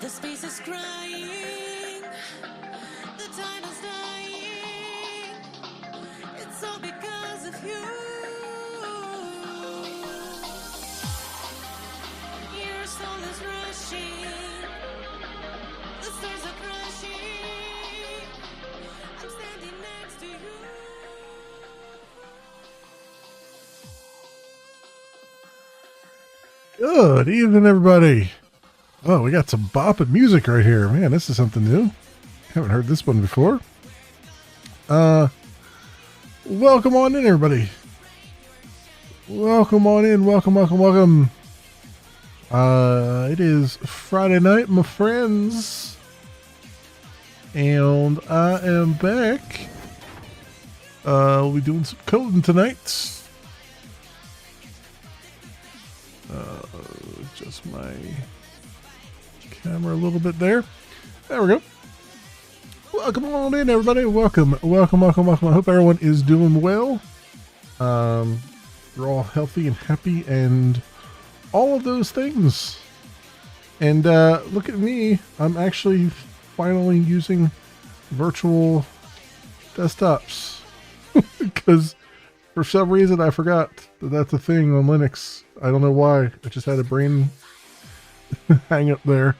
The space is crying, the time is dying, it's all because of you. Your soul is rushing, the stars are crushing, I'm standing next to you. Good evening, everybody. Oh, we got some bopping music right here. Man, this is something new. Haven't heard this one before. Welcome on in, everybody. Welcome on in. Welcome. It is Friday night, my friends. And I am back. We'll be doing some coding tonight. Just my camera a little bit there. There we go. Welcome on in, everybody. Welcome. I hope everyone is doing well. You're all healthy and happy and all of those things. And look at me. I'm actually finally using virtual desktops because for some reason I forgot that that's a thing on Linux. I don't know why. I just had a brain hang up there.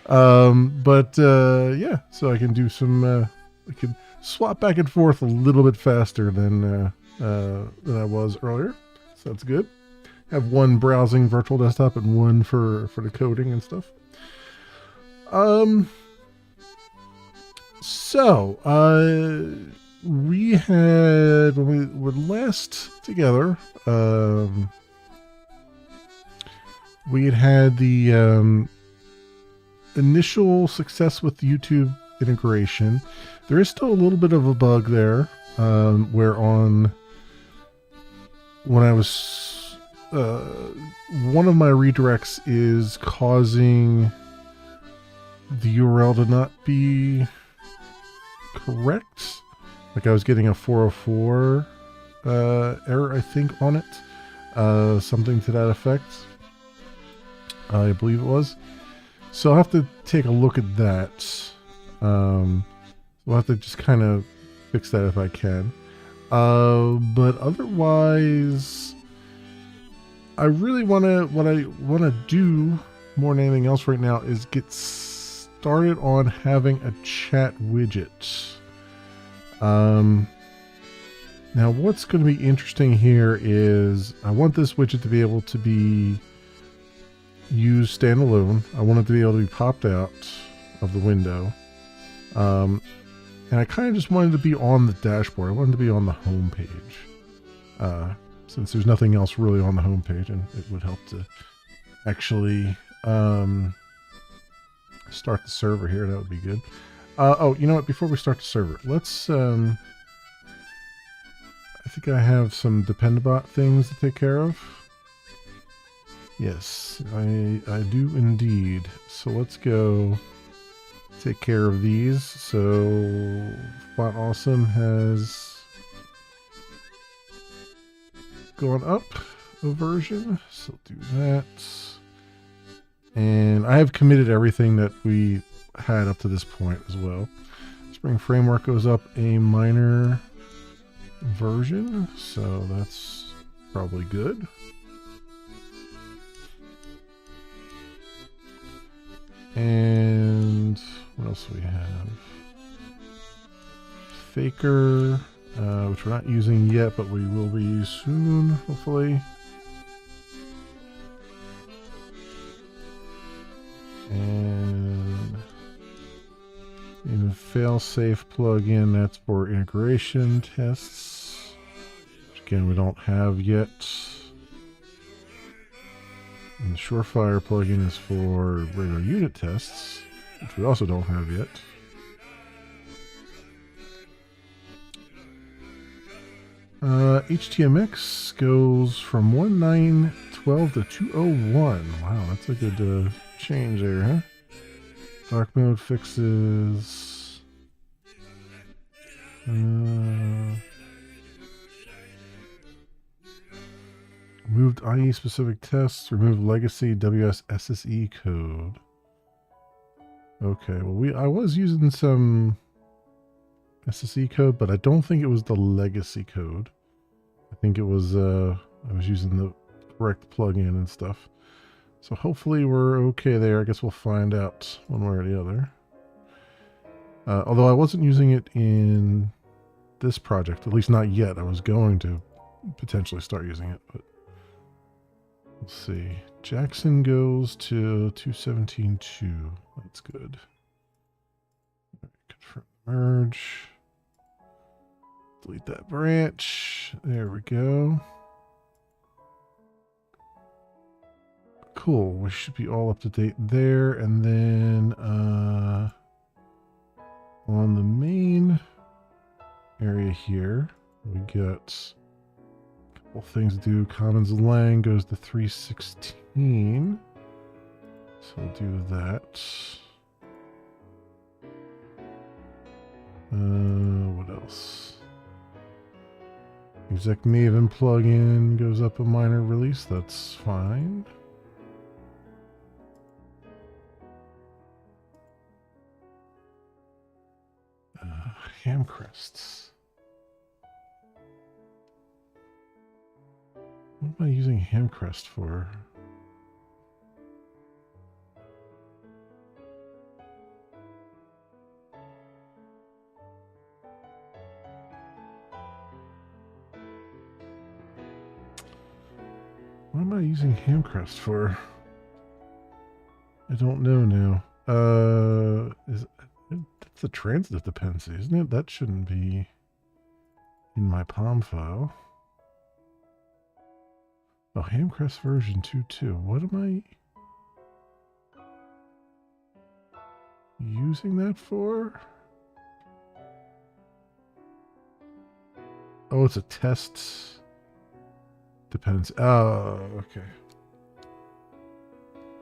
Yeah, so I can do some, I can swap back and forth a little bit faster than I was earlier. So that's good. Have one browsing virtual desktop and one for the coding and stuff. We had, when we were last together, we had the, initial success with YouTube integration. There is still a little bit of a bug there, where when I was, one of my redirects is causing the URL to not be correct. Like I was getting a 404 error, I think, on it. Something to that effect. I believe it was. So I'll have to take a look at that. We'll have to just kind of fix that if I can. But otherwise, I really what I want to do more than anything else right now is get started on having a chat widget. Now what's going to be interesting here is I want this widget to be able to be used standalone. I want it to be able to be popped out of the window. And I kind of just wanted to be on the dashboard. I wanted to be on the home page. Since there's nothing else really on the home page, and it would help to actually start the server here. That would be good. Oh, you know what? Before we start the server, let's I think I have some Dependabot things to take care of. Yes, I do indeed. So let's go take care of these. So Font Awesome has gone up a version. So do that. And I have committed everything that we had up to this point as well. Spring Framework goes up a minor version. So that's probably good. And what else do we have? Faker, which we're not using yet, but we will be soon, hopefully. And in a fail-safe plugin, that's for integration tests, which again we don't have yet. And the Surefire plugin is for regular unit tests, which we also don't have yet. HTMX goes from 1912 to 201. Wow, that's a good change there, huh? Dark mode fixes. Removed IE specific tests. Removed legacy WSSE code. Okay, well I was using some SSE code, but I don't think it was the legacy code. I think it was I was using the correct plugin and stuff. So hopefully we're okay there. I guess we'll find out one way or the other. Although I wasn't using it in this project, at least not yet. I was going to potentially start using it, but we'll see. Jackson goes to 217.2. That's good. Confirm merge. Delete that branch. There we go. Cool. We should be all up to date there. And then on the main area here, we got a couple things to do. Commons Lang goes to 316. So we'll do that. What else? Exec Maven plugin goes up a minor release. That's fine. Hamcrests. What am I using Hamcrest for? What am I using Hamcrest for? I don't know now. That's a transitive dependency, isn't it? That shouldn't be in my POM file. Oh, Hamcrest version 2.2. What am I using that for? Oh, it's a test dependency. Oh, okay.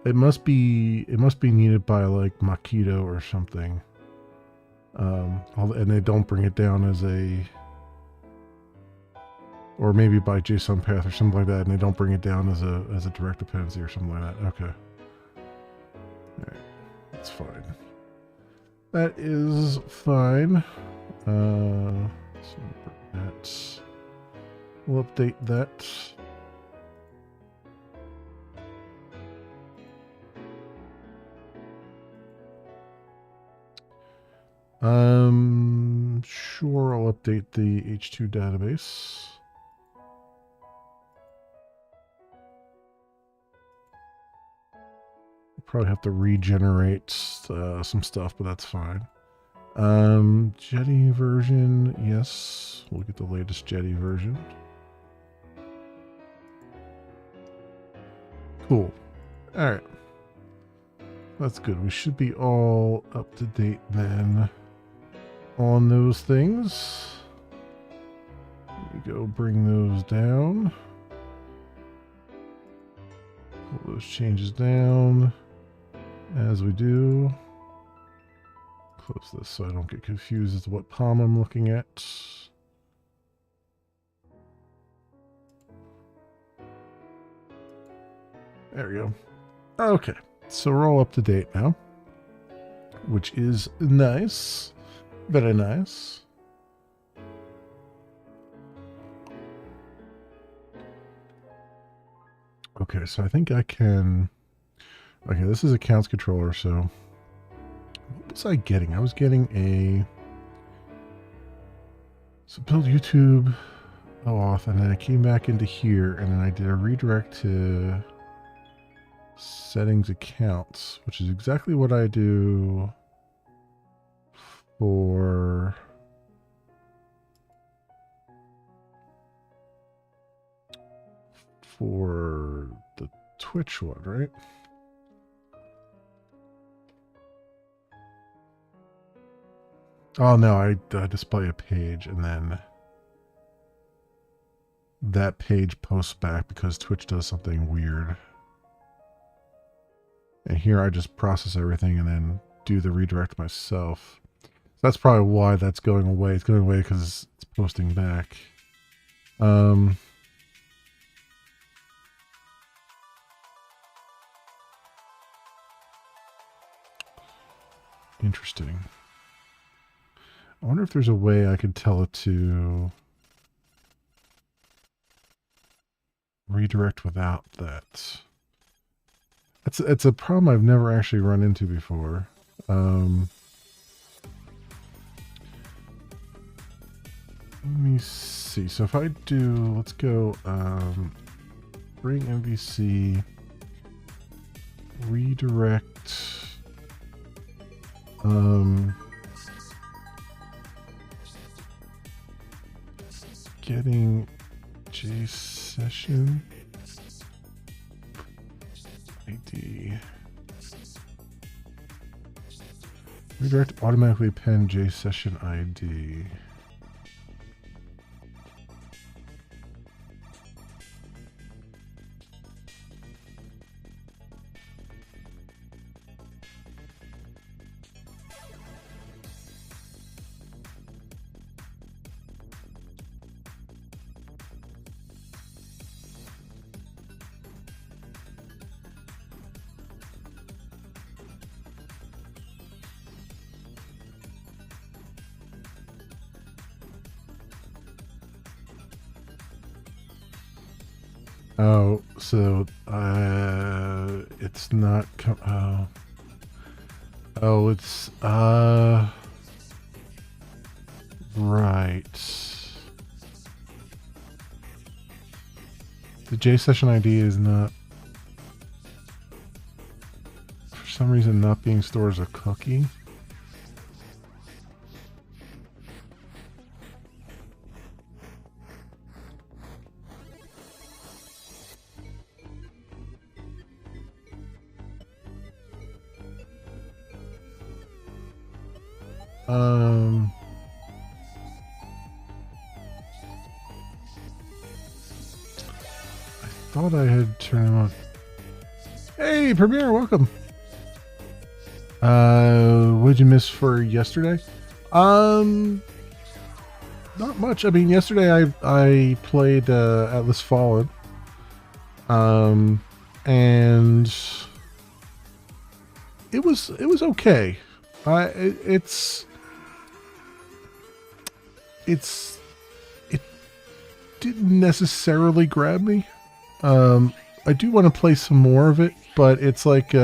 It must be needed by like Makito or something. And they don't bring it down as a, or maybe by JSON path or something like that, and they don't bring it down as a direct dependency or something like that. Okay. Alright. That's fine. That is fine. So we'll update that. Sure, I'll update the H2 database. Probably have to regenerate some stuff, but that's fine. Jetty version, yes. We'll get the latest Jetty version. Cool. Alright. That's good. We should be all up to date then on those things. Let me go bring those down. Pull those changes down as we do. Close this so I don't get confused as to what POM I'm looking at. There we go. Okay, so we're all up to date now, which is nice. Very nice. Okay, so I think I can... Okay, this is accounts controller, so... What was I getting? I was getting a So build YouTube off, and then I came back into here, and then I did a redirect to settings accounts, which is exactly what I do for the Twitch one, right? Oh no, I display a page and then that page posts back because Twitch does something weird. And here I just process everything and then do the redirect myself. So that's probably why that's going away. It's going away because it's posting back. Interesting. I wonder if there's a way I could tell it to redirect without that. It's a problem I've never actually run into before. Let me see. So if I do, let's go bring MVC, redirect, getting JSession ID. Redirect automatically append JSession ID. Oh, so it's not oh, it's right. The JSession ID is not, for some reason, not being stored as a cookie. I thought I had turned it on. Hey, Premiere, welcome. What did you miss for yesterday? Not much. I mean, yesterday I played Atlas Fallen. And it was okay. It didn't necessarily grab me. I do want to play some more of it, but it's like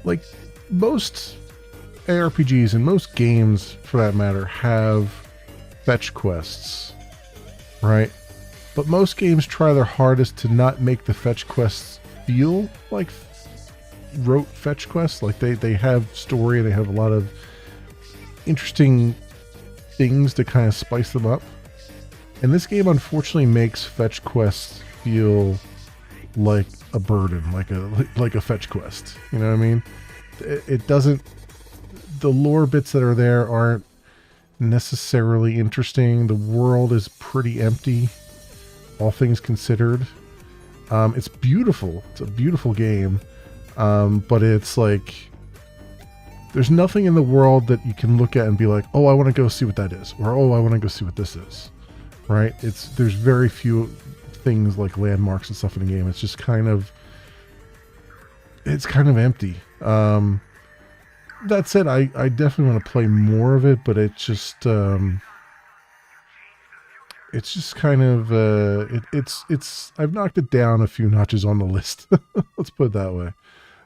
like most ARPGs and most games for that matter have fetch quests, right? But most games try their hardest to not make the fetch quests feel like rote fetch quests. Like they have story, they have a lot of interesting things to kind of spice them up. And this game unfortunately makes fetch quests feel like a burden, like a fetch quest. You know what I mean? It doesn't. The lore bits that are there aren't necessarily interesting. The world is pretty empty, all things considered. It's beautiful. It's a beautiful game, but it's like there's nothing in the world that you can look at and be like, oh, I want to go see what that is, or oh, I want to go see what this is, right? There's very few things like landmarks and stuff in the game. It's just kind of empty. That said, I definitely want to play more of it, but it's just kind of it's I've knocked it down a few notches on the list. Let's put it that way.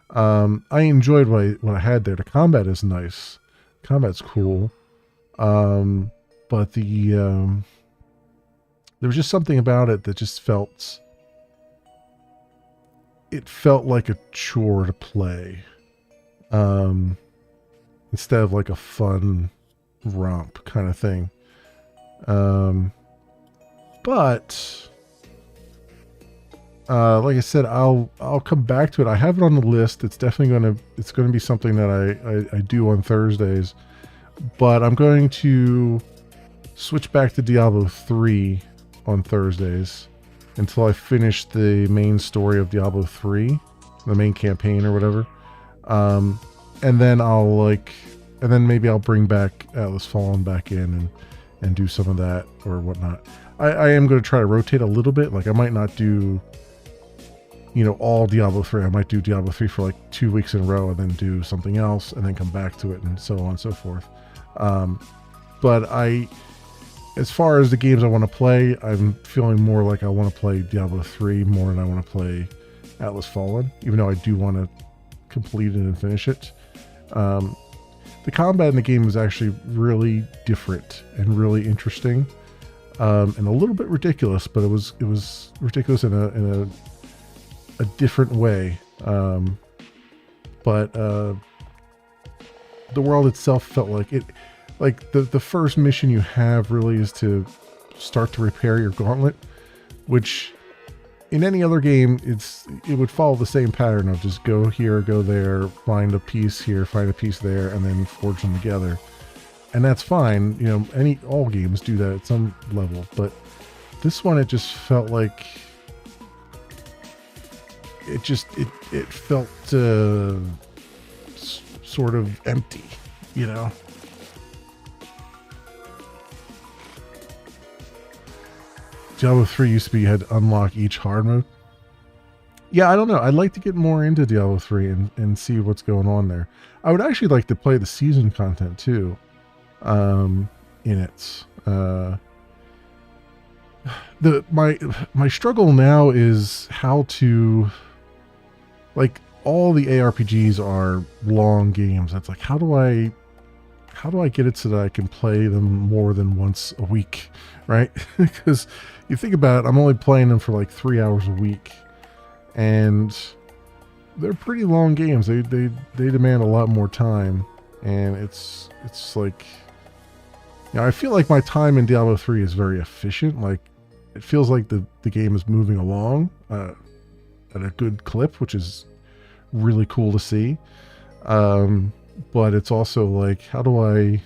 I enjoyed what I had there. The combat is nice. Combat's cool. But there was just something about it that just felt, it felt like a chore to play. Um, Instead of like a fun romp kind of thing. Um, but like I said, I'll come back to it. I have it on the list. It's definitely gonna be something that I do on Thursdays. But I'm going to switch back to Diablo 3 on Thursdays until I finish the main story of Diablo 3, the main campaign or whatever. Um, and then and then maybe I'll bring back Atlas Fallen back in and do some of that or whatnot. I am going to try to rotate a little bit. Like I might not do, all Diablo 3. I might do Diablo 3 for like 2 weeks in a row and then do something else and then come back to it and so on and so forth. But as far as the games I want to play, I'm feeling more like I want to play Diablo 3 more than I want to play Atlas Fallen, even though I do want to complete it and finish it. The combat in the game is actually really different and really interesting, and a little bit ridiculous, but it was ridiculous in a different way. But the world itself felt like it. Like the first mission you have really is to start to repair your gauntlet, which in any other game it would follow the same pattern of just go here, go there, find a piece here, find a piece there, and then forge them together. And that's fine. All games do that at some level, but this one it just felt like it felt sort of empty, Diablo 3 used to be you had to unlock each hard mode. Yeah, I don't know. I'd like to get more into Diablo 3 and see what's going on there. I would actually like to play the season content too. In it. My struggle now is how to, like, all the ARPGs are long games. That's like, how do I get it so that I can play them more than once a week, right? Because you think about it, I'm only playing them for like 3 hours a week, and they're pretty long games. They demand a lot more time, and it's like, I feel like my time in Diablo 3 is very efficient. Like, it feels like the game is moving along at a good clip, which is really cool to see. But it's also like, how do I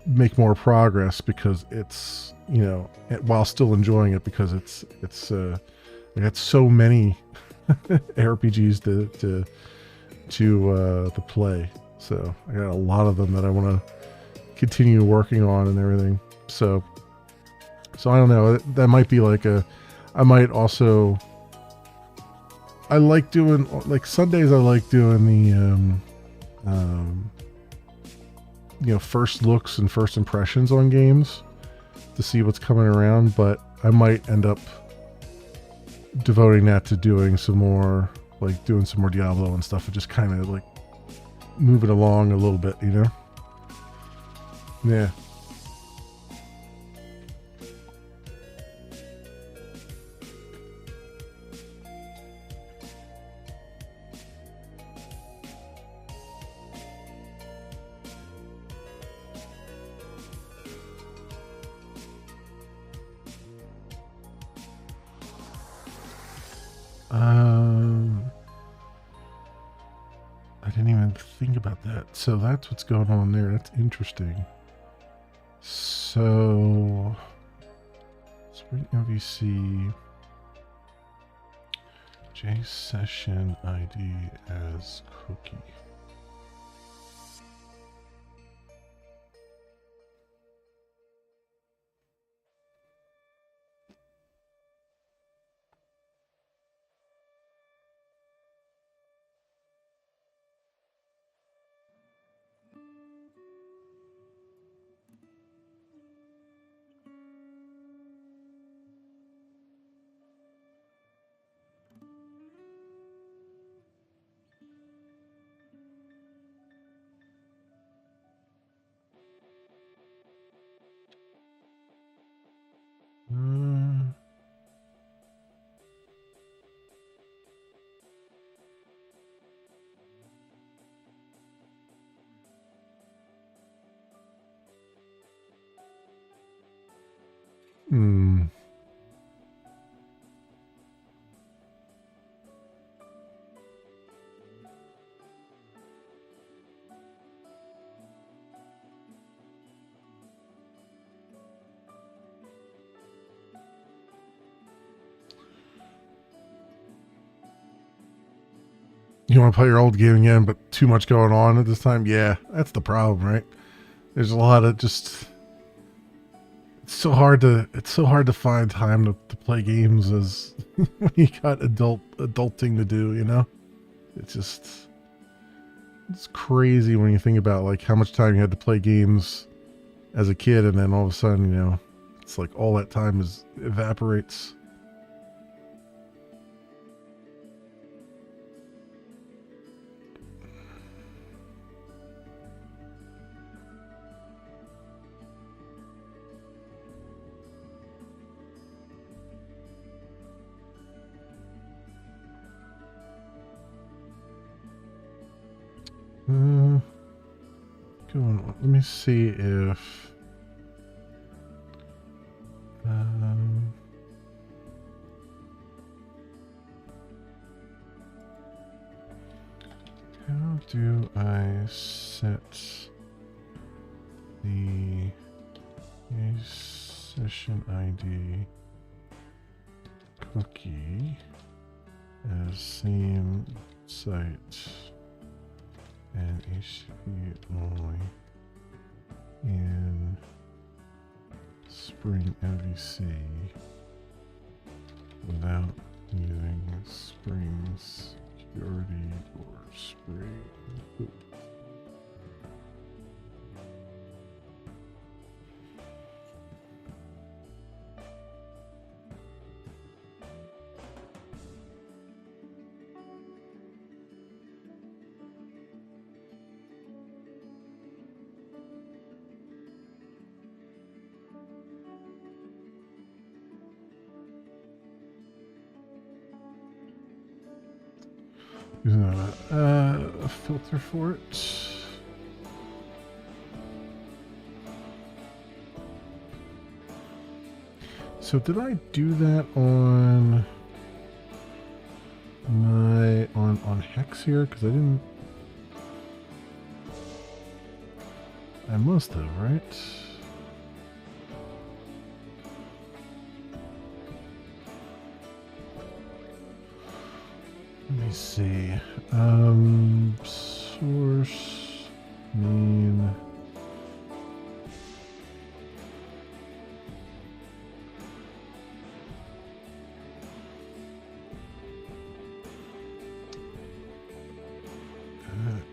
make more progress, because it's, while still enjoying it, because it's I got so many RPGs to play. So I got a lot of them that I want to continue working on and everything. So I don't know. That might be like I might also. I like doing, like, Sundays. I like doing the first looks and first impressions on games to see what's coming around. But I might end up devoting that to doing some more Diablo and stuff, and just kind of like move it along a little bit, Yeah. I didn't even think about that. So that's what's going on there. That's interesting. So, Spring MVC J session ID as cookie. Hmm. You want to play your old game again, but too much going on at this time? Yeah, that's the problem, right? There's a lot of just it's so hard to find time to play games as when you got adulting to do, you know? It's just it's crazy when you think about like how much time you had to play games as a kid and then all of a sudden, you know, it's like all that time is evaporates. Go on. Let me see if how do I set the session ID cookie as same site and HTTP only in Spring MVC without using Spring Security or Spring. Using a filter for it. So did I do that on my on Hex here? Because I didn't. I must have, right? Let me see. Source main.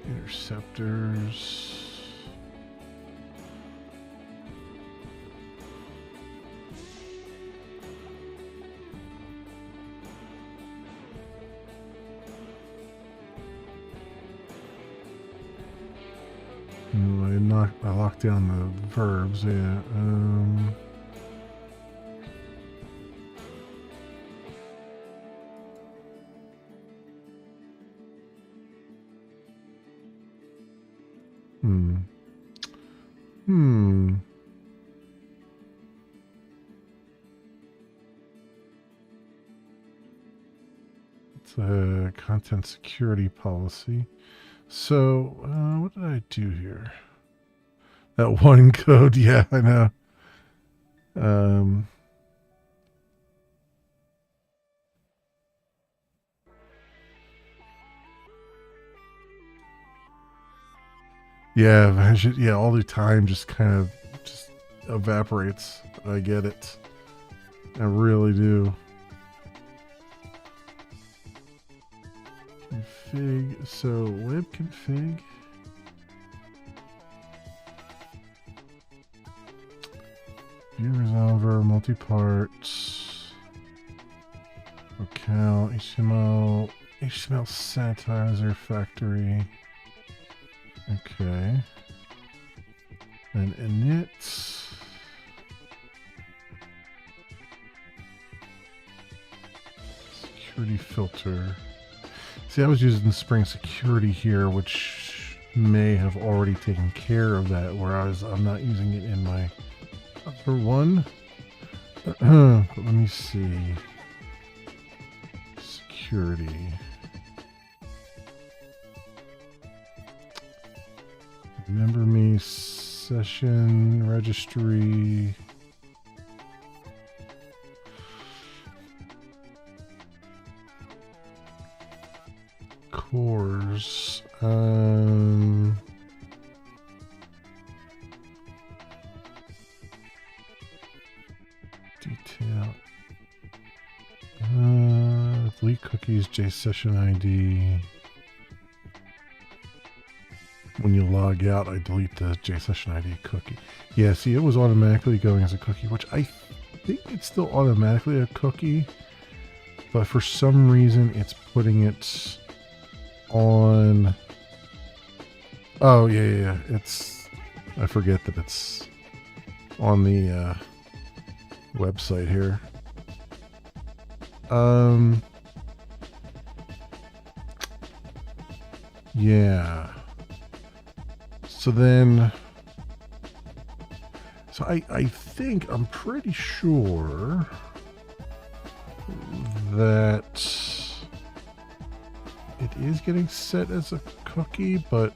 Interceptors. I locked down the verbs, yeah. It's a content security policy. So, what did I do here? That one code, yeah, I know. Yeah, all the time just kind of just evaporates. I get it. I really do. Config, so web config. View resolver, multi-parts, locale, HTML sanitizer factory. Okay. Then init. Security filter. See, I was using Spring Security here, which may have already taken care of that, whereas I'm not using it in my other one. But let me see. Security. Remember me, session, registry. Cores. Detail. Delete cookies, JSession ID. When you log out, I delete the JSession ID cookie. Yeah, see, it was automatically going as a cookie, which I think it's still automatically a cookie, but for some reason it's putting it on. Oh, yeah. It's, I forget that it's on the website here. Yeah. So then, I think, I'm pretty sure that it is getting set as a cookie, but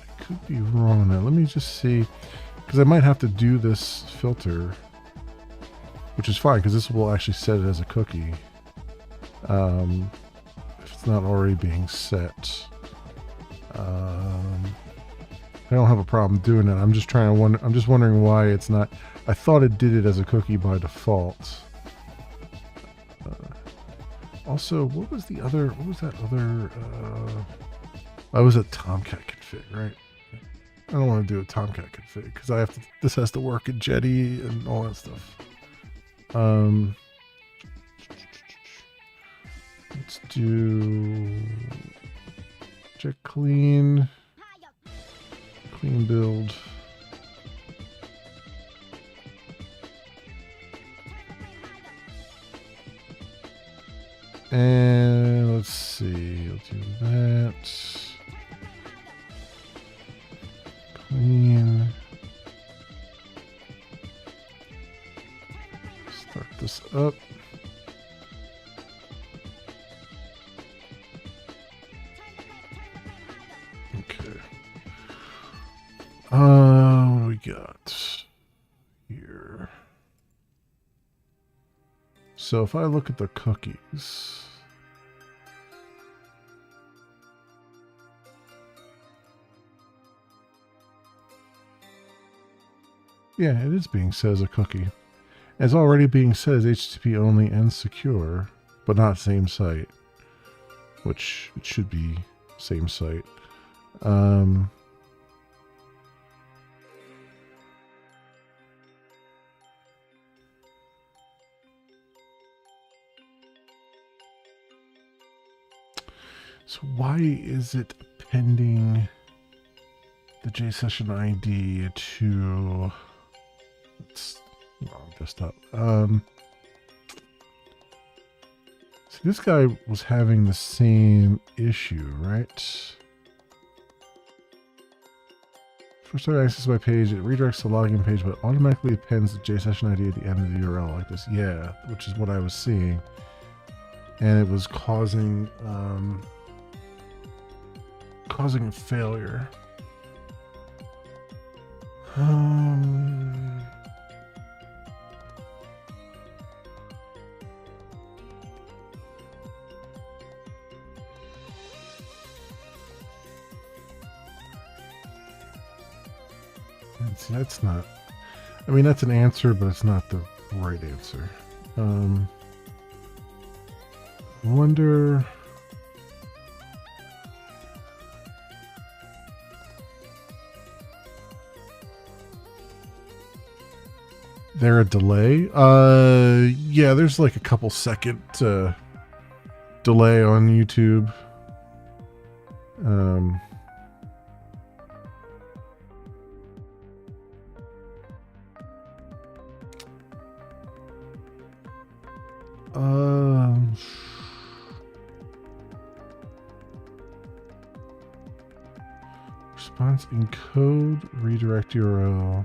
I could be wrong on that. Let me just see, because I might have to do this filter, which is fine, because this will actually set it as a cookie. If it's not already being set. I don't have a problem doing it. I'm just trying to I'm just wondering why it's not. I thought it did it as a cookie by default. Also, what was that other? I was a Tomcat config, right? I don't want to do a Tomcat config because I have to. This has to work in Jetty and all that stuff. Let's do check clean build. And let's see, we'll do that. Clean. Start this up. Okay. What do we got here? So if I look at the cookies, yeah, it is being set as a cookie. It's already being set as HTTP only and secure, but not same site, which it should be same site. So why is it pending the JSession ID to wrong desktop? See, this guy was having the same issue, right? First time I access my page, it redirects the login page, but automatically appends the JSession ID at the end of the URL like this. Yeah, which is what I was seeing. And it was causing a failure. See, that's not. I mean, that's an answer, but it's not the right answer. I wonder. There a delay? Yeah, there's like a couple second delay on YouTube. Response encode, redirect URL.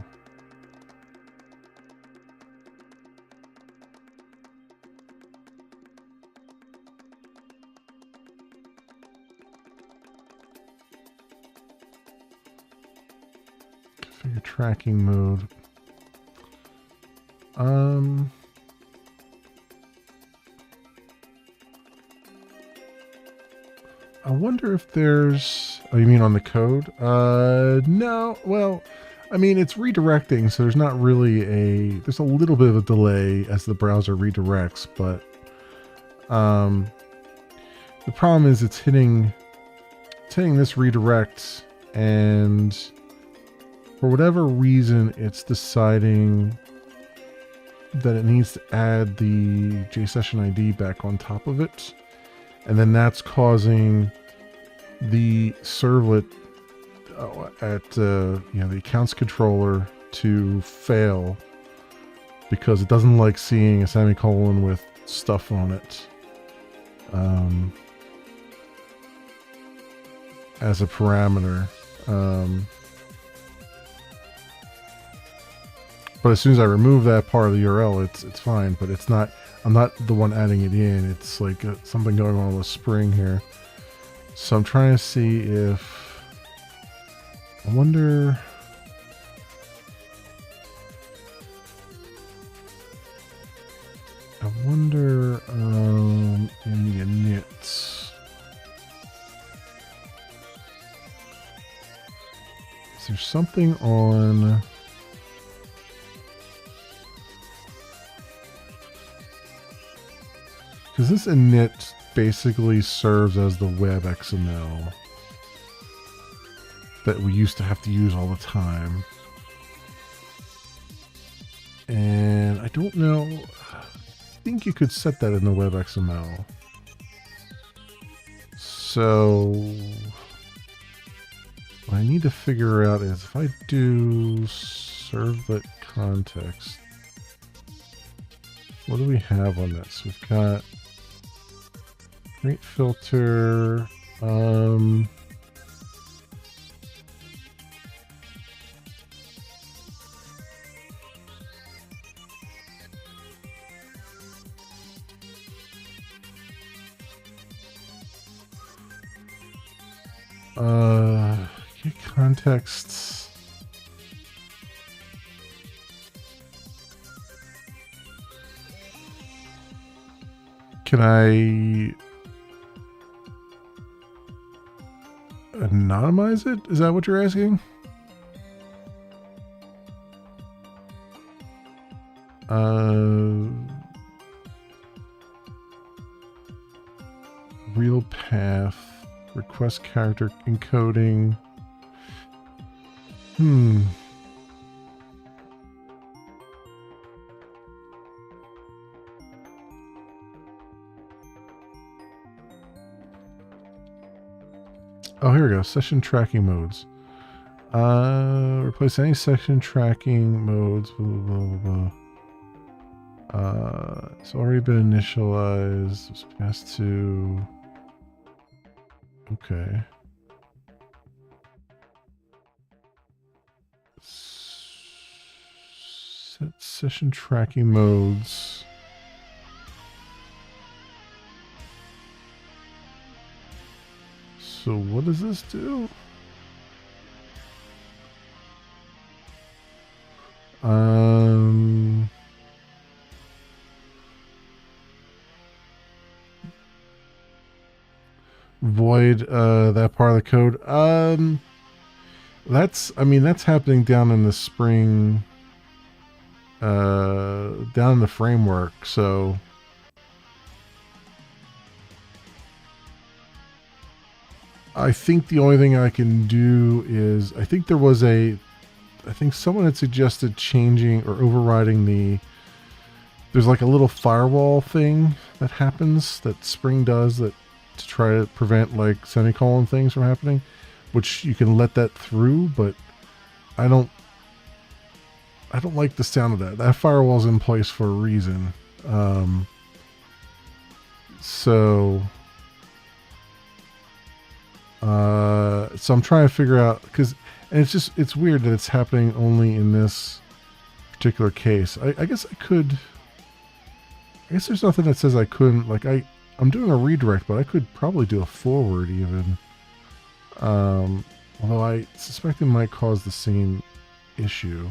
Configure tracking mode. I wonder if there's... Oh, you mean on the code? No. Well, I mean, it's redirecting, so there's not really a... There's a little bit of a delay as the browser redirects, but... the problem is it's hitting this redirect, and for whatever reason, it's deciding that it needs to add the JSession ID back on top of it. And then that's causing the servlet at the accounts controller to fail because it doesn't like seeing a semicolon with stuff on it as a parameter. But as soon as I remove that part of the URL, it's fine. But it's not. I'm not the one adding it in. It's like something going on with Spring here. So I'm trying to see if... I wonder... in the init... Is there something on... Because this init basically serves as the web XML that we used to have to use all the time. And I don't know, I think you could set that in the web XML. So what I need to figure out is if I do servlet context, what do we have on this? We've got rate filter, get contexts. Can I anonymize it? Is that what you're asking? Real path, request character encoding. Oh, here we go. Session tracking modes. Replace any session tracking modes. Blah, blah, blah, blah. It's already been initialized. It's passed to. Okay. Set session tracking modes. So what does this do? Void that part of the code. That's happening down in the Spring, down in the framework. So I think the only thing I can do is, I think someone had suggested changing or overriding there's like a little firewall thing that happens that Spring does to try to prevent like semicolon things from happening, which you can let that through, but I don't like the sound of that. That firewall's in place for a reason. So So I'm trying to figure out, and it's weird that it's happening only in this particular case. I guess there's nothing that says I couldn't, like I'm doing a redirect, but I could probably do a forward even. Although I suspect it might cause the same issue.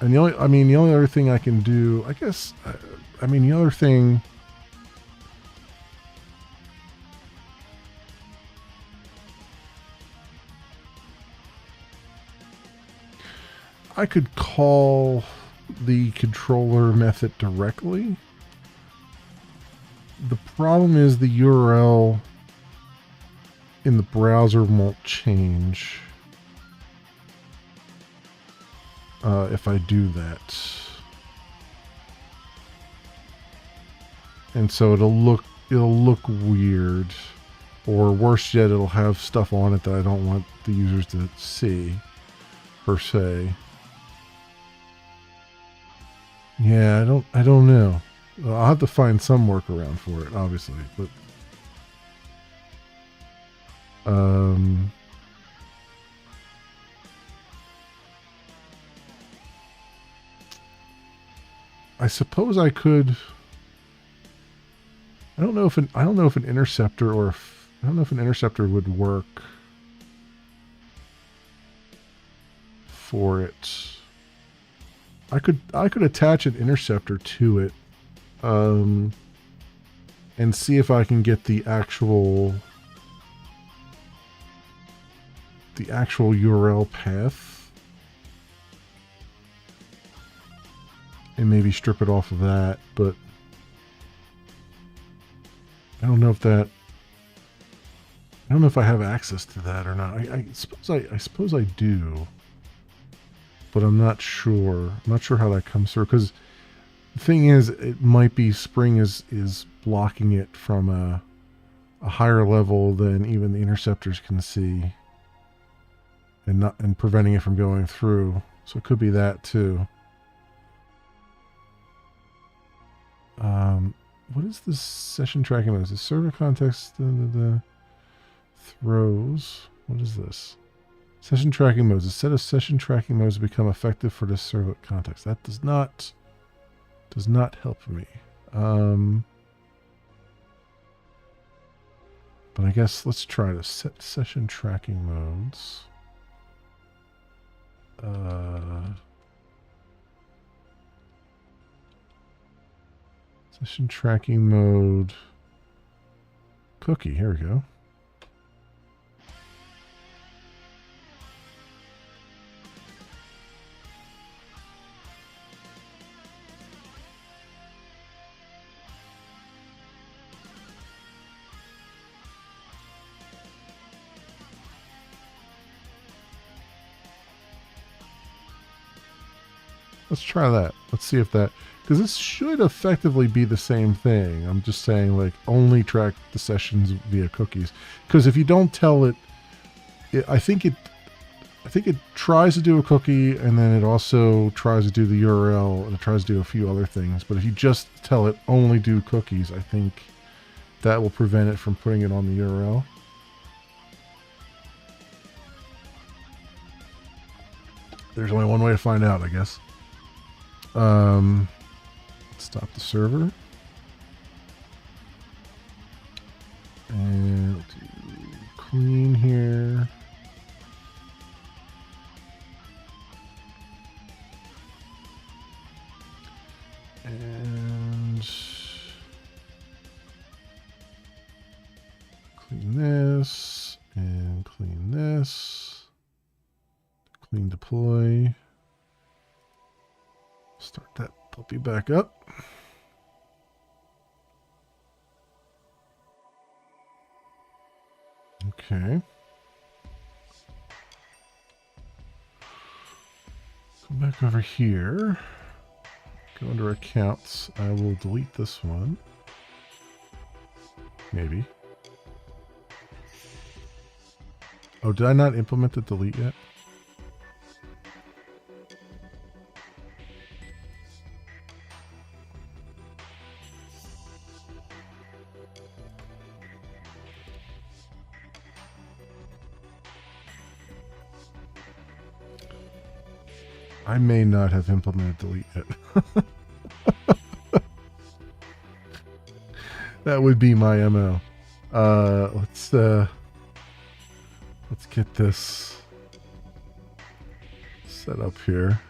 And the only other thing I can do, I guess, the other thing, I could call the controller method directly. The problem is the URL in the browser won't change if I do that. And so it'll look weird, or worse yet, it'll have stuff on it that I don't want the users to see, per se. Yeah, I don't know. I'll have to find some workaround for it, obviously, but I suppose I could. I don't know if an interceptor would work for it. I could attach an interceptor to it, and see if I can get the actual URL path, and maybe strip it off of that. But I don't know if I have access to that or not. I suppose I do, but I'm not sure. I'm not sure how that comes through, because the thing is, it might be Spring is blocking it from a higher level than even the interceptors can see, and preventing it from going through. So it could be that too. What is this session tracking mode? Is it server context? Throws. What is this? Session tracking modes. A set of session tracking modes become effective for this server context. That does not help me. But I guess let's try to set session tracking modes. Session tracking mode cookie. Here we go. Let's try that. Let's see if that, because this should effectively be the same thing. I'm just saying, like, only track the sessions via cookies. Because if you don't tell it, I think it tries to do a cookie, and then it also tries to do the URL, and it tries to do a few other things. But if you just tell it only do cookies, I think that will prevent it from putting it on the URL. There's only one way to find out, I guess. Stop the server. And do clean here. And clean this, and clean this. Clean deploy. Start that puppy back up. Okay. Come back over here. Go under accounts. I will delete this one. Maybe. Oh, did I not implement the delete yet? I may not have implemented delete yet. That would be my MO. Let's get this set up here.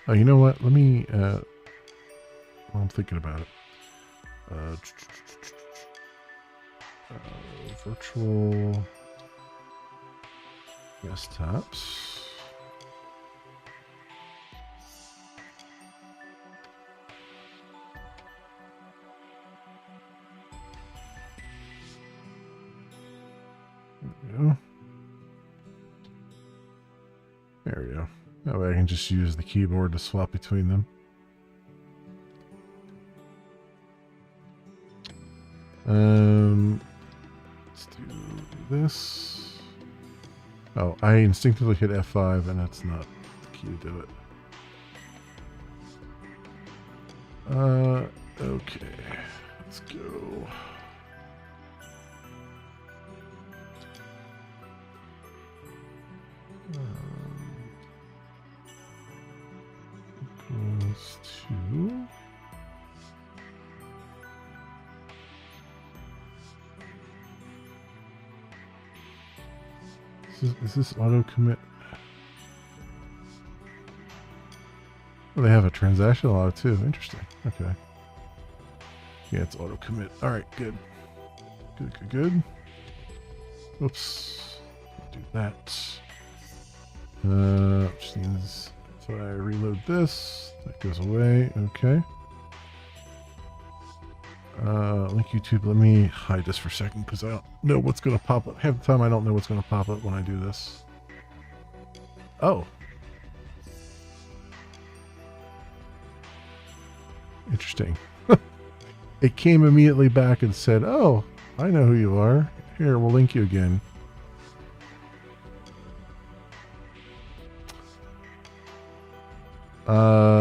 Oh, you know what? Let me, while I'm thinking about it. Virtual desktops. There we go. There we go. That way I can just use the keyboard to swap between them. Let's do this. Oh, I instinctively hit F5 and that's not the key to do it. Okay. Let's go. Equals to... Is this auto commit? Oh, they have a transaction log too. Interesting. Okay. Yeah, it's auto commit. All right, good. Good. Oops. Do that. Which means so I reload this. That goes away. Okay. Link YouTube. Let me hide this for a second because I don't know what's going to pop up. Half the time I don't know what's going to pop up when I do this. Oh. Interesting. It came immediately back and said, oh, I know who you are. Here, we'll link you again.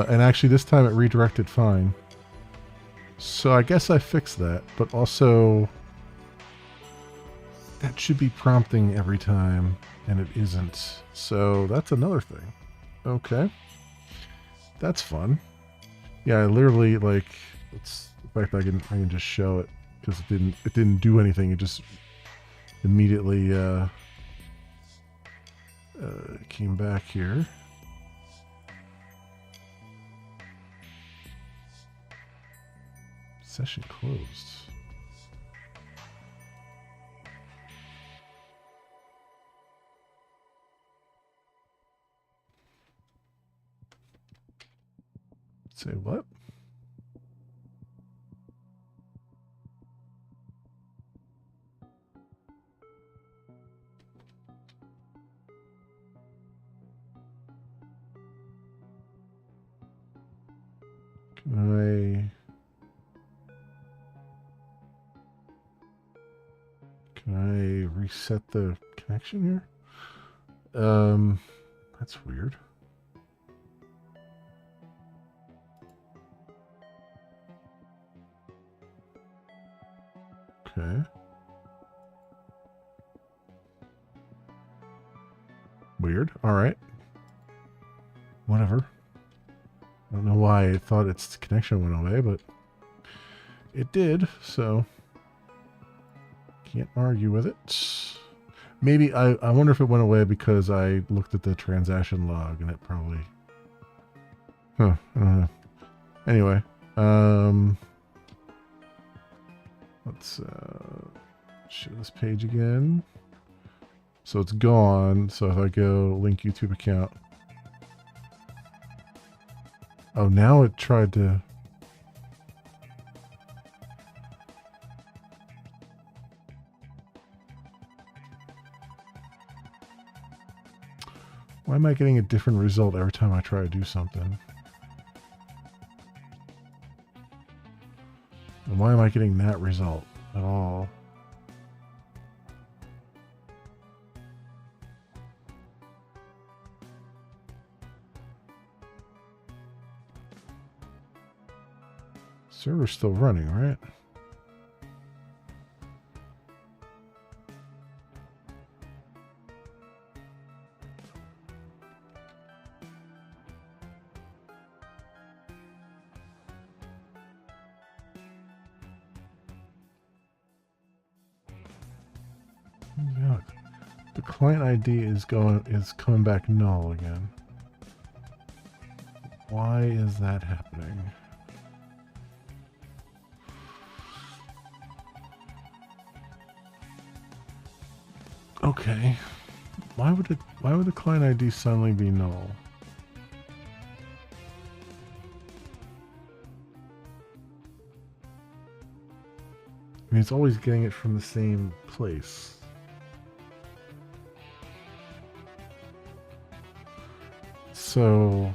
And actually this time it redirected fine. So I guess I fixed that, but also that should be prompting every time, and it isn't. So that's another thing. Okay. That's fun. Yeah, I literally, like, it's, in fact, I can just show it because it didn't do anything. It just immediately came back here. Session closed. Say what? Can I reset the connection here? That's weird. Okay. Weird. All right. Whatever. I don't know why I thought its connection went away, but it did, so can't argue with it. Maybe I wonder if it went away because I looked at the transaction log and it probably... Huh, I don't know. Anyway, let's show this page again. So it's gone. So if I go link YouTube account. Oh, now it tried to... Why am I getting a different result every time I try to do something? And why am I getting that result at all? Server's still running, right? Yeah. The client ID is coming back null again. Why is that happening? Okay. Why would the client ID suddenly be null? I mean, it's always getting it from the same place. So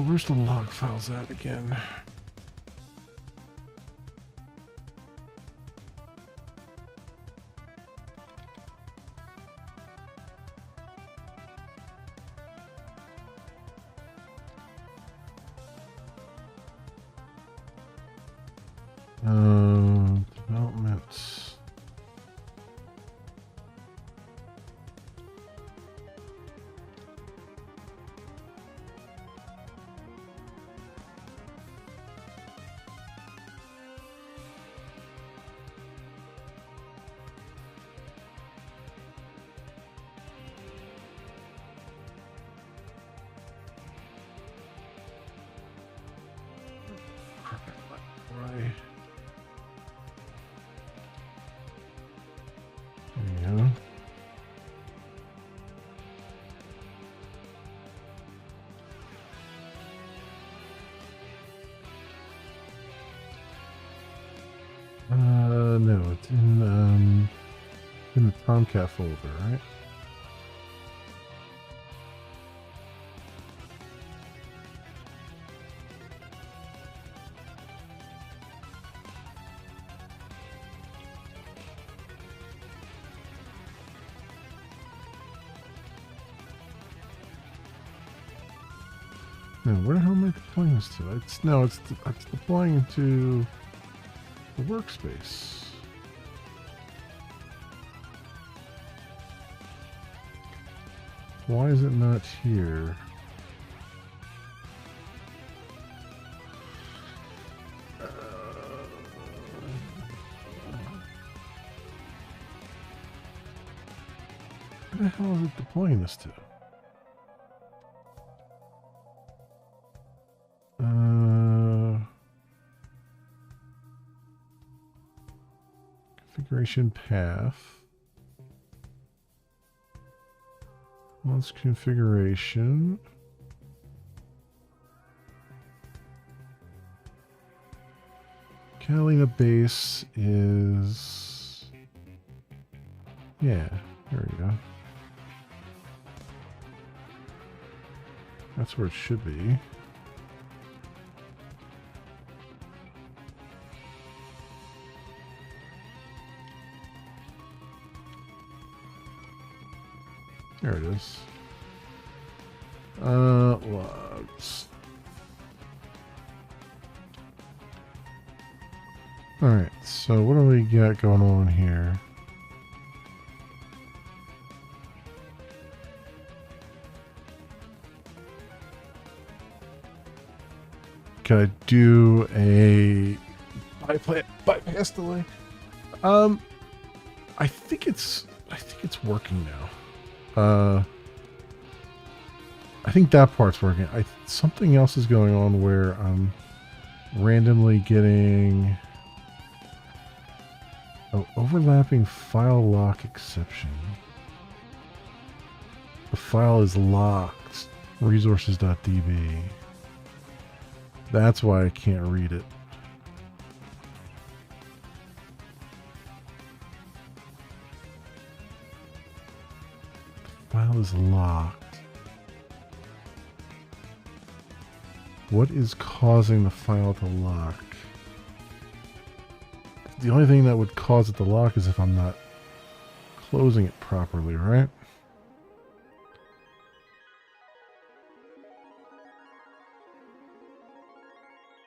where's the log files at again? Development. Right. There you go. No, it's in the Tomcat folder, right? No, where the hell am I deploying this to? It's deploying to the workspace. Why is it not here? Where the hell is it deploying this to? Configuration path. Launch configuration. Catalina base is... Yeah, there we go. That's where it should be. There it is. Logs. Alright, so what do we got going on here? Can I do a bypass delay? I think it's working now. I think that part's working. Something else is going on where I'm randomly getting overlapping file lock exception. The file is locked. Resources.db. That's why I can't read it. The file is locked. What is causing the file to lock? The only thing that would cause it to lock is if I'm not closing it properly, right?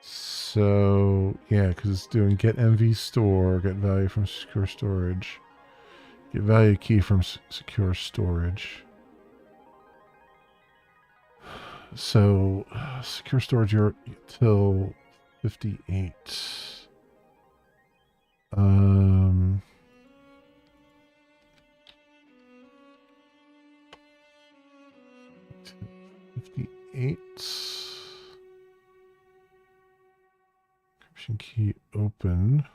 So, yeah, because it's doing get MV store, get value from secure storage, get value key from secure storage. So, secure storage you're till 58. 58. Encryption key open.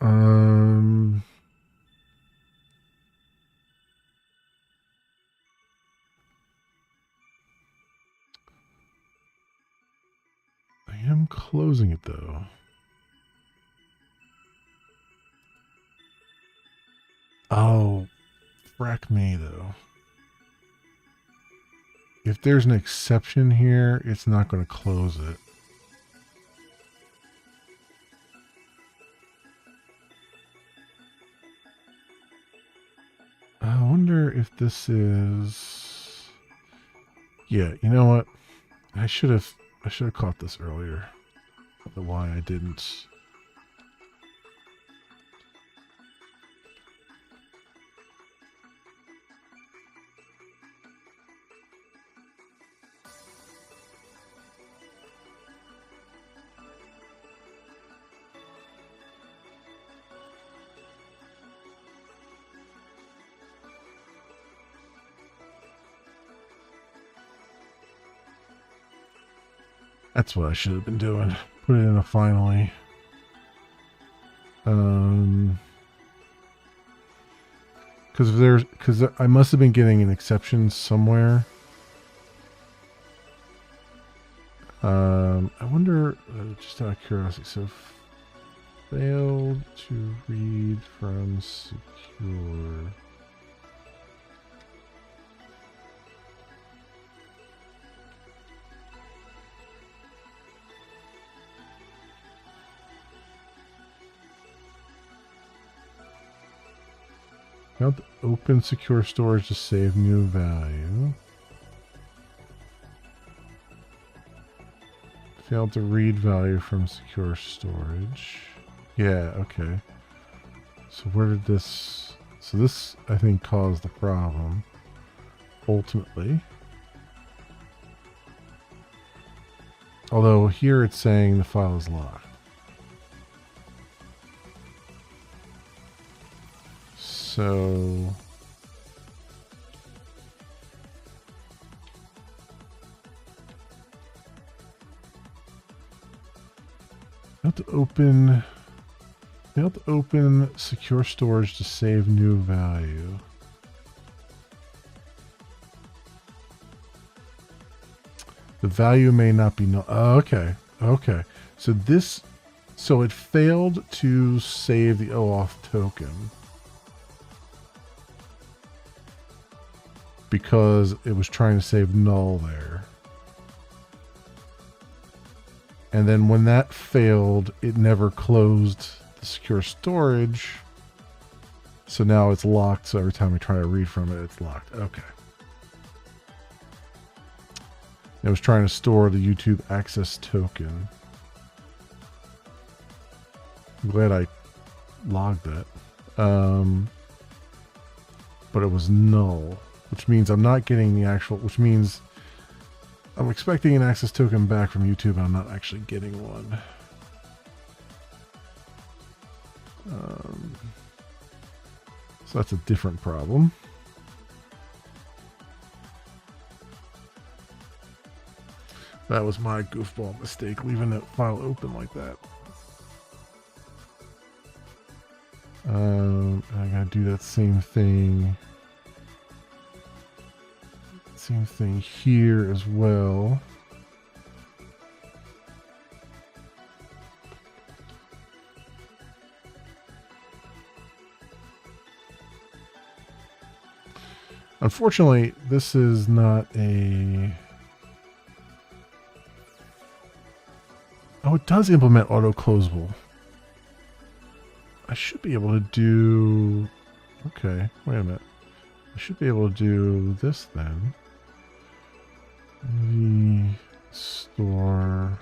I am closing it though. Oh, frack me though. If there's an exception here, it's not going to close it. I wonder if this is... Yeah, you know what? I should have caught this earlier. I don't know why I didn't. That's what I should have been doing. Put it in a finally. Because I must have been getting an exception somewhere. I wonder, just out of curiosity, so failed to read from secure. Failed to open secure storage to save new value. Failed to read value from secure storage. Yeah, okay. So where did this... So this, I think, caused the problem. Ultimately. Although here it's saying the file is locked. So... Failed to open secure storage to save new value. The value may not be no. Oh, okay. Okay. So it failed to save the OAuth token because it was trying to save null there. And then when that failed, it never closed the secure storage. So now it's locked. So every time we try to read from it, it's locked. Okay. It was trying to store the YouTube access token. I'm glad I logged that. But it was null, which means I'm not getting the actual, which means I'm expecting an access token back from YouTube. I'm not actually getting one. So that's a different problem. That was my goofball mistake, leaving that file open like that. gotta do that same thing. Same thing here as well. Unfortunately, this is not a... Oh, it does implement auto-closable. I should be able to do... Okay, wait a minute. I should be able to do this then. The store...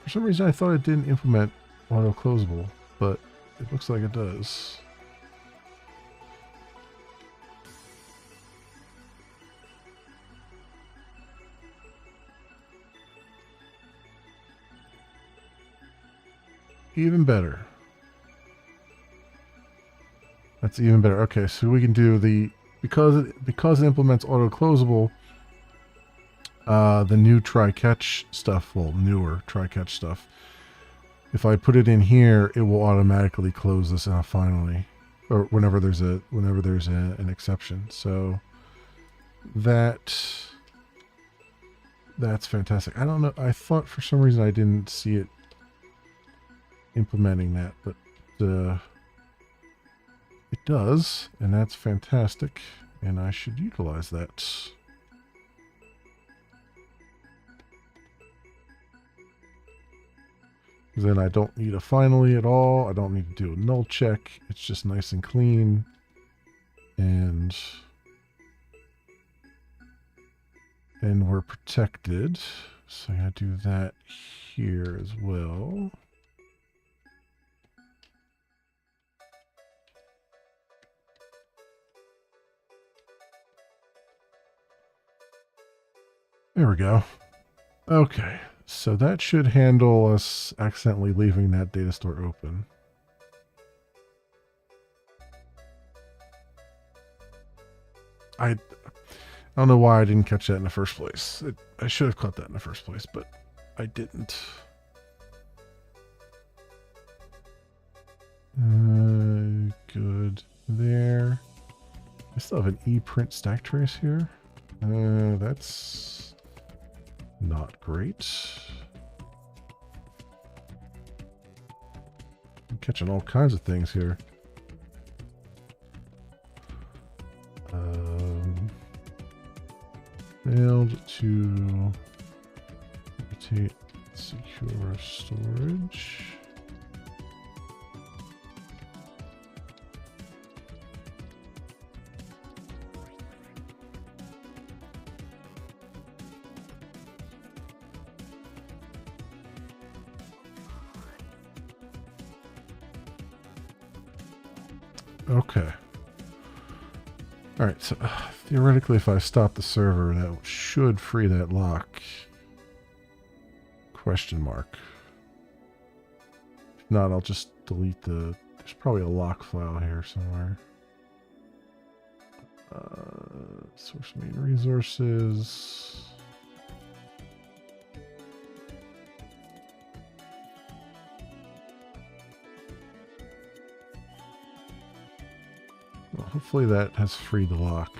For some reason I thought it didn't implement auto-closable, but it looks like it does. Even better. That's even better. Okay, so we can do the because it implements auto closable. The new try catch stuff, well, newer try catch stuff. If I put it in here, it will automatically close this out finally, or whenever there's an exception. So that's fantastic. I don't know. I thought for some reason I didn't see it implementing that, but it does, and that's fantastic, and I should utilize that. Then I don't need a finally at all. I don't need to do a null check. It's just nice and clean, and we're protected. So I gotta do that here as well. There we go. Okay, so that should handle us accidentally leaving that data store open. I don't know why I didn't catch that in the first place. I should have caught that in the first place, but I didn't. Good there. I still have an ePrint stack trace here. That's not great. I'm catching all kinds of things here. Failed to rotate secure storage. Okay. All right, so theoretically, if I stop the server, that should free that lock. Question mark. If not, I'll just delete the... There's probably a lock file here somewhere. Source main resources. Well, hopefully that has freed the lock.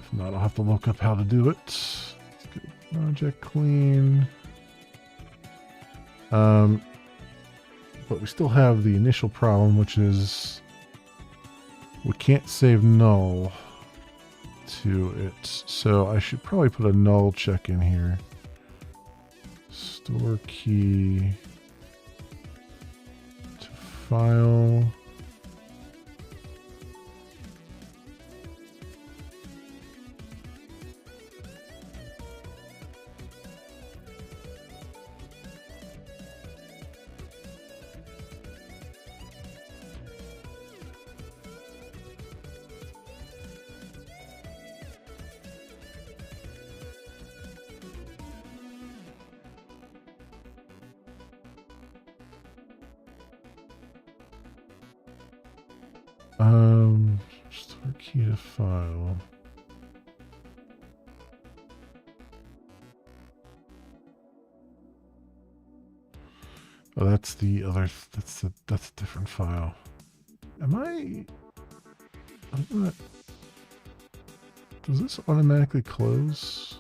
If not, I'll have to look up how to do it. Let's get the project clean. But we still have the initial problem, which is we can't save null to it. So I should probably put a null check in here. Store key to file. Store key to file. Oh, that's the other. That's a different file. Am I? I'm gonna, does this automatically close?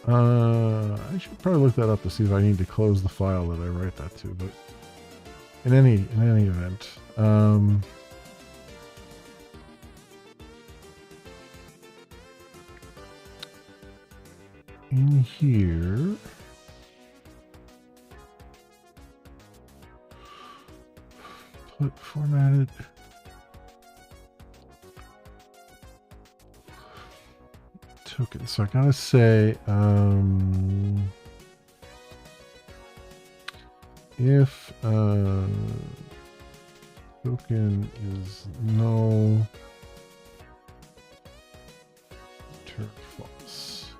I should probably look that up to see if I need to close the file that I write that to, but in any event, in here, put formatted. Token. So I gotta say, if token is null, return false.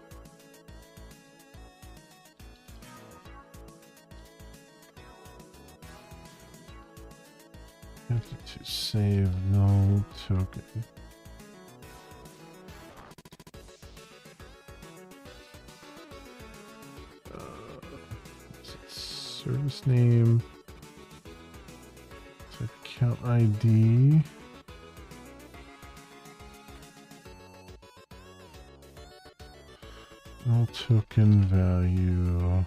Have to save null token. Service name, account ID, null token value,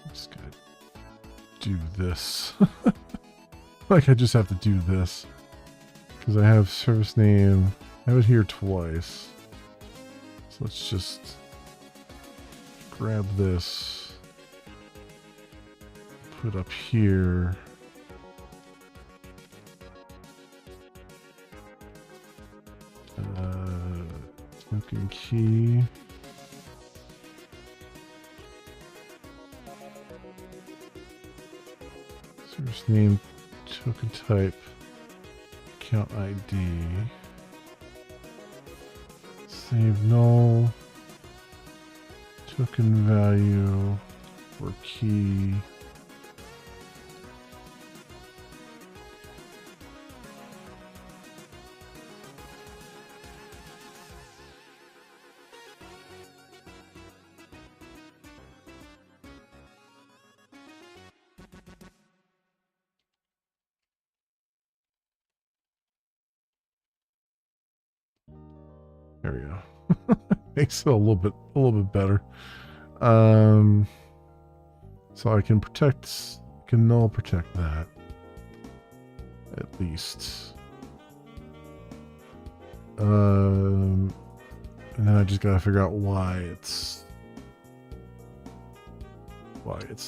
just gotta do this. Like I just have to do this. Because I have service name, I have it here twice. So let's just grab this, put up here. Token key. Service name, token type. Account ID, save null, token value for key, there we go. Makes it a little bit better. So I can null protect that at least. And then I just gotta figure out why it's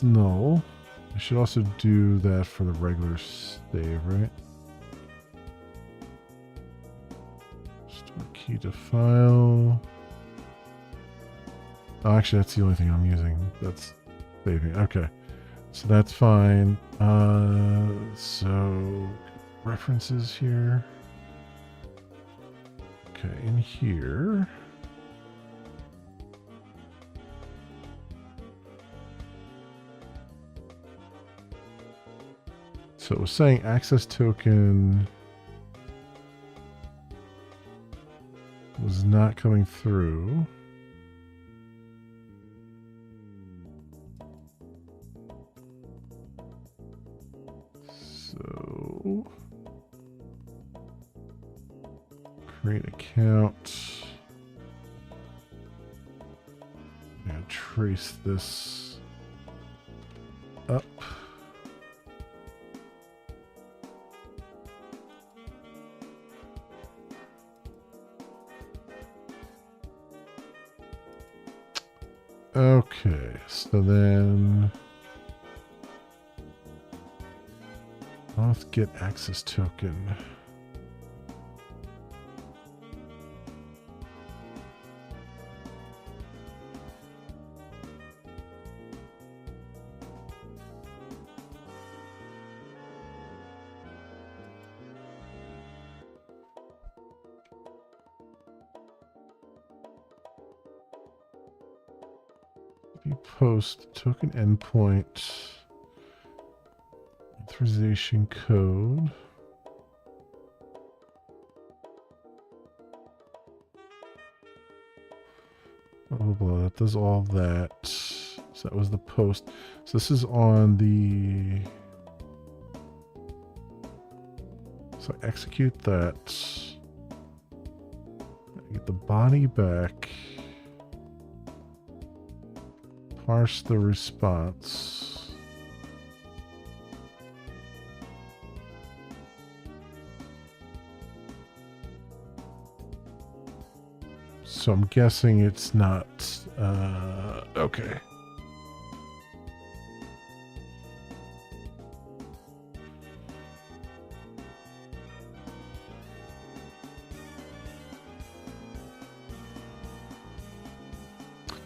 null. I should also do that for the regular save, right? Key to file. Oh, actually, that's the only thing I'm using. That's saving. Okay, so that's fine. So references here. Okay, in here. So it was saying access token was not coming through. So create account. And trace this up. Okay, so then let's get access token. copy post token endpoint authorization code. Blah, blah, blah. That does all that. So that was the post. So this is on the. So I execute that. I get the body back. Parse the response. So I'm guessing it's not. Okay.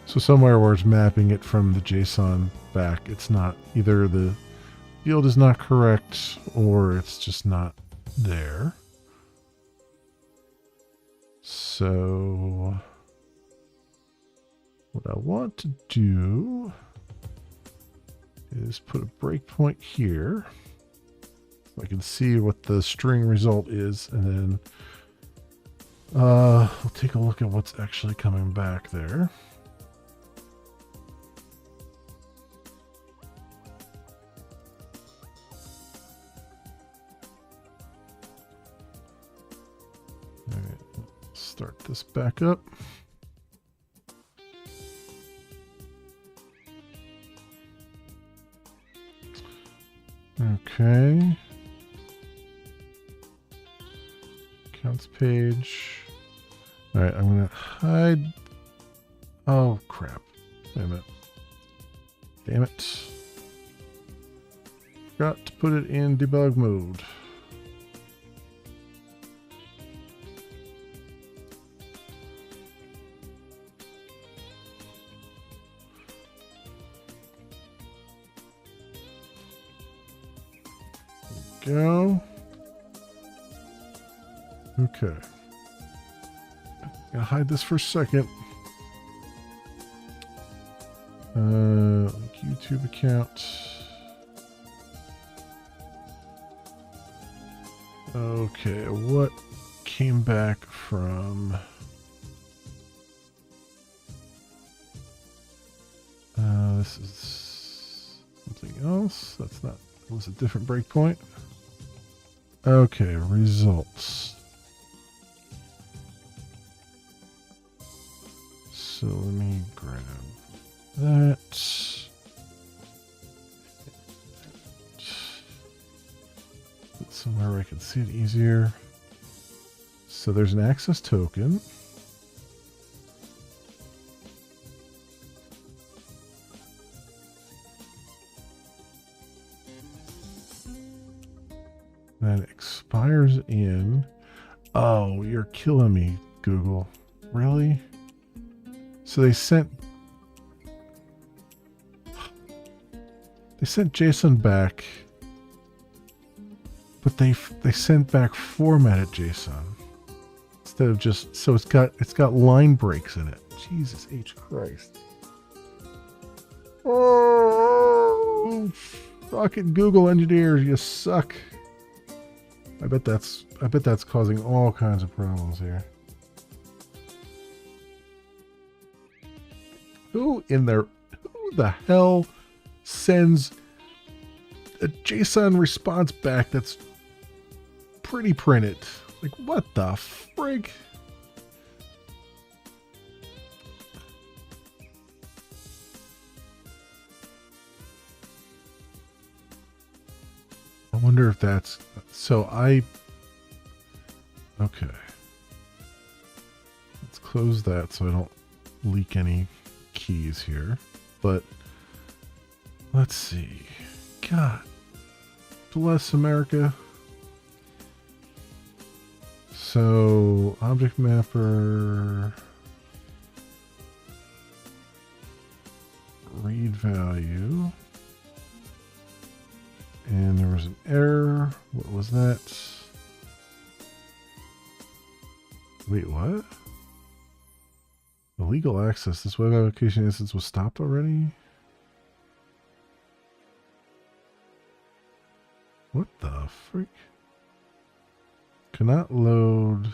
So somewhere where it's mapping it from the JSON back, it's not either the field is not correct or it's just not there. So what I want to do is put a breakpoint here so I can see what the string result is, and then we'll take a look at what's actually coming back there. Start this back up. Okay. Accounts page. All right, I'm going to hide. Oh, crap. Wait a minute. Damn it. Forgot to put it in debug mode. Go. Okay. Gotta hide this for a second. YouTube account. Okay, what came back from? This is something else. That's not. It was a different breakpoint. Okay, results. So let me grab that. Put somewhere where I can see it easier. So there's an access token. That expires in. Oh, you're killing me, Google. Really? So they sent JSON back, but they sent back formatted JSON instead of just. So it's got line breaks in it. Jesus H Christ. Oh, fucking Google engineers, you suck. I bet that's causing all kinds of problems here. Who the hell sends a JSON response back that's pretty printed? Like, what the frig? I wonder if that's so. Okay, let's close that so I don't leak any keys here. But let's see. God bless America. So object mapper, read value. And there was an error. What was that? Wait, what? The Illegal access. This web application instance was stopped already? What the freak? Cannot load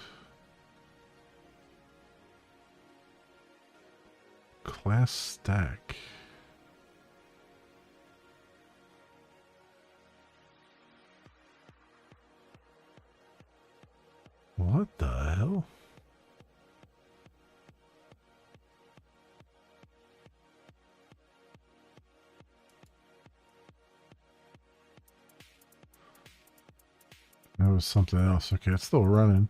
class stack. What the hell? That was something else. Okay, it's still running.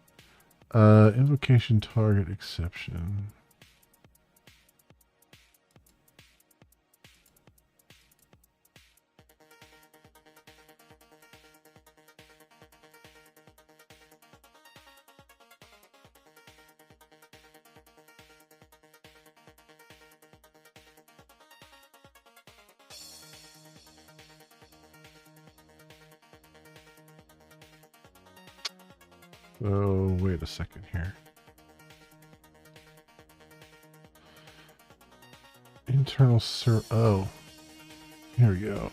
Invocation target exception. Oh, wait a second here. Internal oh, here we go.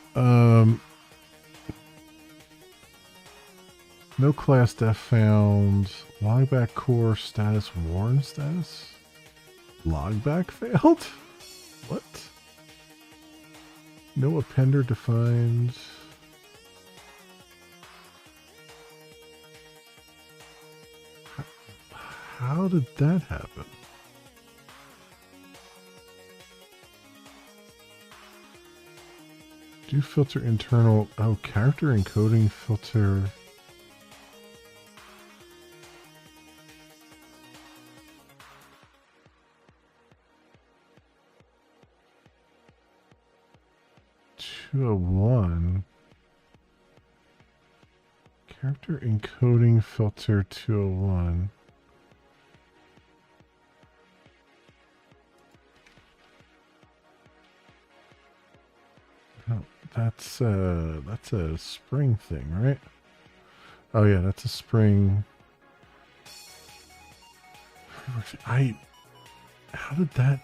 No class def found. Logback core status warn status. Logback failed. What? No appender defined. How did that happen? Do filter internal. Oh, character encoding filter. (201). Character encoding filter 201. That's a spring thing, right? Oh yeah, that's a spring. How did that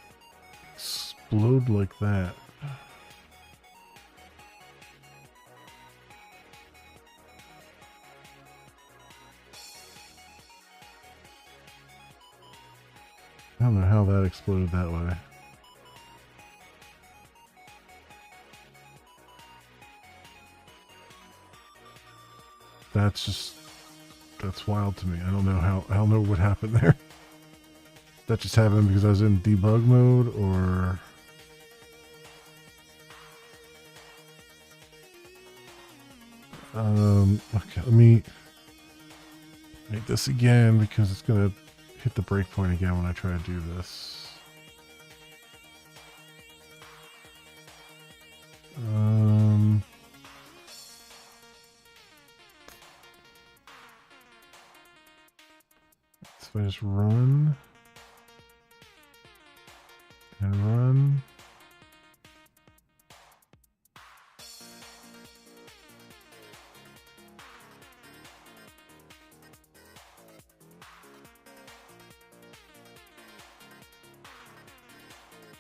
explode like that? I don't know how that exploded that way. That's wild to me. I don't know what happened there. That just happened because I was in debug mode, or okay, let me make this again because it's gonna hit the breakpoint again when I try to do this. So I just run and run.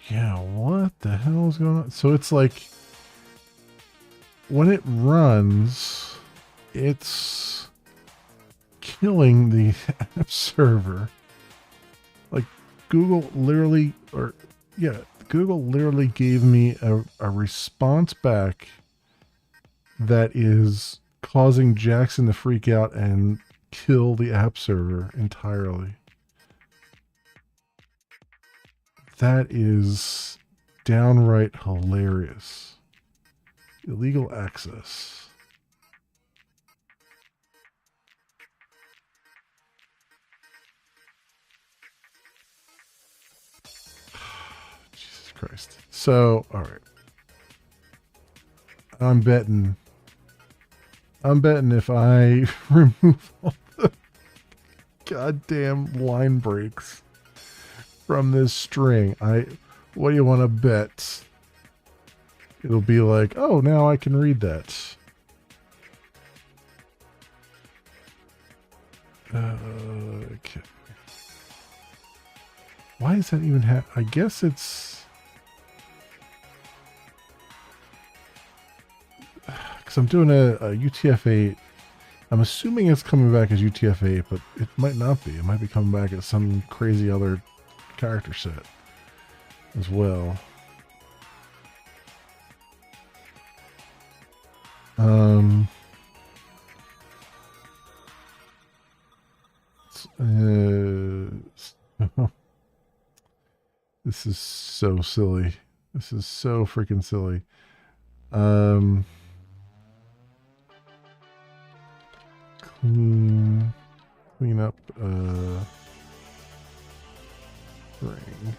Yeah, what the hell is going on? So it's like when it runs, it's killing the app server. Like Google literally gave me a response back that is causing Jackson to freak out and kill the app server entirely. That is downright hilarious. Illegal access. Jesus Christ. So, all right. I'm betting if I remove all the goddamn line breaks from this string, what do you want to bet? It'll be like, oh, now I can read that. Okay. Why is that even I guess it's... Because I'm doing a UTF-8. I'm assuming it's coming back as UTF-8, but it might not be. It might be coming back as some crazy other character set as well. This is so silly. This is so freaking silly. Clean up ring.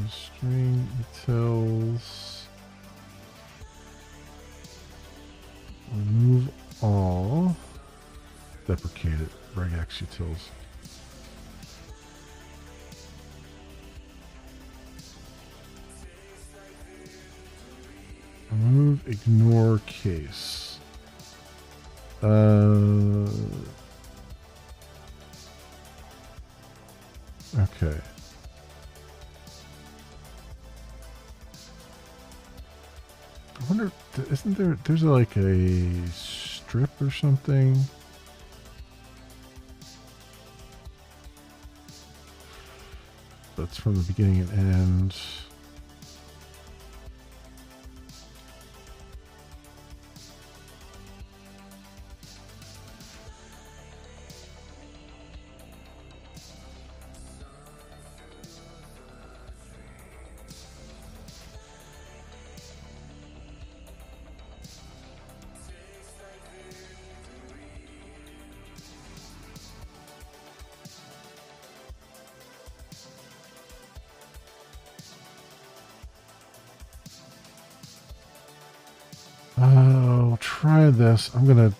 String utils. Remove all. Deprecate it. Regex utils. Remove ignore case. Okay. I wonder, isn't there's like a strip or something? That's from the beginning and end. I'll try this. I'm gonna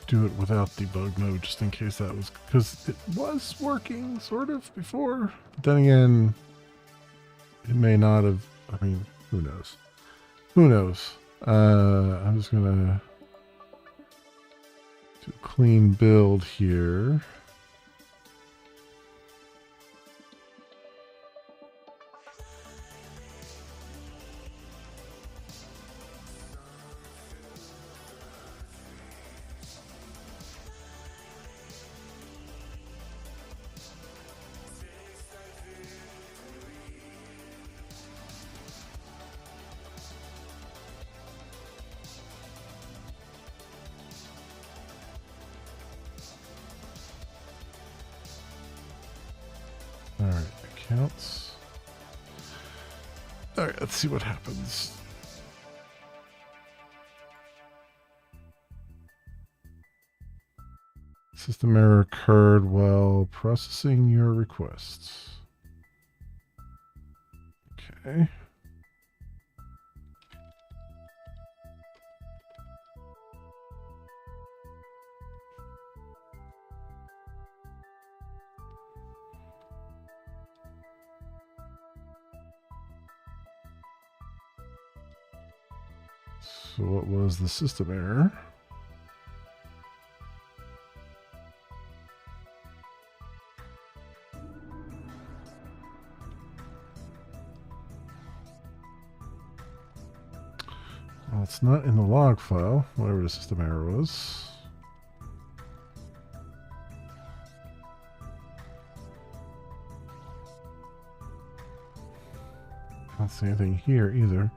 do it without debug mode just in case that was, because it was working sort of before. But then again, it may not have. I mean, who knows? Who knows? I'm just gonna do a clean build here. Alright, accounts. Alright, let's see what happens. System error occurred while processing your requests. Okay. So what was the system error? Well, it's not in the log file, whatever the system error was. I don't see anything here either.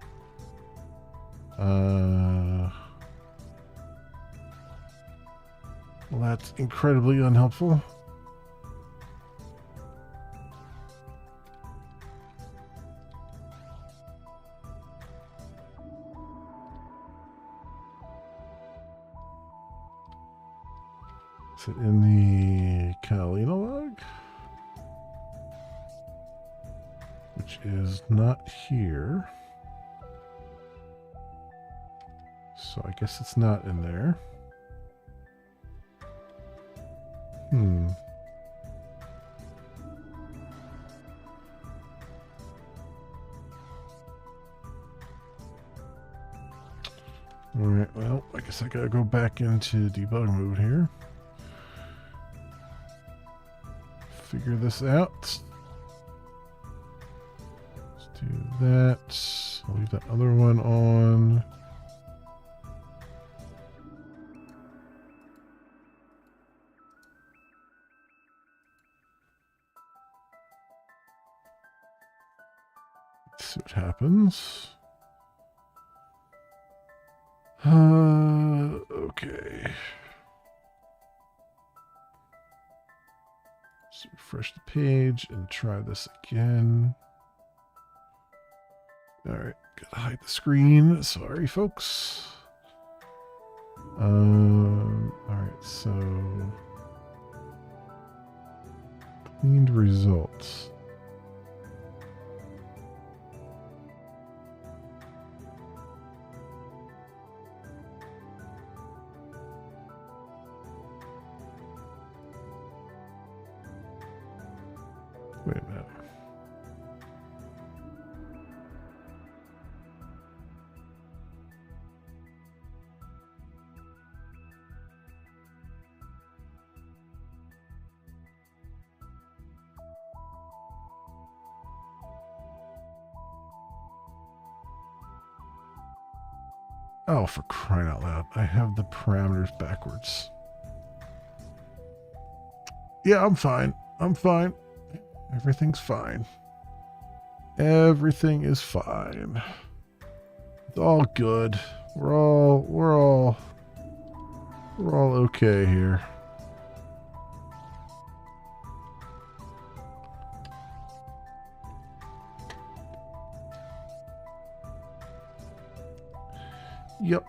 Well, that's incredibly unhelpful. Is it in the Catalina log? Which is not here. So I guess it's not in there. guess I gotta go back into debug mode here. Figure this out. Let's do that. I'll leave that other one on. Let's see what happens. Okay. Let's refresh the page and try this again. All right, gotta hide the screen. Sorry, folks. All right, so cleaned results. Wait a minute. Oh, for crying out loud. I have the parameters backwards. Yeah, I'm fine. I'm fine. Everything's fine. Everything is fine. It's all good. We're all okay here. Yep.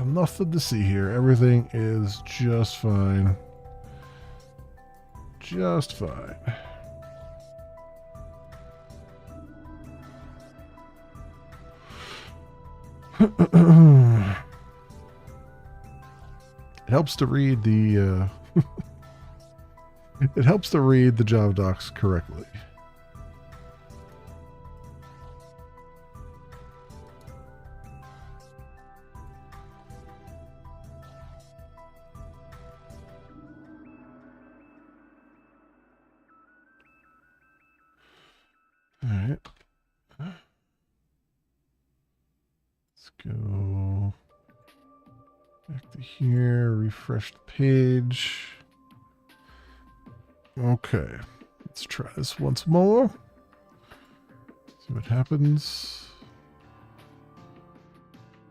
Nothing to see here. Everything is just fine. Just fine. It helps to read the it helps to read the Java docs correctly. All right. Let's go back to here, refresh the page. Okay, let's try this once more. See what happens.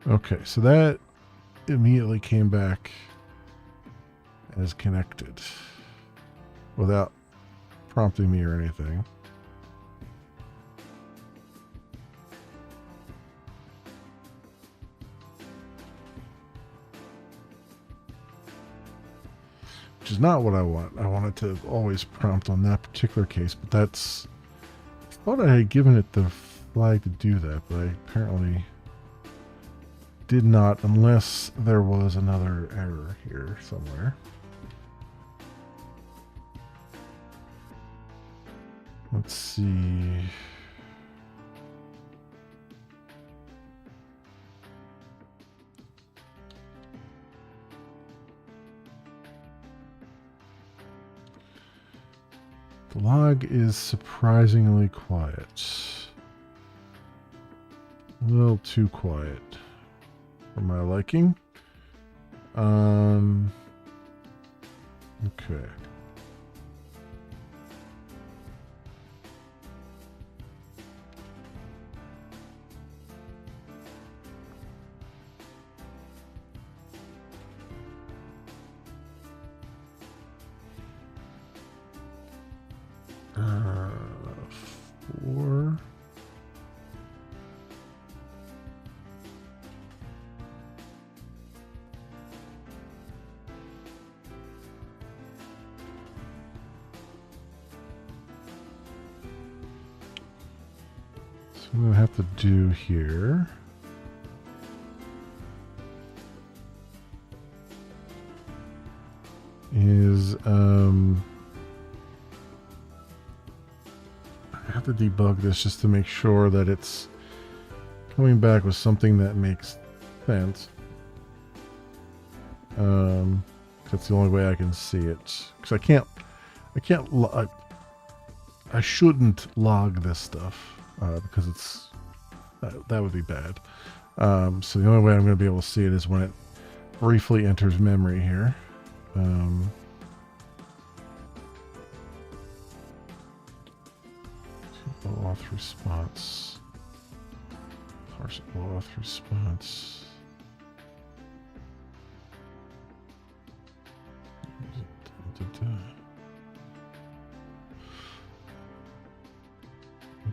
Okay, so that immediately came back as connected without prompting me or anything. Which is not what I want. I want it to always prompt on that particular case, but that's... I thought I had given it the flag to do that, but I apparently did not, unless there was another error here somewhere. Let's see... The log is surprisingly quiet. A little too quiet for my liking. Okay. Four. So what I'm gonna have to do here is I have to debug this just to make sure that it's coming back with something that makes sense. That's the only way I can see it. Because I shouldn't log this stuff because that would be bad. So the only way I'm going to be able to see it is when it briefly enters memory here. Auth response. Parsable auth response.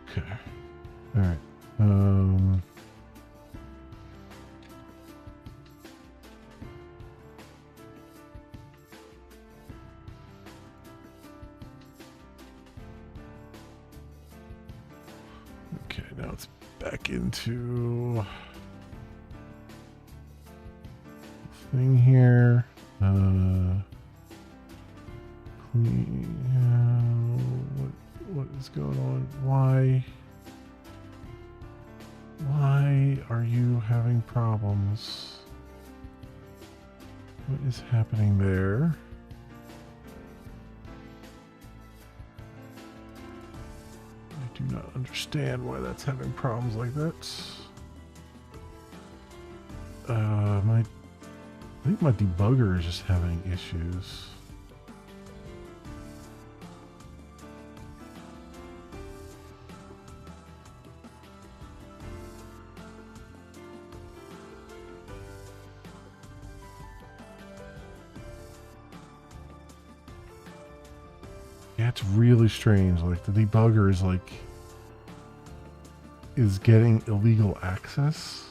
Okay. All right. Okay, now it's back into thing here. What is going on? Why are you having problems? What is happening there? I do not understand why that's having problems like that. I think my debugger is just having issues. Yeah, it's really strange. Like the debugger is getting illegal access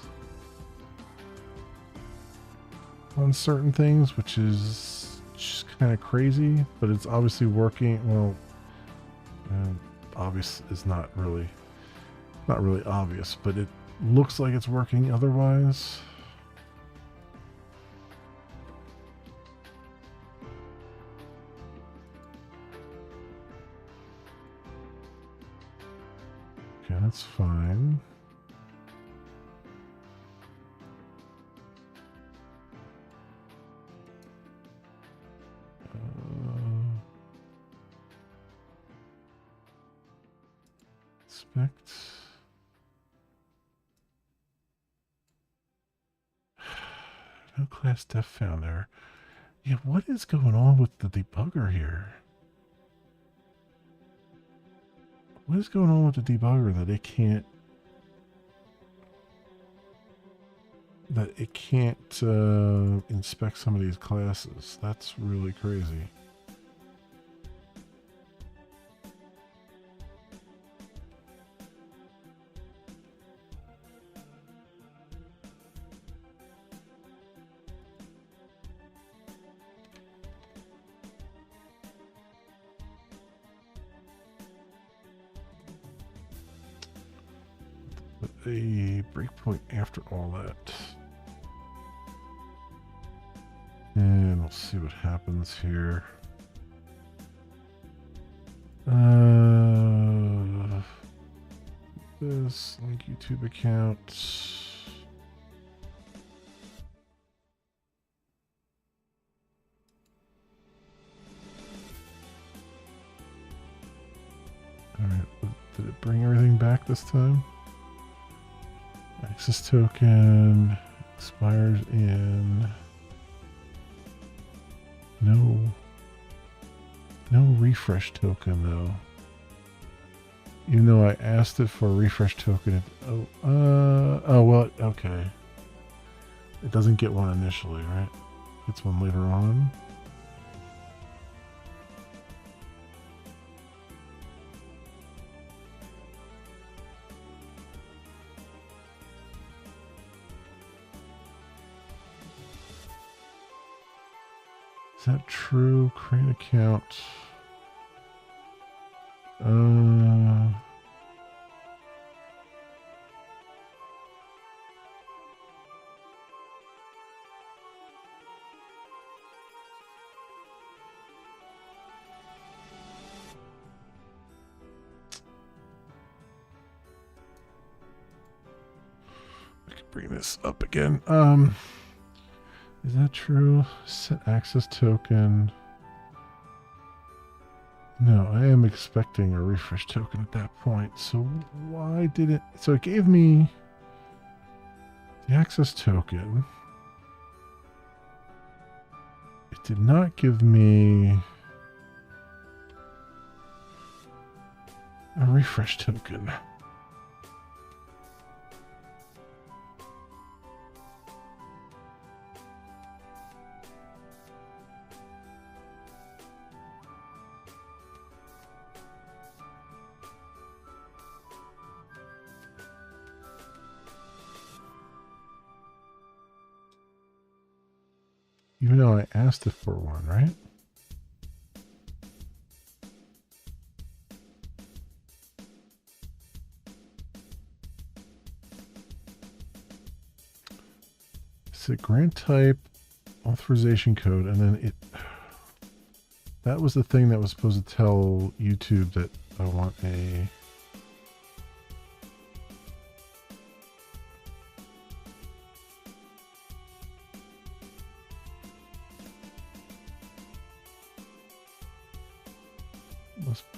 on certain things, which is just kind of crazy, but it's obviously working. Well, obvious is not really obvious, but it looks like it's working otherwise. Okay, that's fine. Inspect. No class def found there. Yeah, what is going on with the debugger here? What is going on with the debugger that it can't inspect some of these classes? That's really crazy. A breakpoint after all that. And we'll see what happens here. This link YouTube account. Alright, did it bring everything back this time? Access token expires in no refresh token though. Even though I asked it for a refresh token, oh well, okay. It doesn't get one initially, right? It gets one later on. Is that true? Create account. I can bring this up again. Is that true? Set access token. No, I am expecting a refresh token at that point. So why did it... So it gave me the access token. It did not give me a refresh token. Even though I asked it for one, right? It's a grant type, authorization code, and then it... That was the thing that was supposed to tell YouTube that I want a...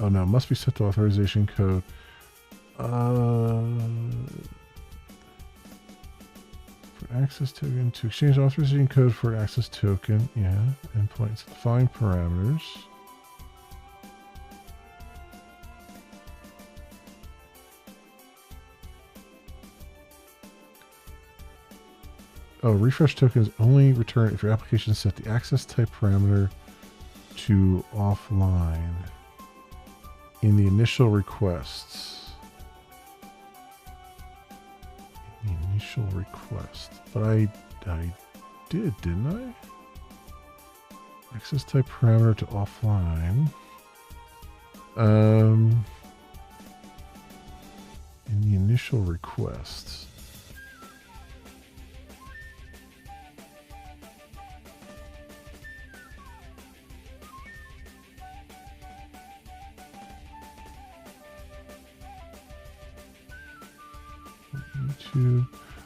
Oh no, must be set to authorization code. For access token to exchange authorization code for access token. Yeah, endpoints. Define parameters. Oh, refresh tokens only return if your application set the access type parameter to offline in the initial requests. In the initial request. But I did, didn't I? Access type parameter to offline. In the initial requests.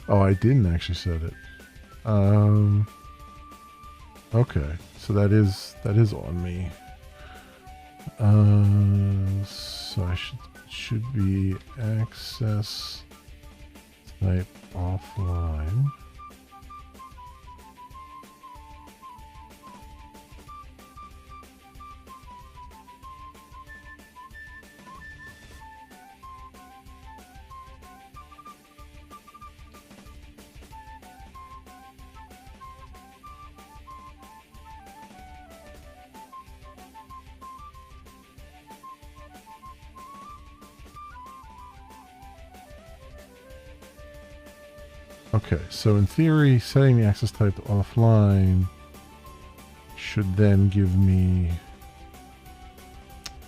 Oh, I didn't actually set it. Okay, so that is on me. So I should be access type offline. Okay, so in theory, setting the access type to offline should then give me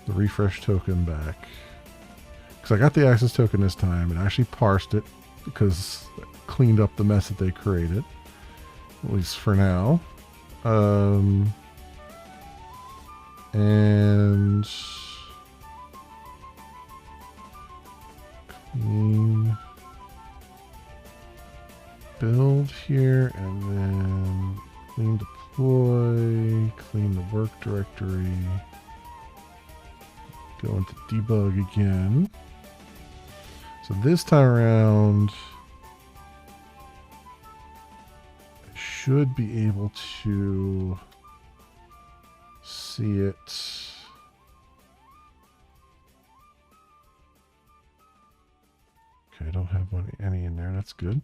the refresh token back. Because I got the access token this time and actually parsed it because it cleaned up the mess that they created, at least for now. And clean build here, and then clean deploy, clean the work directory, go into debug again. So this time around, I should be able to see it. Okay, I don't have any in there. That's good.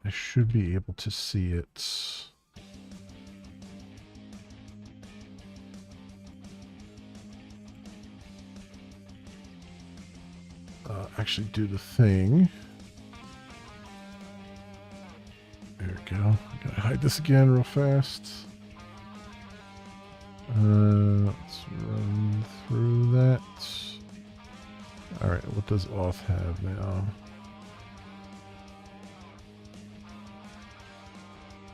I should be able to see it. Actually do the thing. There we go. Gotta hide this again real fast. Let's run through that. Alright, what does auth have now?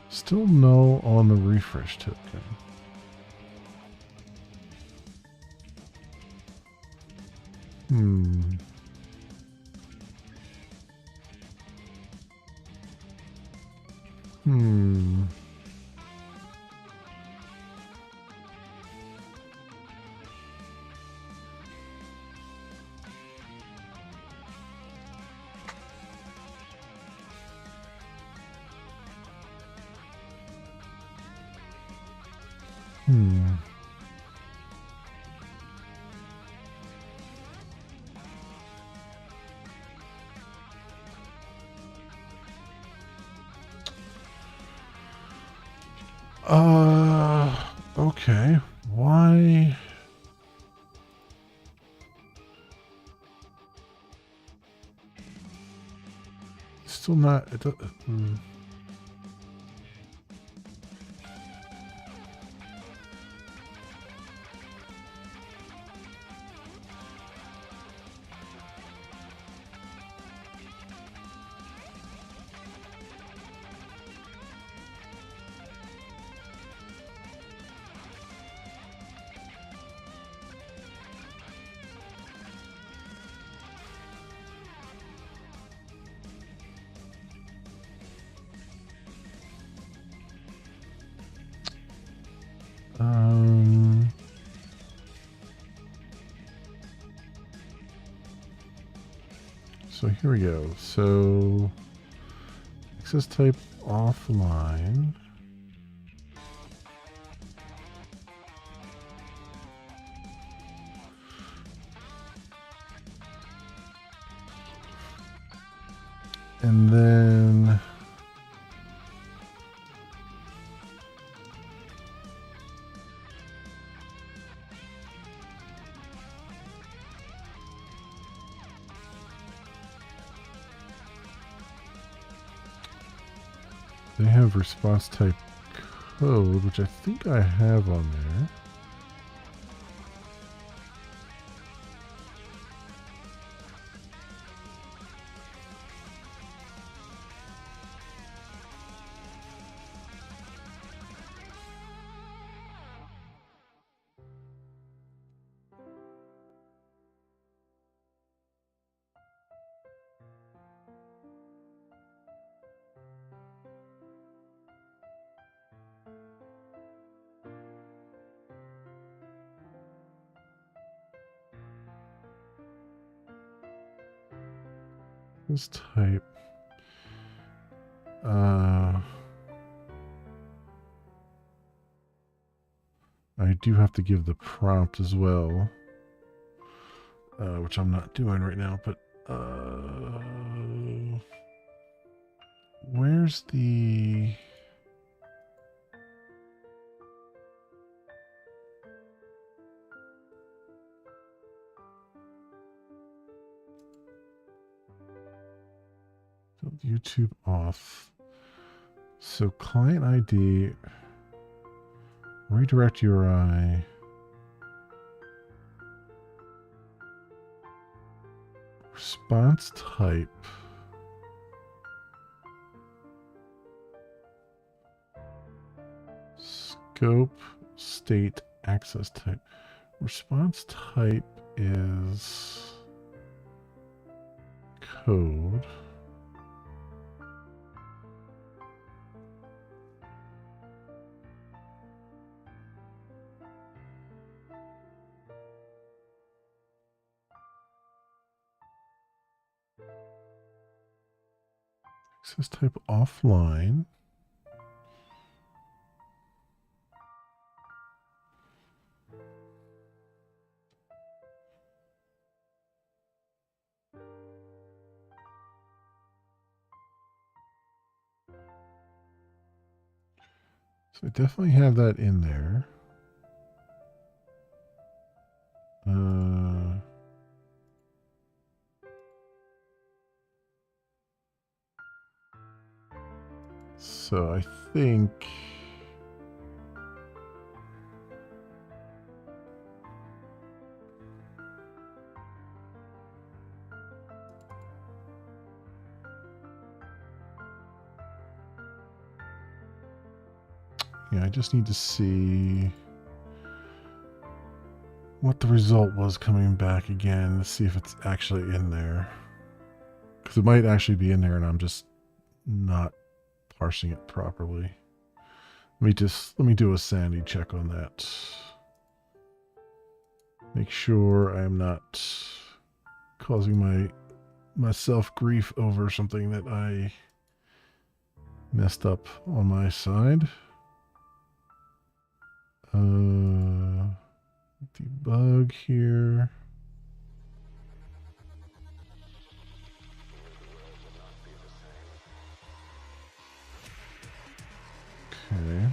Still no on the refresh token. Hmm. Hmm. Okay. Why? Still not. Hmm. Um. So here we go. So access type offline. And then they have response type code, which I think I have on there. This type. I do have to give the prompt as well, which I'm not doing right now, but where's the... YouTube off. So client ID, redirect URI, response type, scope, state, access type. Response type is code. Access type offline. So I definitely have that in there. So I think... yeah, I just need to see what the result was coming back again to see if it's actually in there. Because it might actually be in there and I'm just not parsing it properly. Let me do a sanity check on that. Make sure I am not causing myself grief over something that I messed up on my side. Debug here. Okay.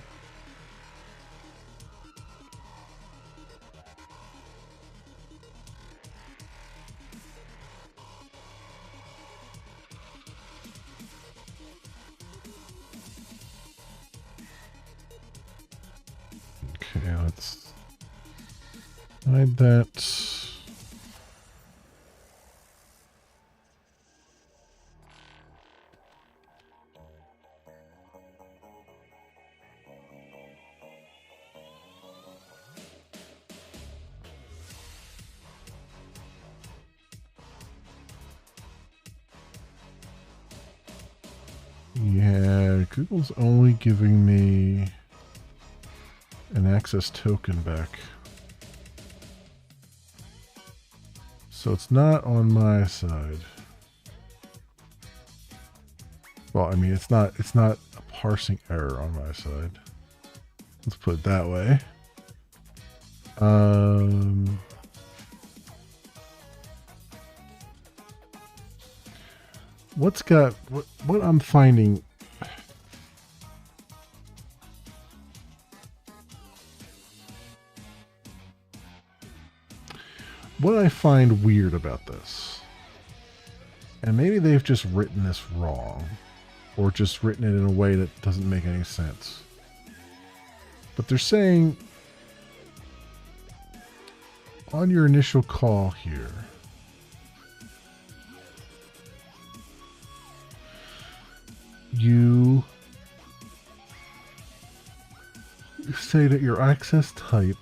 Okay, let's hide that. Yeah, Google's only giving me an access token back. So it's not on my side. Well, I mean, it's not a parsing error on my side. Let's put it that way. What I'm finding. What I find weird about this, and maybe they've just written this wrong, or just written it in a way that doesn't make any sense. But they're saying on your initial call here, you say that your access type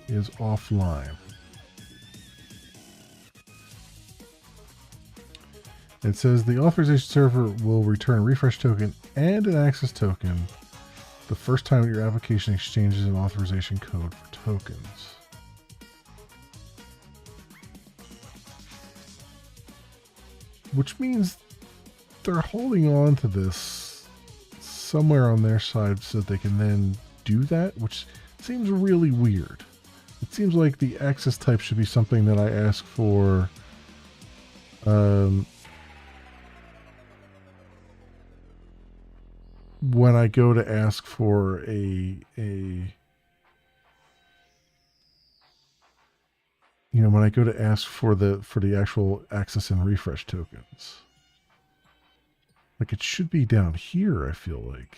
is offline. It says the authorization server will return a refresh token and an access token the first time your application exchanges an authorization code for tokens. Which means they're holding on to this somewhere on their side so that they can then do that, which seems really weird. It seems like the access type should be something that I ask for when I go to ask for when I go to ask for the actual access and refresh tokens. Like, it should be down here, I feel like.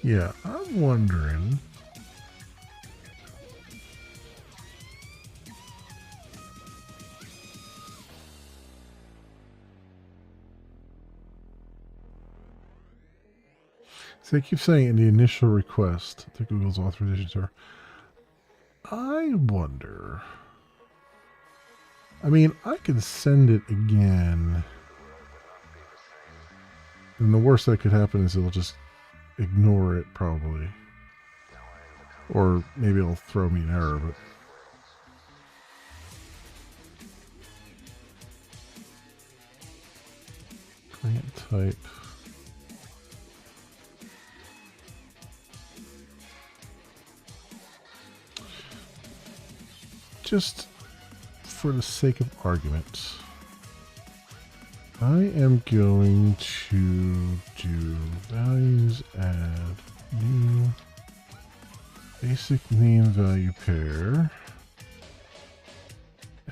Yeah, I'm wondering. So they keep saying in the initial request to Google's authorization server. I wonder. I mean, I can send it again. And the worst that could happen is it'll just ignore it, probably. Or maybe it'll throw me an error, but... type. Just for the sake of argument, I am going to do values add new basic name value pair,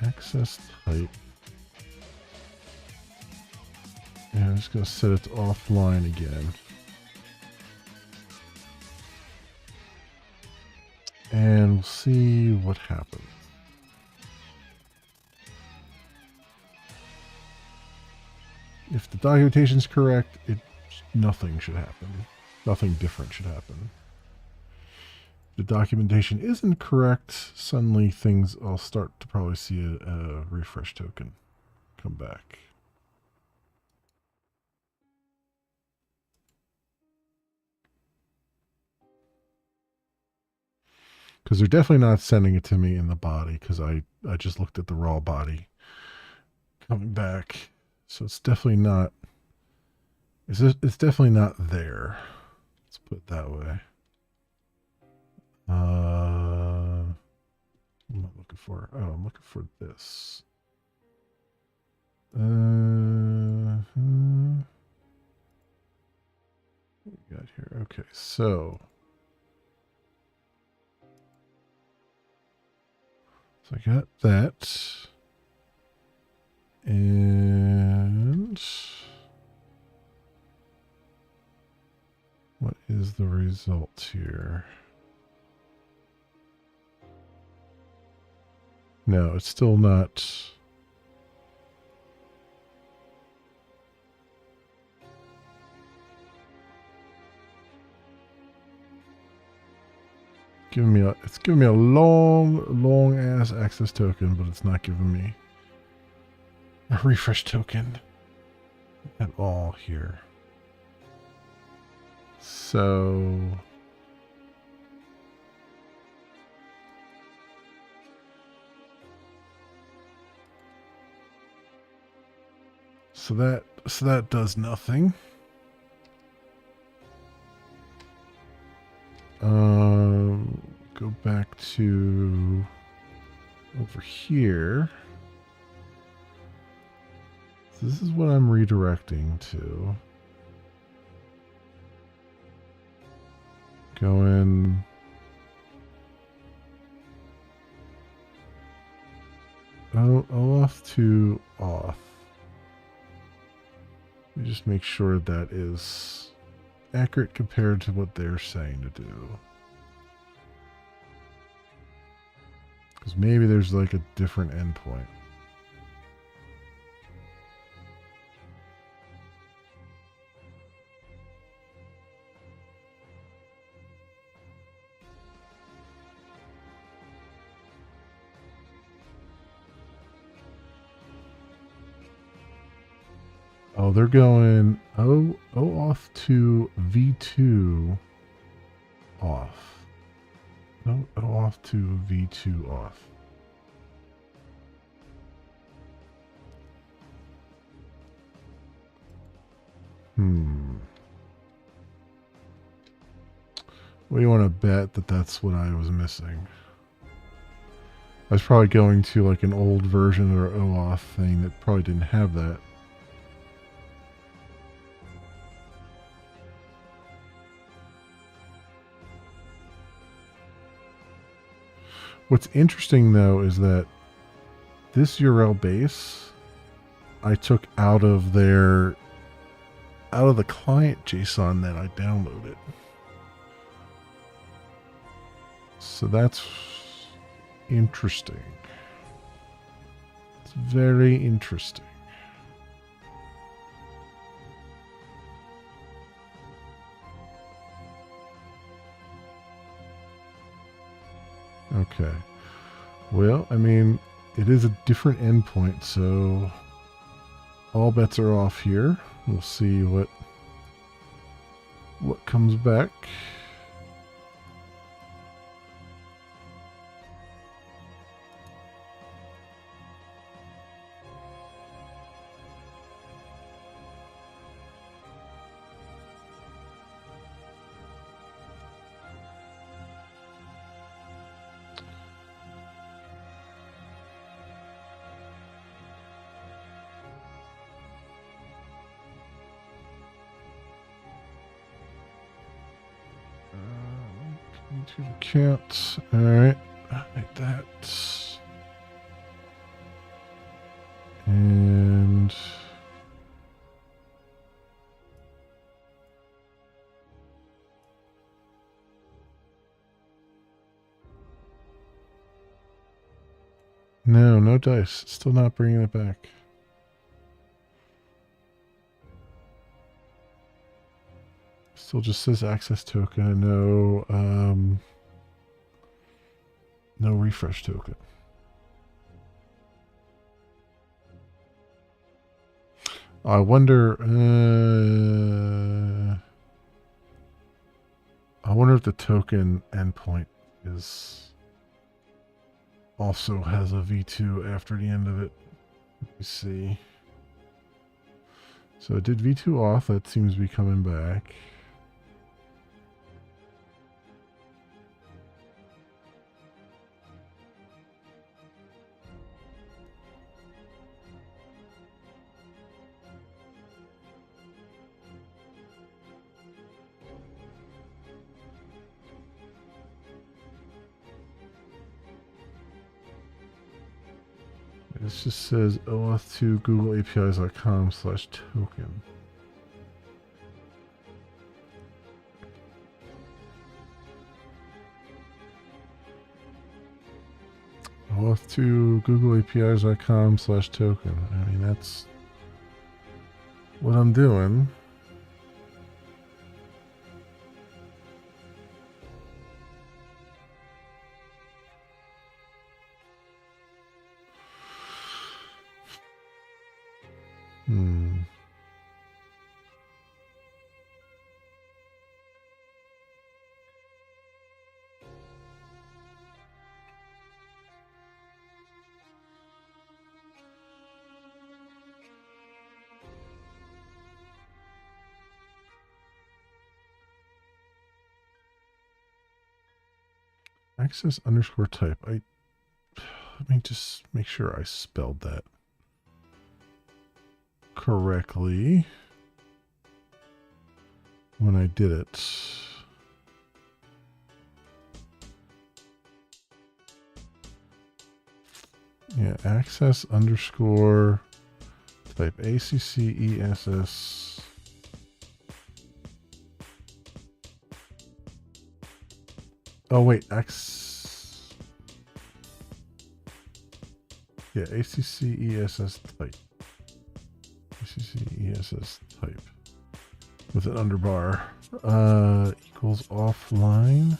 access type, and I'm just going to set it to offline again. And we'll see what happens. If the documentation is correct, nothing should happen. Nothing different should happen. If the documentation isn't correct, suddenly I'll start to probably see a refresh token come back. Because they're definitely not sending it to me in the body, because I just looked at the raw body coming back. So it's definitely not. It's definitely not there. Let's put it that way. What am I looking for? Oh, I'm looking for this. What we got here? Okay, so I got that, and what is the result here? No, it's still not. It's giving me a long ass access token, but it's not giving me a refresh token at all here. So that does nothing. Go back to over here. So this is what I'm redirecting to. Go in. Off to off. Let me just make sure that is accurate compared to what they're saying to do. Because maybe there's like a different endpoint. Oh, they're going O off to V2 off. No, O off to V2 off. What do you want to bet that that's what I was missing? I was probably going to like an old version or OAuth thing that probably didn't have that. What's interesting though is that this URL base I took out of the client JSON that I downloaded. So that's interesting. It's very interesting. Okay. Well, I mean, it is a different endpoint, so all bets are off here. We'll see what comes back. YouTube account. Alright. Like that. And no dice. Still not bringing it back. Still just says access token, no refresh token. I wonder if the token endpoint is also has a V2 after the end of it. Let me see. So it did V2 auth, that seems to be coming back. This just says OAuth2 googleapis.com/token. OAuth2 googleapis.com/token. I mean, that's what I'm doing. Access underscore type. Let me just make sure I spelled that correctly when I did it. Yeah, access underscore type ACCESS. Oh wait, yeah, ACCESS type. ACCESS type with an underbar equals offline.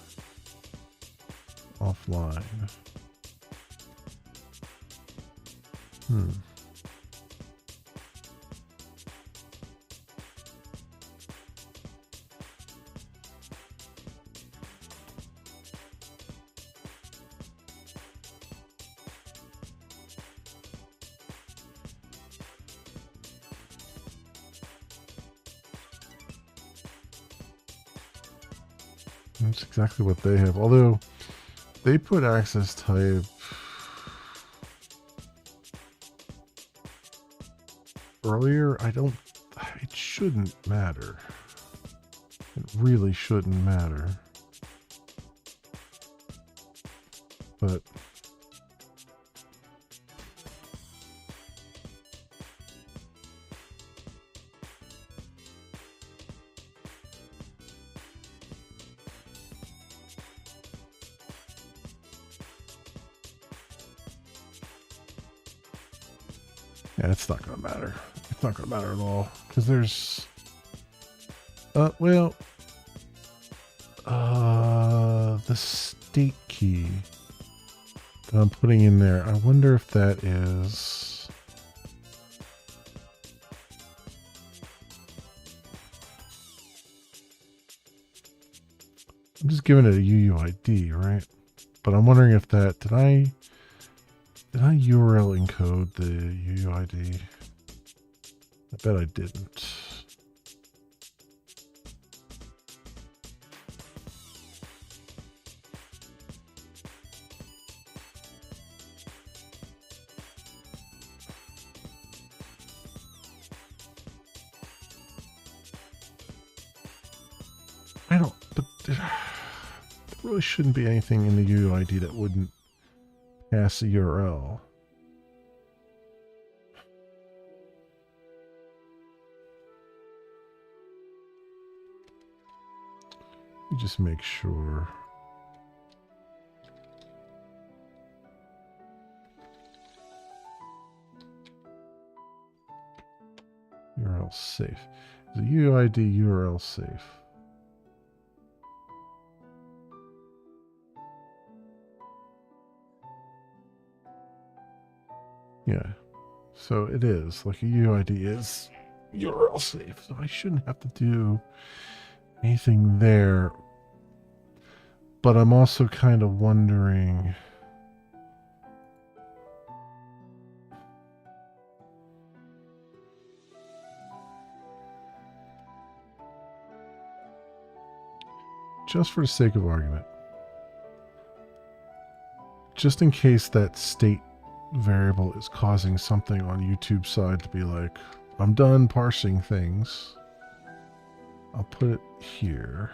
That's exactly what they have. Although they put access type earlier, it shouldn't matter. It really shouldn't matter. But yeah, it's not going to matter. It's not going to matter at all. Because there's... the state key that I'm putting in there. I wonder if that is... I'm just giving it a UUID, right? But I'm wondering if that... Did I URL encode the UUID? I bet I didn't. really shouldn't be anything in the UUID that wouldn't pass the URL. You just make sure. URL safe. The UUID URL safe. Yeah. So it is. Like a UUID is URL safe. So I shouldn't have to do anything there. But I'm also kind of wondering. Just for the sake of argument. Just in case that state variable is causing something on YouTube's side to be like, I'm done parsing things. I'll put it here.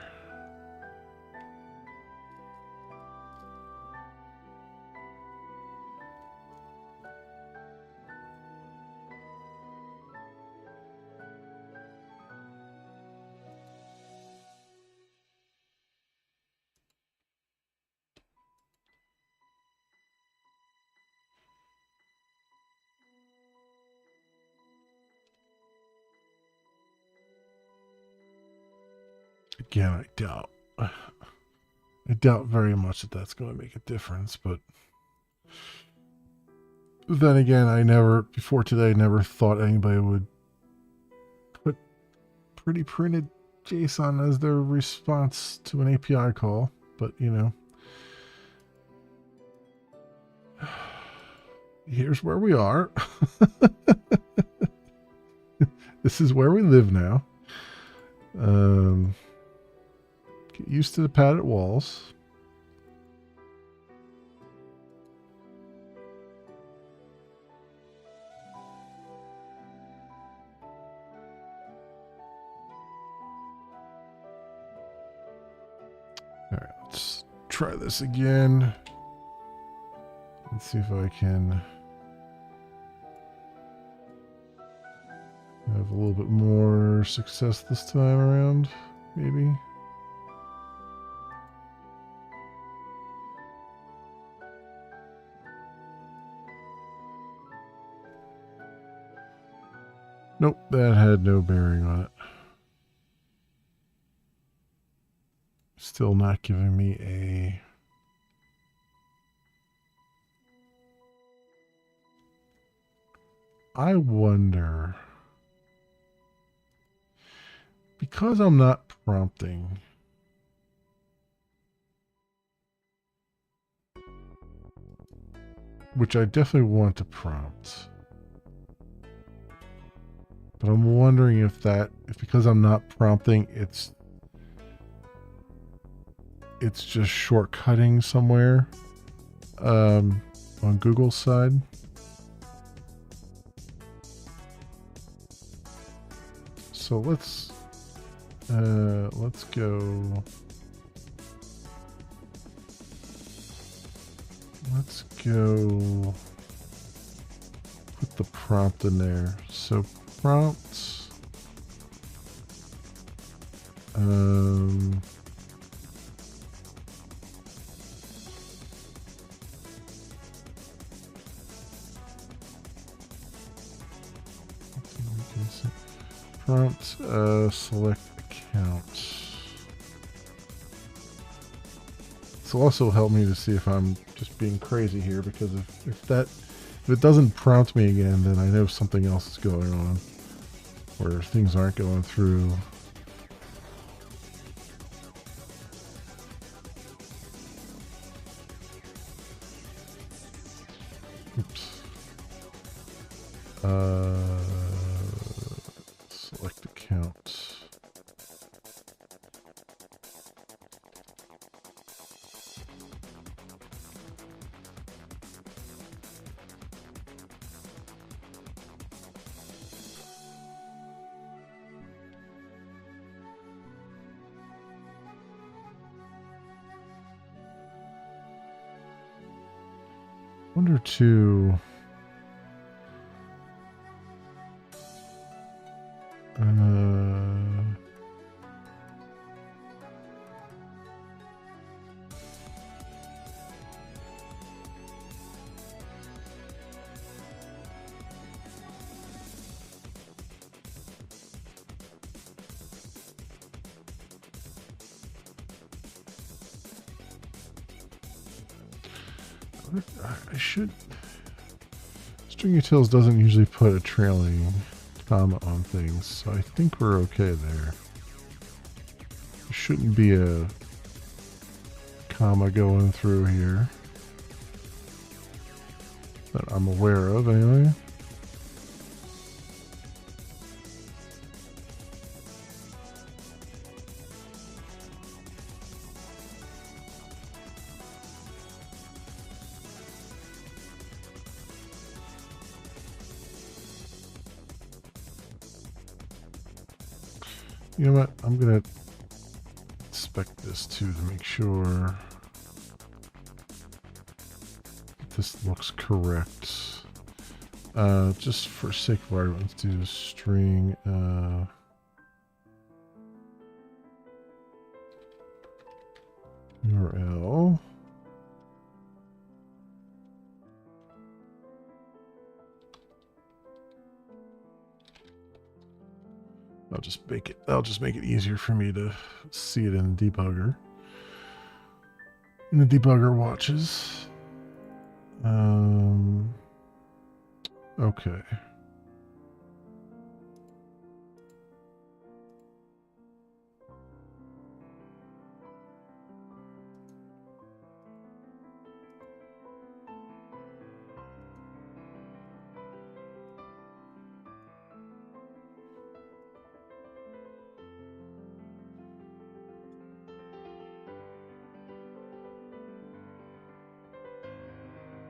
Again, I doubt very much that that's going to make a difference, but then again, before today, never thought anybody would put pretty printed JSON as their response to an API call, but you know, here's where we are. This is where we live now. Get used to the padded walls. All right, let's try this again. Let's see if I can have a little bit more success this time around, maybe. Nope, that had no bearing on it. Still not giving me a... I wonder... Because I'm not prompting... Which I definitely want to prompt. But I'm wondering if because I'm not prompting, it's just shortcutting somewhere on Google's side. So let's go. Let's go put the prompt in there. So prompt prompt select account. This will also help me to see if I'm just being crazy here, because if it doesn't prompt me again, then I know something else is going on, where things aren't going through. Oops. Select account. wonder too. I should. String Utils doesn't usually put a trailing comma on things, so I think we're okay there. There shouldn't be a comma going through here that I'm aware of, anyway. You know what? I'm going to inspect this too to make sure this looks correct. Just for sake of argument, let's do string URL. I'll just make it easier for me to see it in the debugger. In the debugger watches. Okay.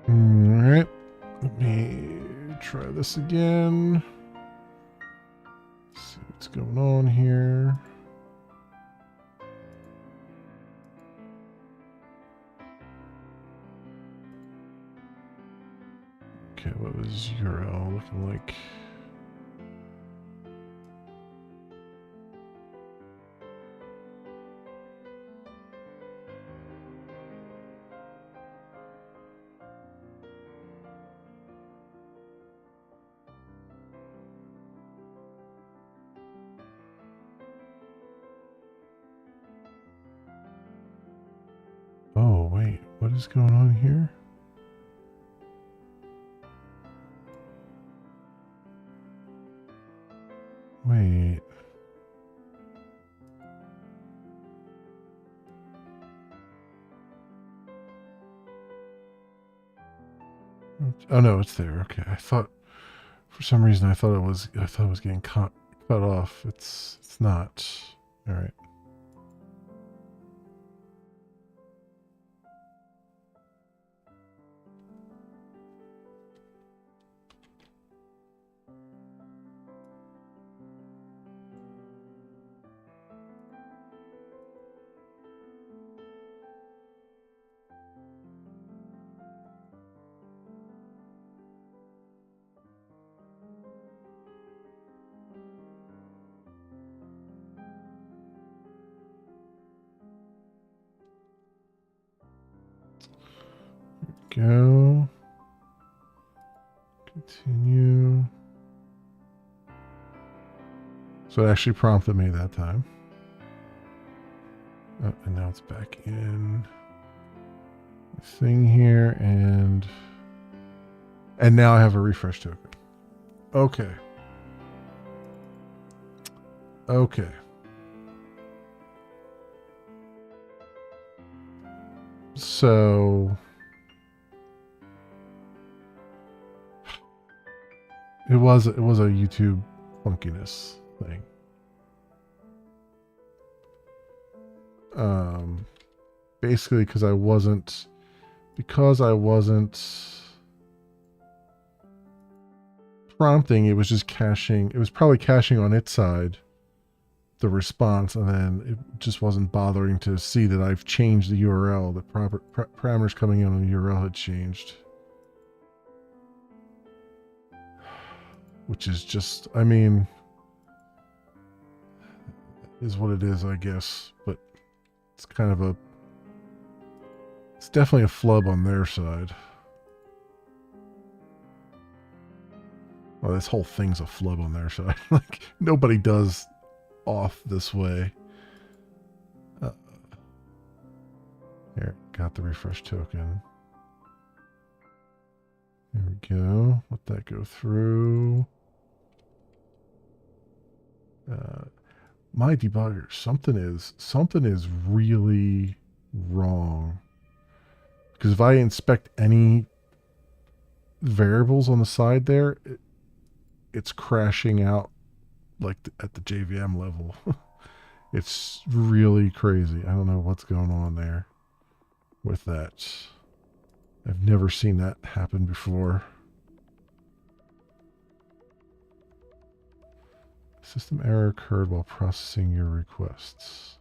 Alright, let me try this again. See what's going on here. Okay, what was URL looking like? Oh, wait, what is going on here? Wait. Oh no, it's there. Okay, I thought for some reason I thought it was getting cut off. It's not. All right. Go. Continue. So it actually prompted me that time. Oh, and now it's back in the thing here, and now I have a refresh token. Okay. Okay. So it was a YouTube funkiness thing. Basically because I wasn't prompting, it was just caching. It was probably caching on its side the response, and then it just wasn't bothering to see that I've changed the URL. The parameters coming in on the URL had changed. which is just, I mean, is what it is, I guess. But it's kind of it's definitely a flub on their side. Well, this whole thing's a flub on their side. Like, nobody does auth this way. Here, got the refresh token. There we go. Let that go through. My debugger, something is really wrong. Because if I inspect any variables on the side there, it's crashing out like at the JVM level. It's really crazy. I don't know what's going on there with that. I've never seen that happen before. System error occurred while processing your requests.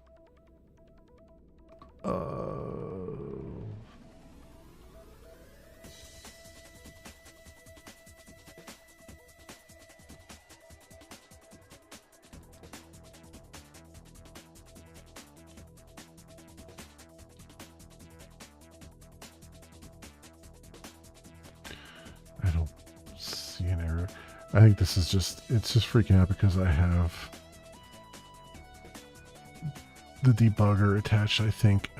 I don't see an error. I think this is it's just freaking out because I have the debugger attached, I think.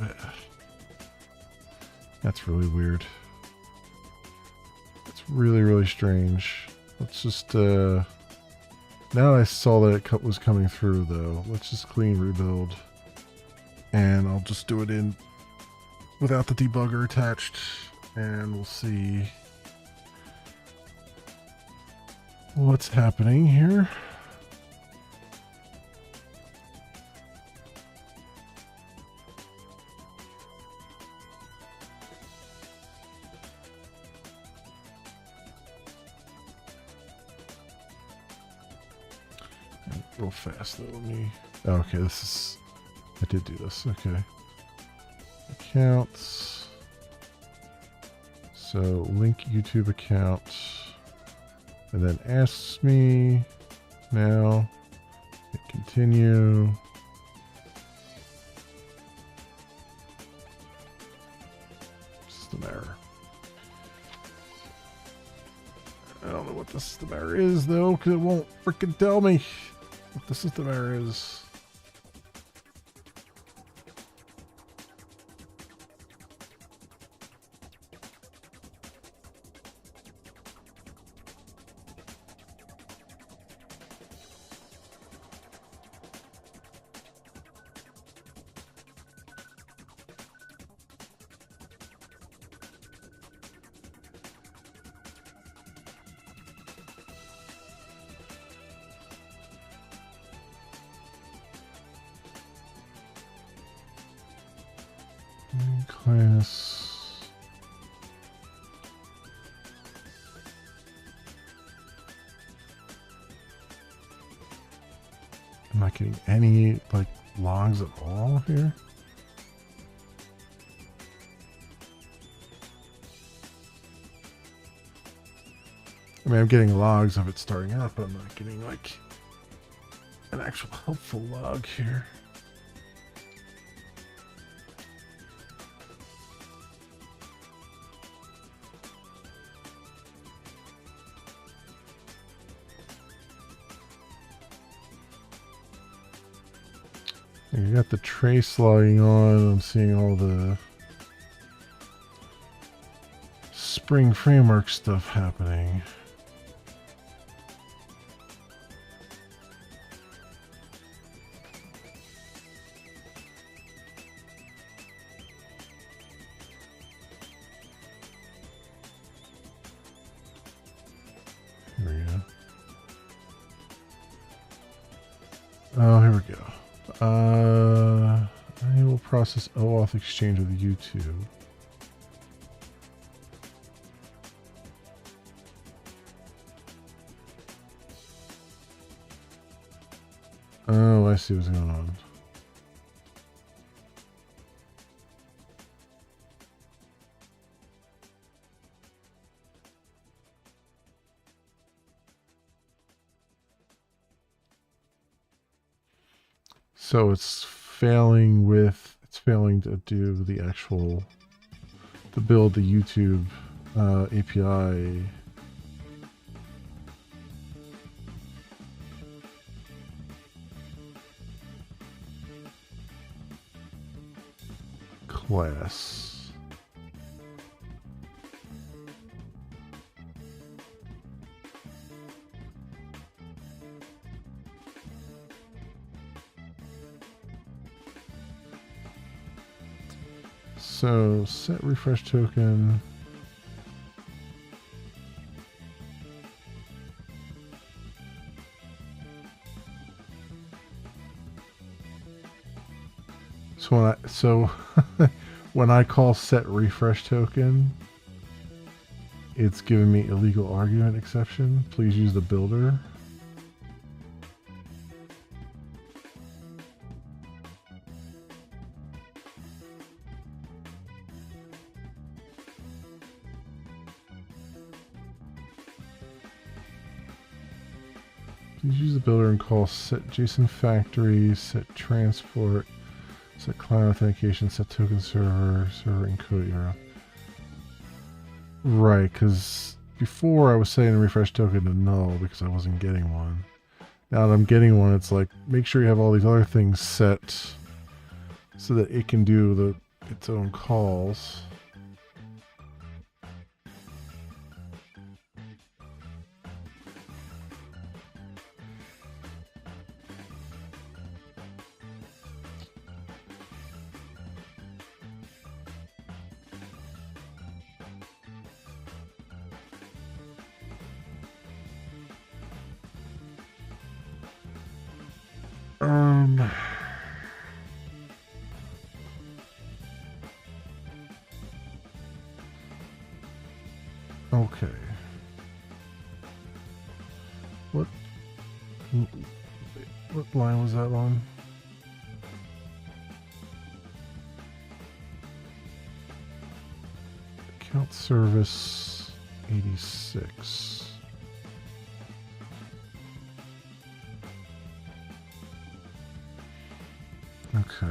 That's really weird. It's really, really strange. Let's just, now I saw that it was coming through, though. Let's just clean rebuild. And I'll just do it in without the debugger attached. And we'll see what's happening here. Real fast though, let me. Okay, I did do this. Okay. Accounts. So link YouTube account. And then asks me now. Hit continue. System error. I don't know what the system error is though, because it won't freaking tell me what the system error is. Class. I'm not getting any like logs at all here. I mean, I'm getting logs of it starting up, but I'm not getting like an actual helpful log here. You got the trace logging on. I'm seeing all the Spring Framework stuff happening. Here we go. Oh, here we go. I will process OAuth exchange with YouTube. Oh, I see what's going on. So it's failing to do the actual, to build the YouTube API. Class. So set refresh token. So when I call set refresh token, it's giving me illegal argument exception. Please use the builder. Please use the builder and call set JSON factory, set transport, set client authentication, set token server encode URL. Right, because before I was setting the refresh token to null because I wasn't getting one. Now that I'm getting one, it's like, make sure you have all these other things set so that it can do its own calls. Okay. What line was that on? Account service 86. Okay.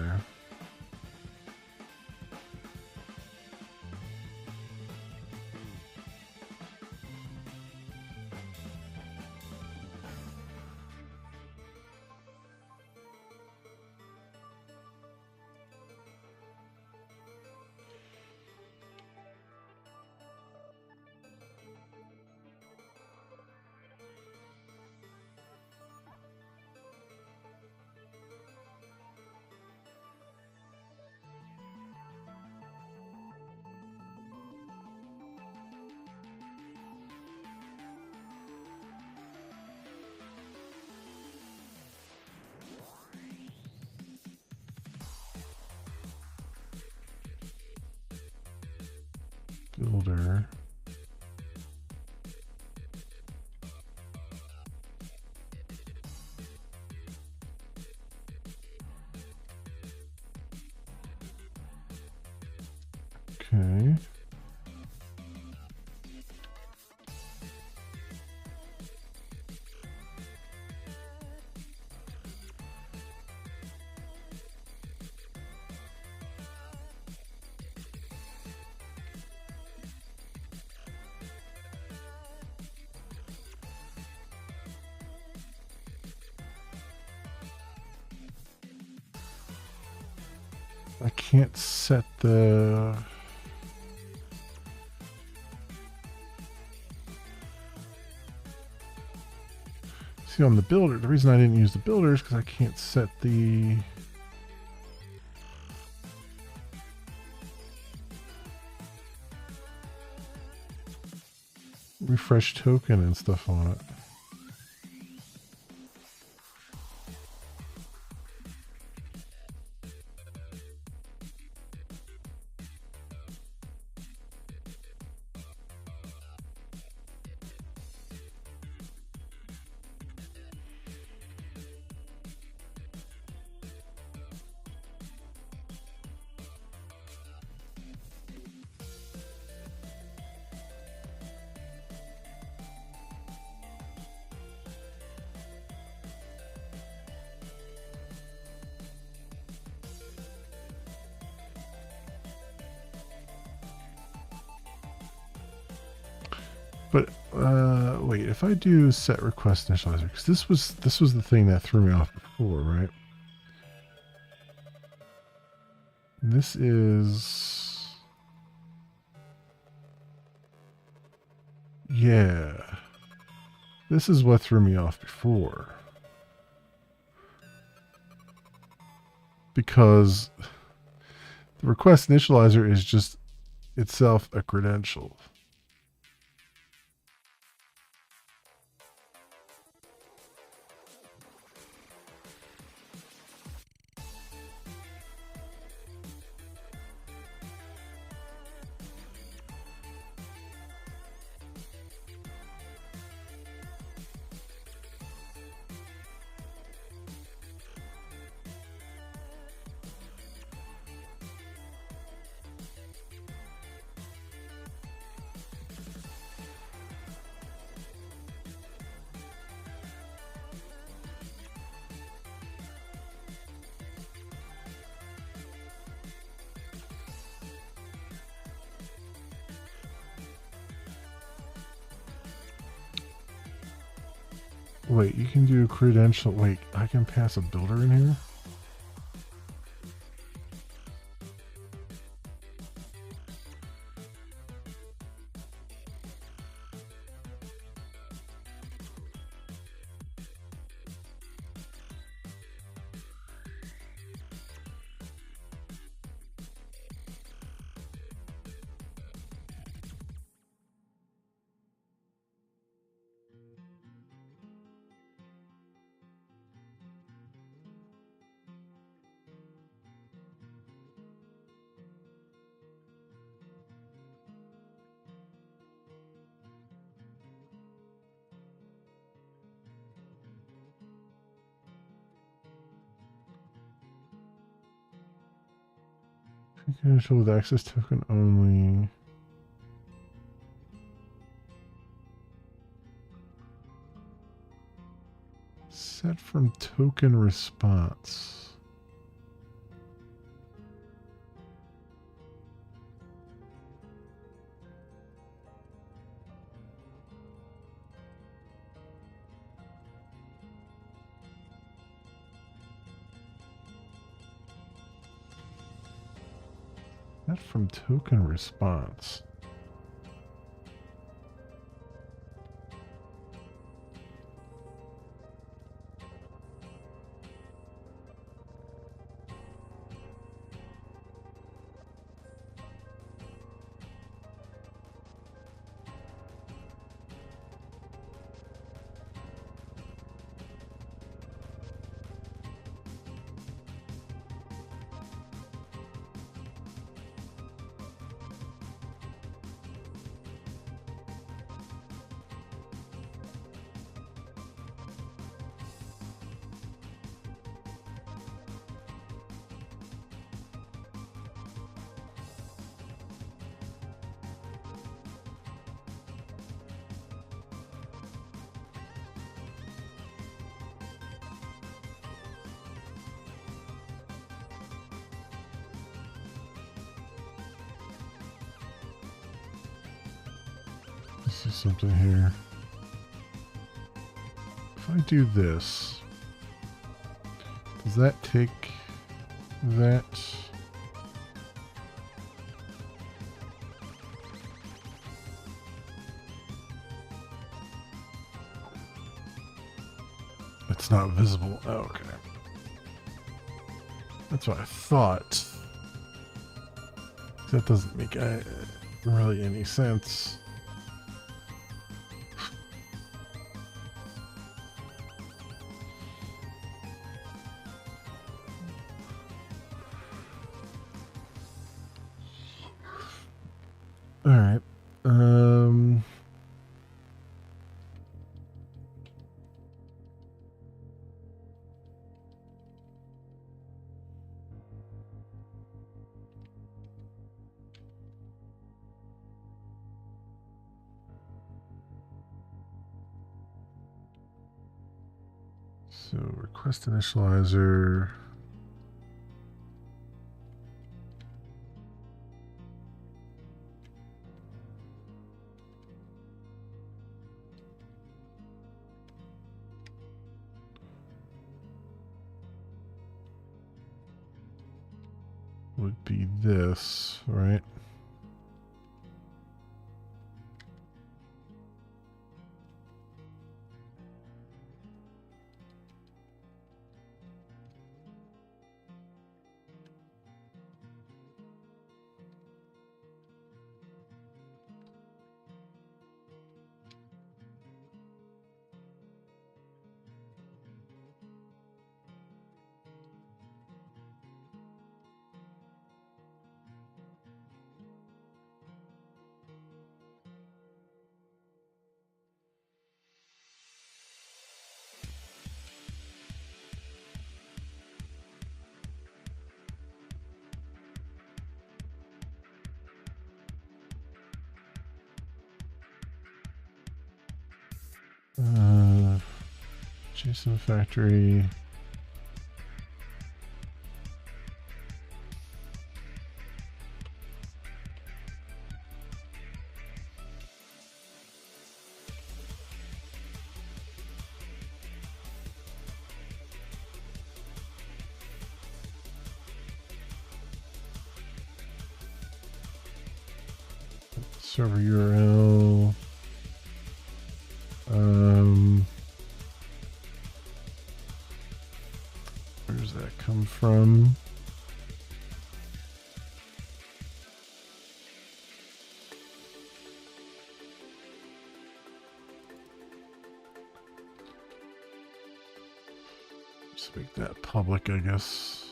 Builder. Okay. I can't set the... See, on the builder, the reason I didn't use the builder is because I can't set the... refresh token and stuff on it. But wait, if I do set request initializer, because this was the thing that threw me off before, right? This is, yeah, this is what threw me off before, because the request initializer is just itself a credential. Wait, you can do credential. Wait, I can pass a builder in here? Credential with access token only. Set from token response. Set from token response. Let's see something here. If I do this, does that take that? It's not visible. Oh, okay. That's what I thought. That doesn't make really any sense. All right. So request initializer. would be this, right? JSON factory. Server URL. Where does that come from? Just make that public, I guess.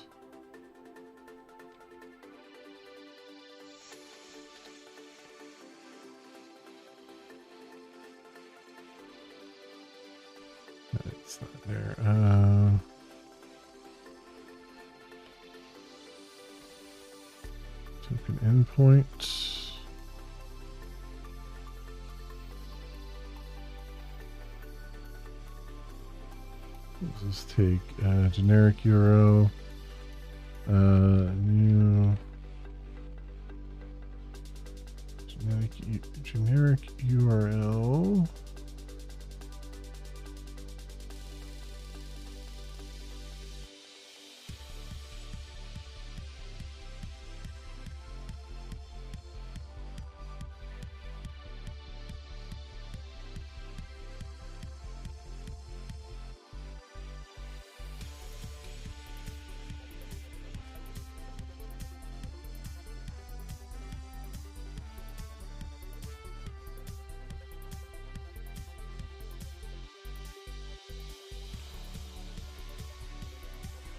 It's not there. Token endpoint. Let's just take generic URL. New generic URL.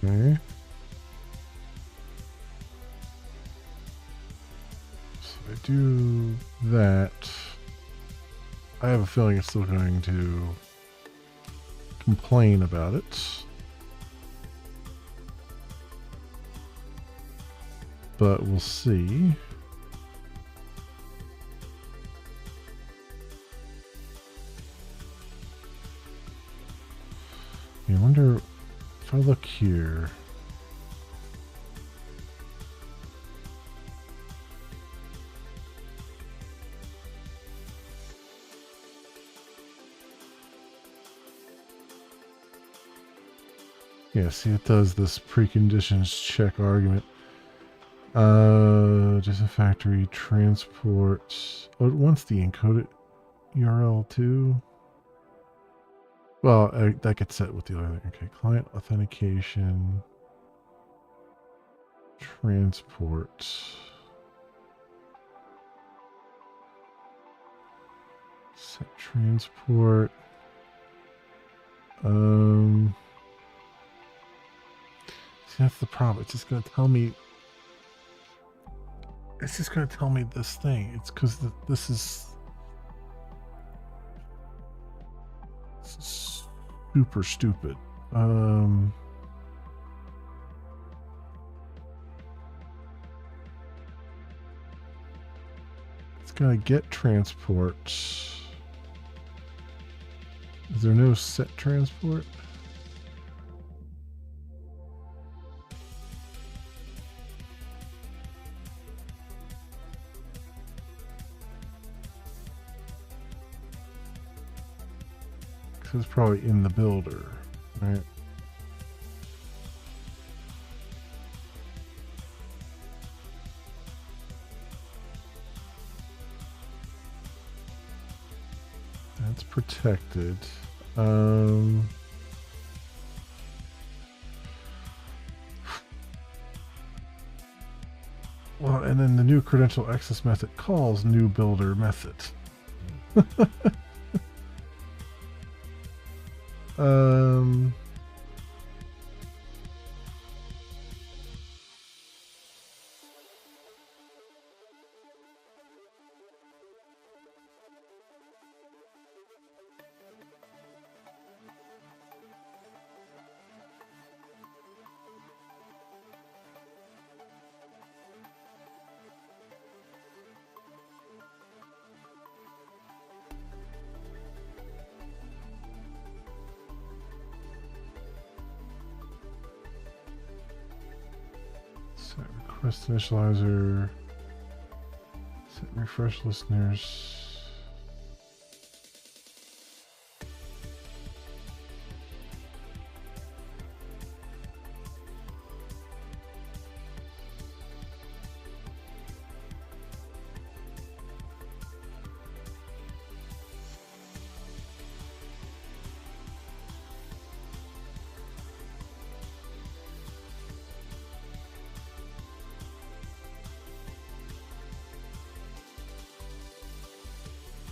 Okay. So I do that. I have a feeling it's still going to complain about it. But we'll see. I wonder if I look here. Yeah, see, it does this preconditions check argument. Just a factory transport. Oh, it wants the encoded URL too. Well, that gets set with the other thing. Okay, client authentication, transport. Set transport. See, that's the problem. It's just going to tell me. It's just going to tell me this thing. It's because this is super stupid. It's got to get transport. Is there no set transport? It's probably in the builder, right? That's protected. Well, and then the new credential access method calls new builder method. Set request initializer. Set refresh listeners.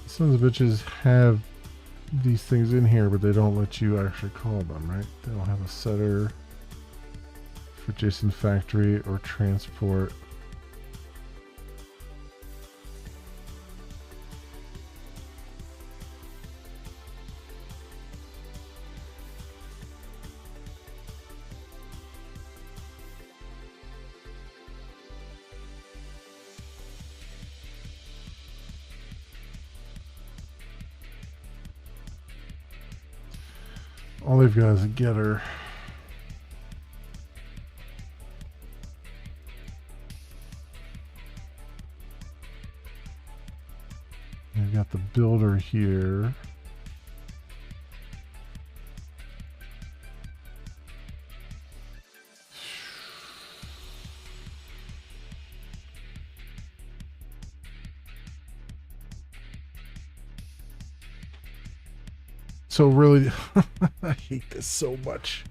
Some of the bitches have these things in here, but they don't let you actually call them, right? They don't have a setter for JSON factory or transport. All they've got is a getter. They've got the builder here. So really, I hate this so much.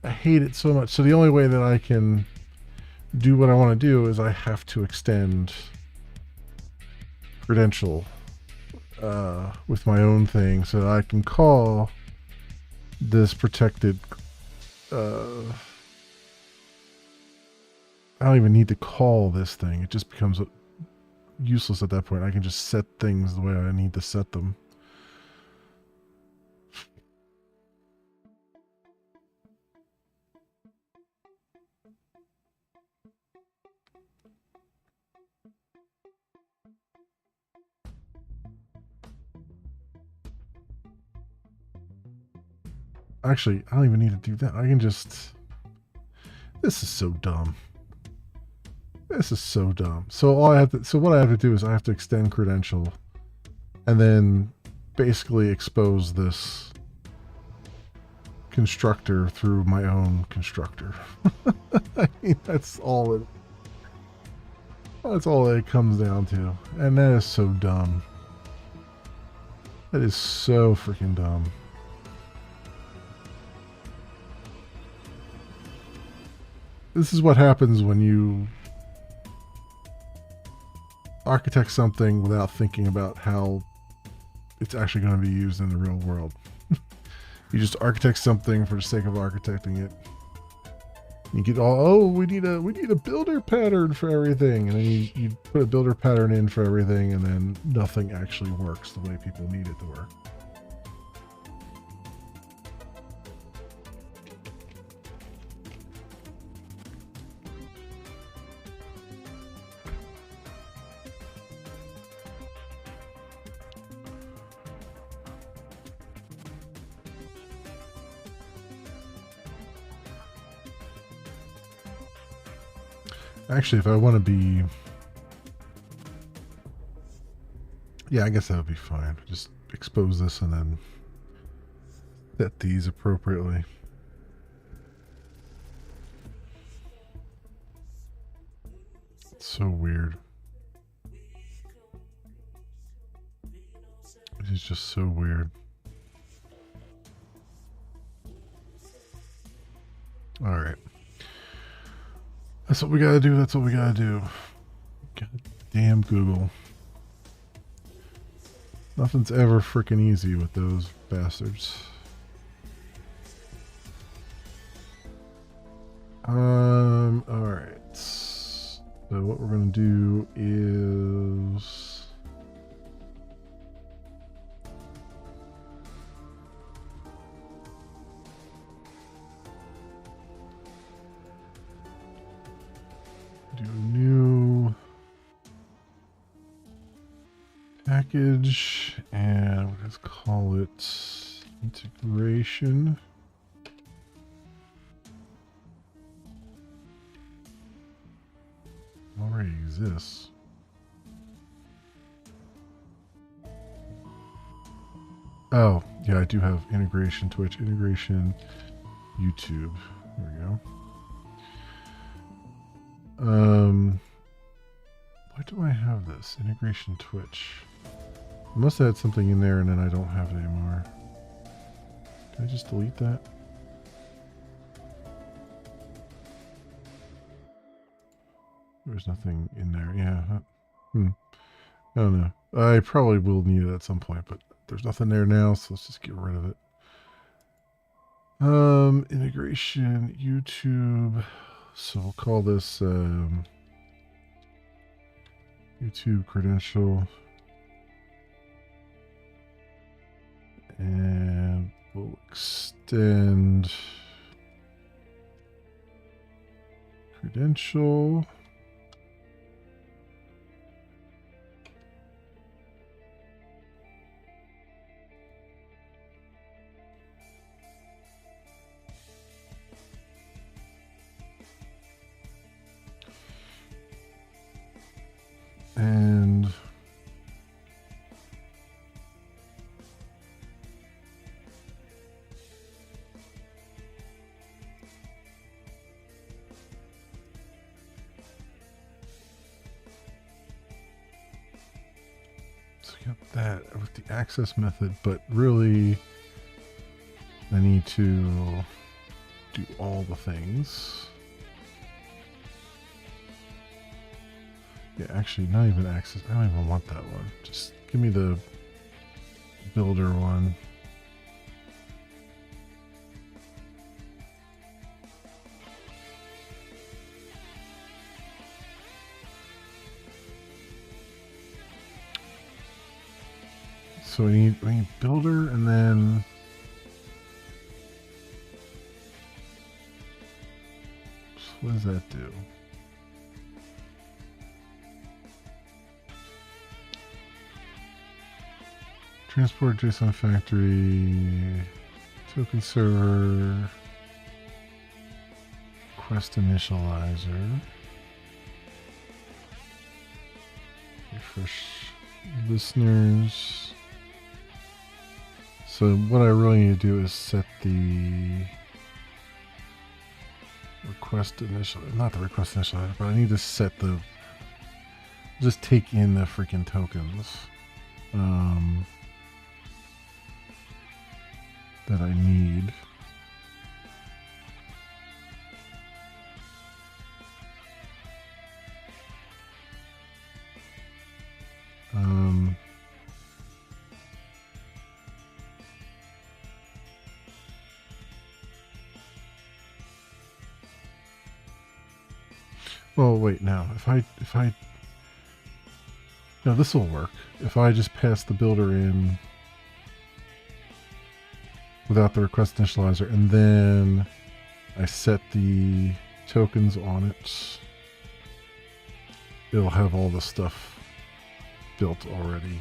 I hate it so much. So the only way that I can do what I want to do is I have to extend credential with my own thing so that I can call this protected. I don't even need to call this thing. It just becomes useless at that point. I can just set things the way I need to set them. Actually, I don't even need to do that. I can just... This is so dumb. This is so dumb. So what I have to do is I have to extend credential and then basically expose this constructor through my own constructor. I mean, that's all it comes down to. And that is so dumb. That is so freaking dumb. This is what happens when you architect something without thinking about how it's actually going to be used in the real world. You just architect something for the sake of architecting it. You get all, oh, we need a builder pattern for everything, and then you put a builder pattern in for everything, and then nothing actually works the way people need it to work. Actually, if I want to be... Yeah, I guess that would be fine. Just expose this and then set these appropriately. It's so weird. It is just so weird. Alright. That's what we gotta do. That's what we gotta do. God damn Google. Nothing's ever freaking easy with those bastards. Alright. So what we're gonna do is do a new package, and we'll just call it integration. Already exists. Oh, yeah, I do have integration Twitch, integration YouTube. There we go. Why do I have this? Integration Twitch. I must have had something in there and then I don't have it anymore. Can I just delete that? There's nothing in there. Yeah. I don't know. I probably will need it at some point, but there's nothing there now, so let's just get rid of it. Integration, YouTube. So we'll call this YouTube credential. And we'll extend credential. And so we got that with the access method, but really I need to do all the things. Yeah, actually, not even access. I don't even want that one. Just give me the builder one. So we need builder, and then so what does that do? Transport JSON factory, token server, request initializer, refresh listeners. So what I really need to do is set the request initial, not the request initializer, but I need to set the, just take in the freaking tokens. That I need. Well, wait, now, if I, no, this will work. If I just pass the builder in without the request initializer, and then I set the tokens on it, it'll have all the stuff built already.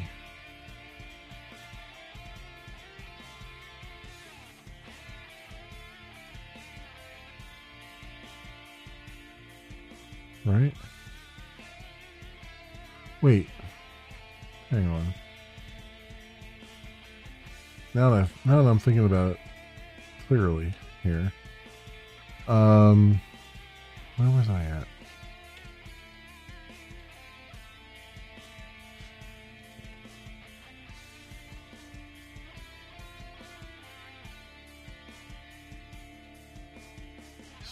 Right? Wait. Hang on. Now that I'm thinking about it clearly here. Where was I at?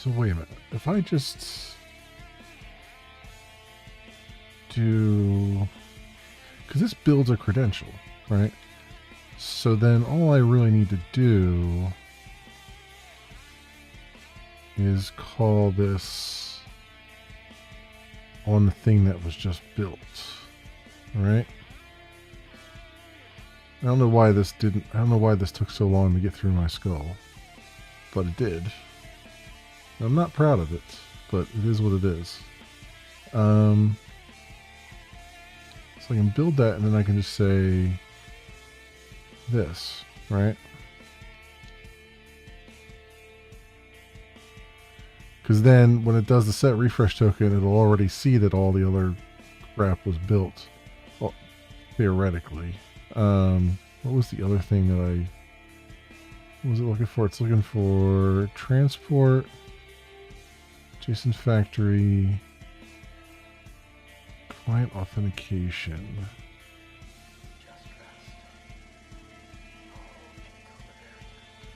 So wait a minute. If I just do... Because this builds a credential, right? So then all I really need to do is call this on the thing that was just built, right? I don't know why this took so long to get through my skull, but it did. I'm not proud of it, but it is what it is. So I can build that, and then I can just say this, right? Because then when it does the set refresh token, it'll already see that all the other crap was built, well, theoretically. What was the other thing that what was it looking for? It's looking for transport, JSON factory, client authentication.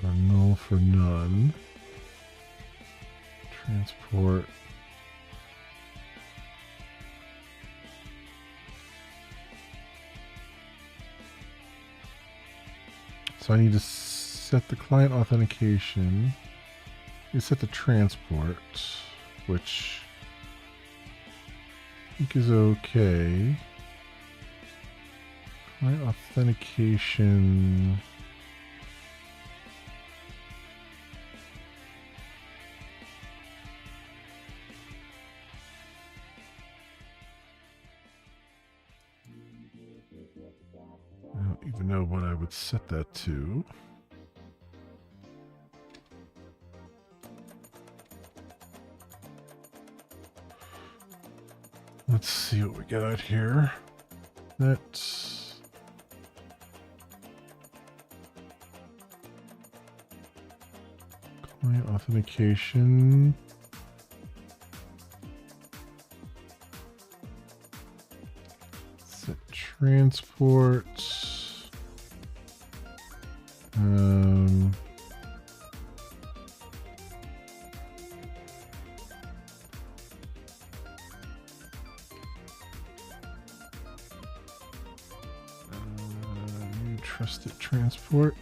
Or null for none. Transport. So I need to set the client authentication. You set the transport, which I think is okay. Client authentication. I don't even know what I would set that to. Let's see what we got here. That's client authentication. Set transport. Trusted transport.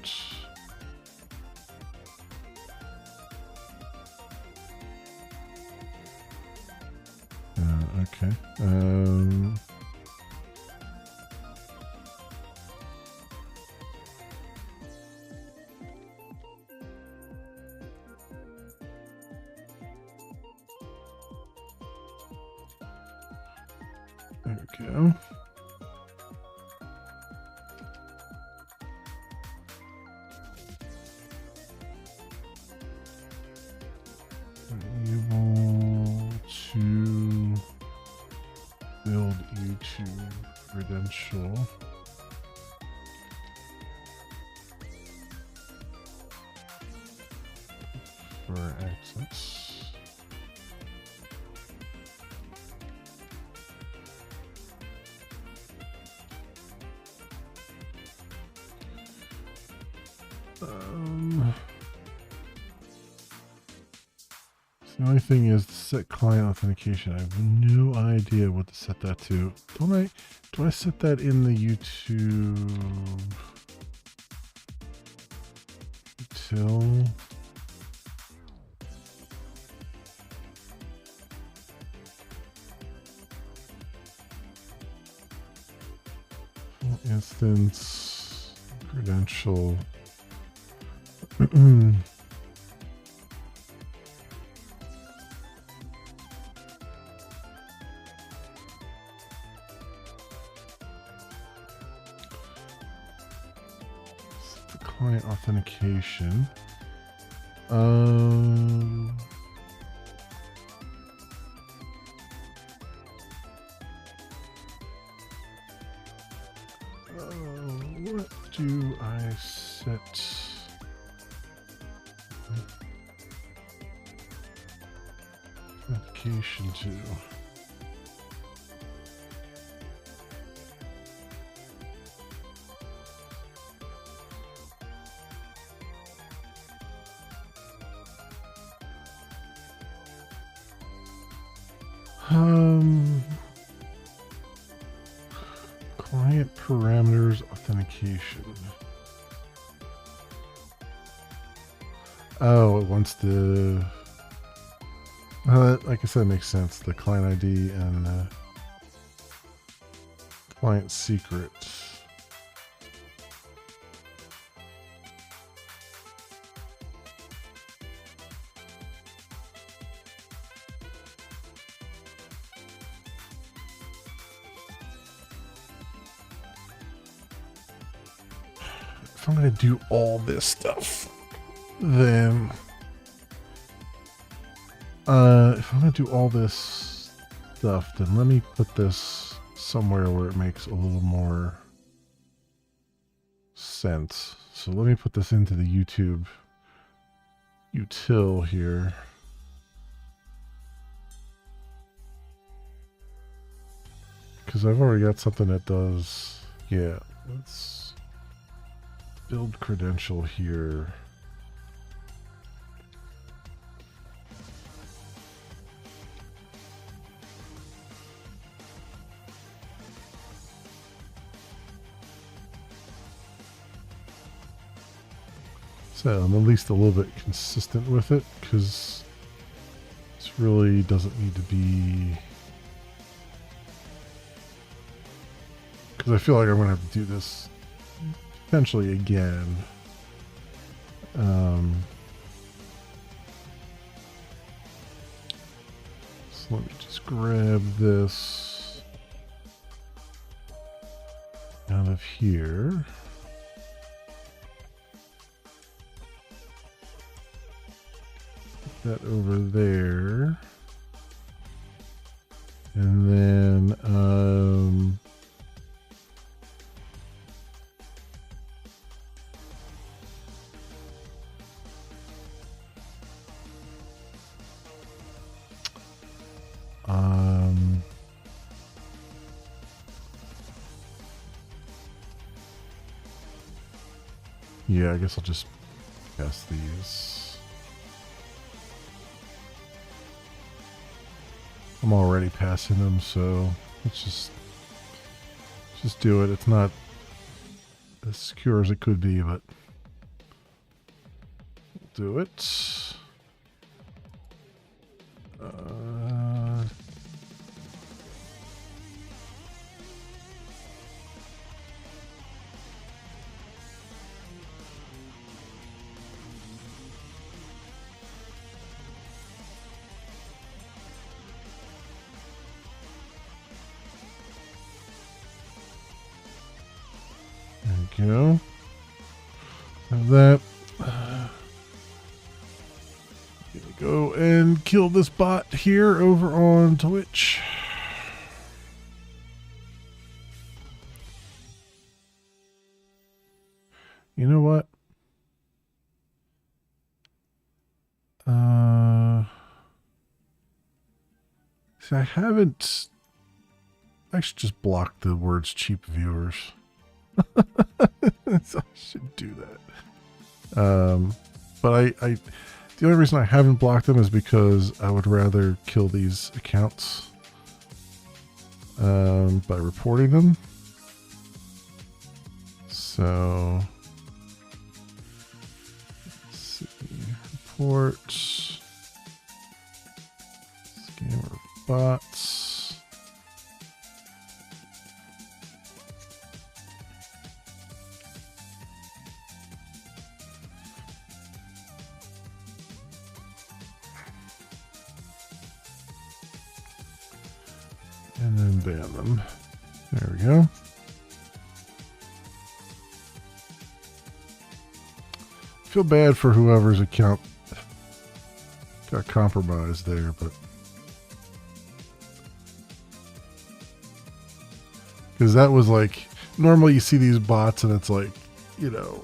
Okay. There we go. Able to build YouTube credential. For access. The only thing is to set client authentication. I have no idea what to set that to. Do I set that in the YouTube util? Full instance credential. Client authentication. What do I set? Authentication to? Client parameters authentication. Oh, it wants the... like I said, it makes sense. The client ID and client secret. If I'm going to do all this stuff, then if I'm going to do all this stuff, then let me put this somewhere where it makes a little more sense. So let me put this into the YouTube util here. Because I've already got something that does, yeah, let's build credential here. So I'm at least a little bit consistent with it, because this really doesn't need to be... Because I feel like I'm going to have to do this potentially again. So let me just grab this out of here. Put that over there. And then yeah, I guess I'll just pass these. I'm already passing them, so let's just do it. It's not as secure as it could be, but we'll do it. There we go. Have that. Gonna go and kill this bot here over on Twitch. You know what? See, I haven't... I should just block the words cheap viewers. So I should do that. But the only reason I haven't blocked them is because I would rather kill these accounts by reporting them. So let's see, reports, scammer bots. And then ban them. There we go. Feel bad for whoever's account got compromised there, but because that was like, normally you see these bots and it's like, you know,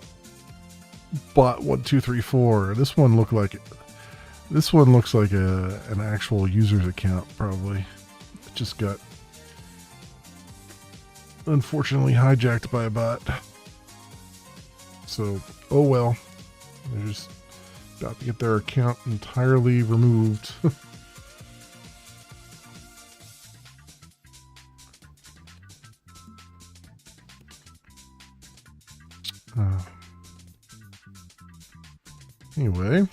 bot 1234. This one looked like this one looks like an actual user's account probably. It just got unfortunately hijacked by a bot. So, oh well. They're just about to get their account entirely removed. Anyway.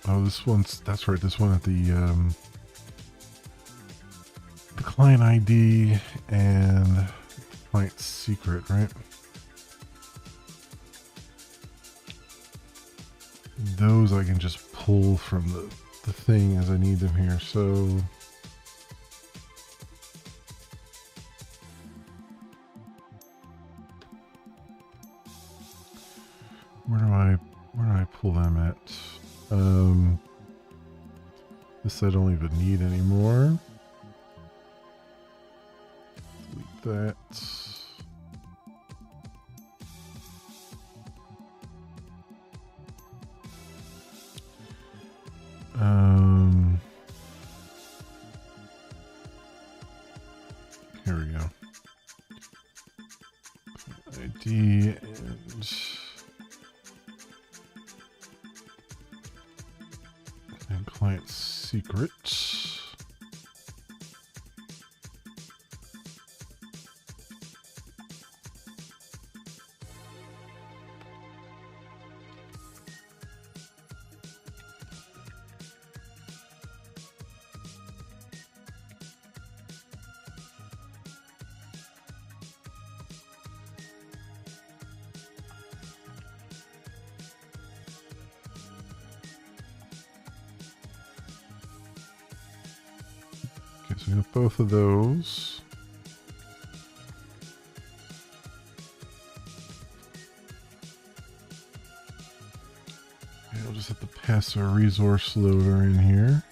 Oh, this one's, that's right, this one at the client ID and client secret, right? Those I can just pull from the thing as I need them here, so where do I pull them at? This I don't even need anymore. Delete that. Here we go. ID and client secret. Okay, so we have both of those. Okay, I'll just have to pass a resource loader in here.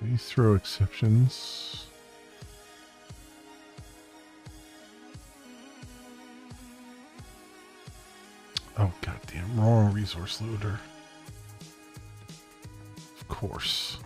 These throw exceptions. Oh, goddamn, wrong resource loader. Of course.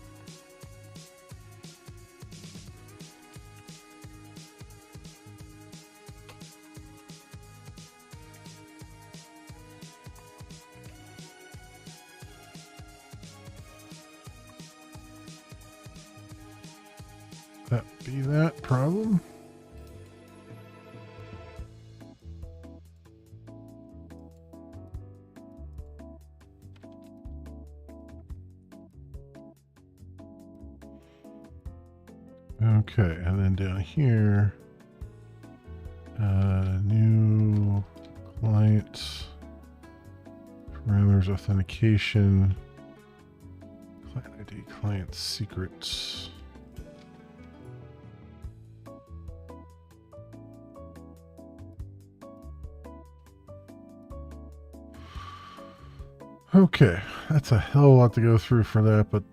That be that problem. Okay, and then down here, new client parameters authentication, client ID, client secrets. Okay, that's a hell of a lot to go through for that, but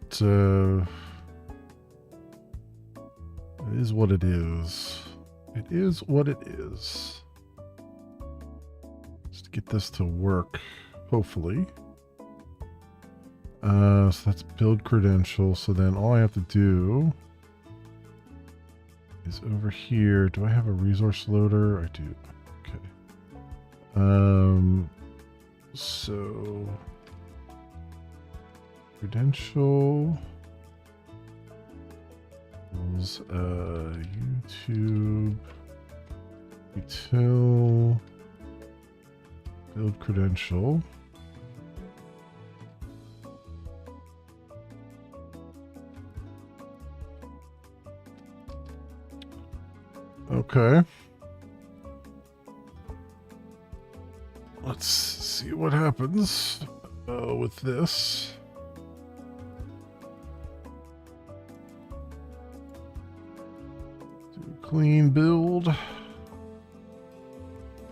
it is what it is. It is what it is. Just get this to work, hopefully. So that's build credentials. So then all I have to do is over here. Do I have a resource loader? I do. Okay. So credential. YouTube util build credential. Okay. Let's see what happens with this. Clean build,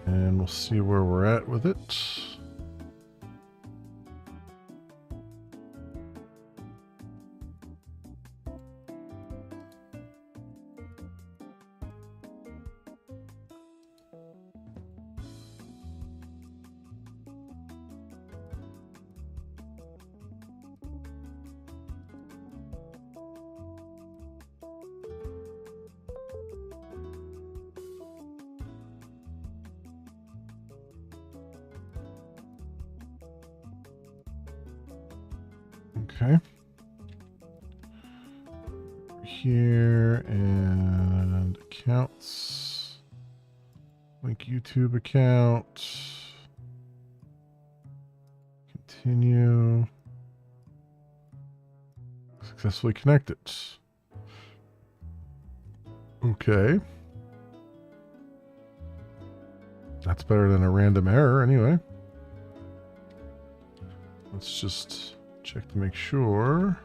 and we'll see where we're at with it. Okay. Here and accounts. Link YouTube account. Continue. Successfully connected. Okay. That's better than a random error anyway. Let's just check to make sure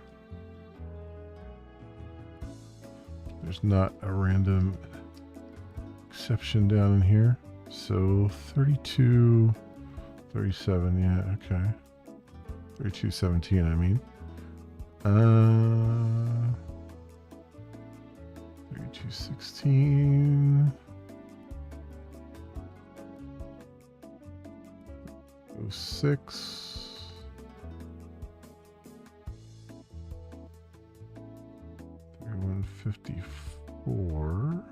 there's not a random exception down in here. So 32, 37, yeah, okay. 3217, I mean. 3216. 06. 3154.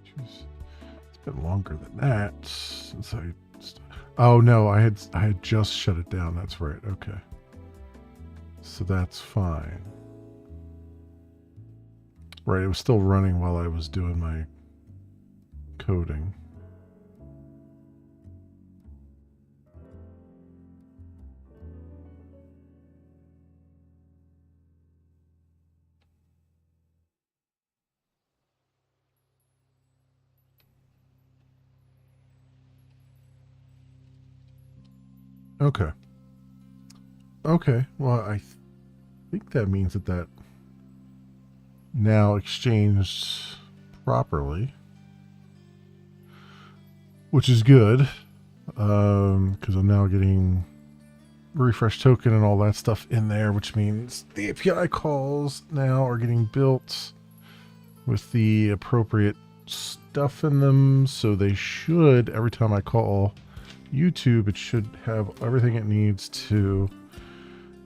Jeez. It's been longer than that since I. Oh no, I had just shut it down. That's right. Okay. So that's fine. Right, it was still running while I was doing my coding. Okay. Okay, well, I think that means that now exchanged properly, which is good, because I'm now getting refresh token and all that stuff in there, which means the API calls now are getting built with the appropriate stuff in them, so they should, every time I call YouTube, it should have everything it needs to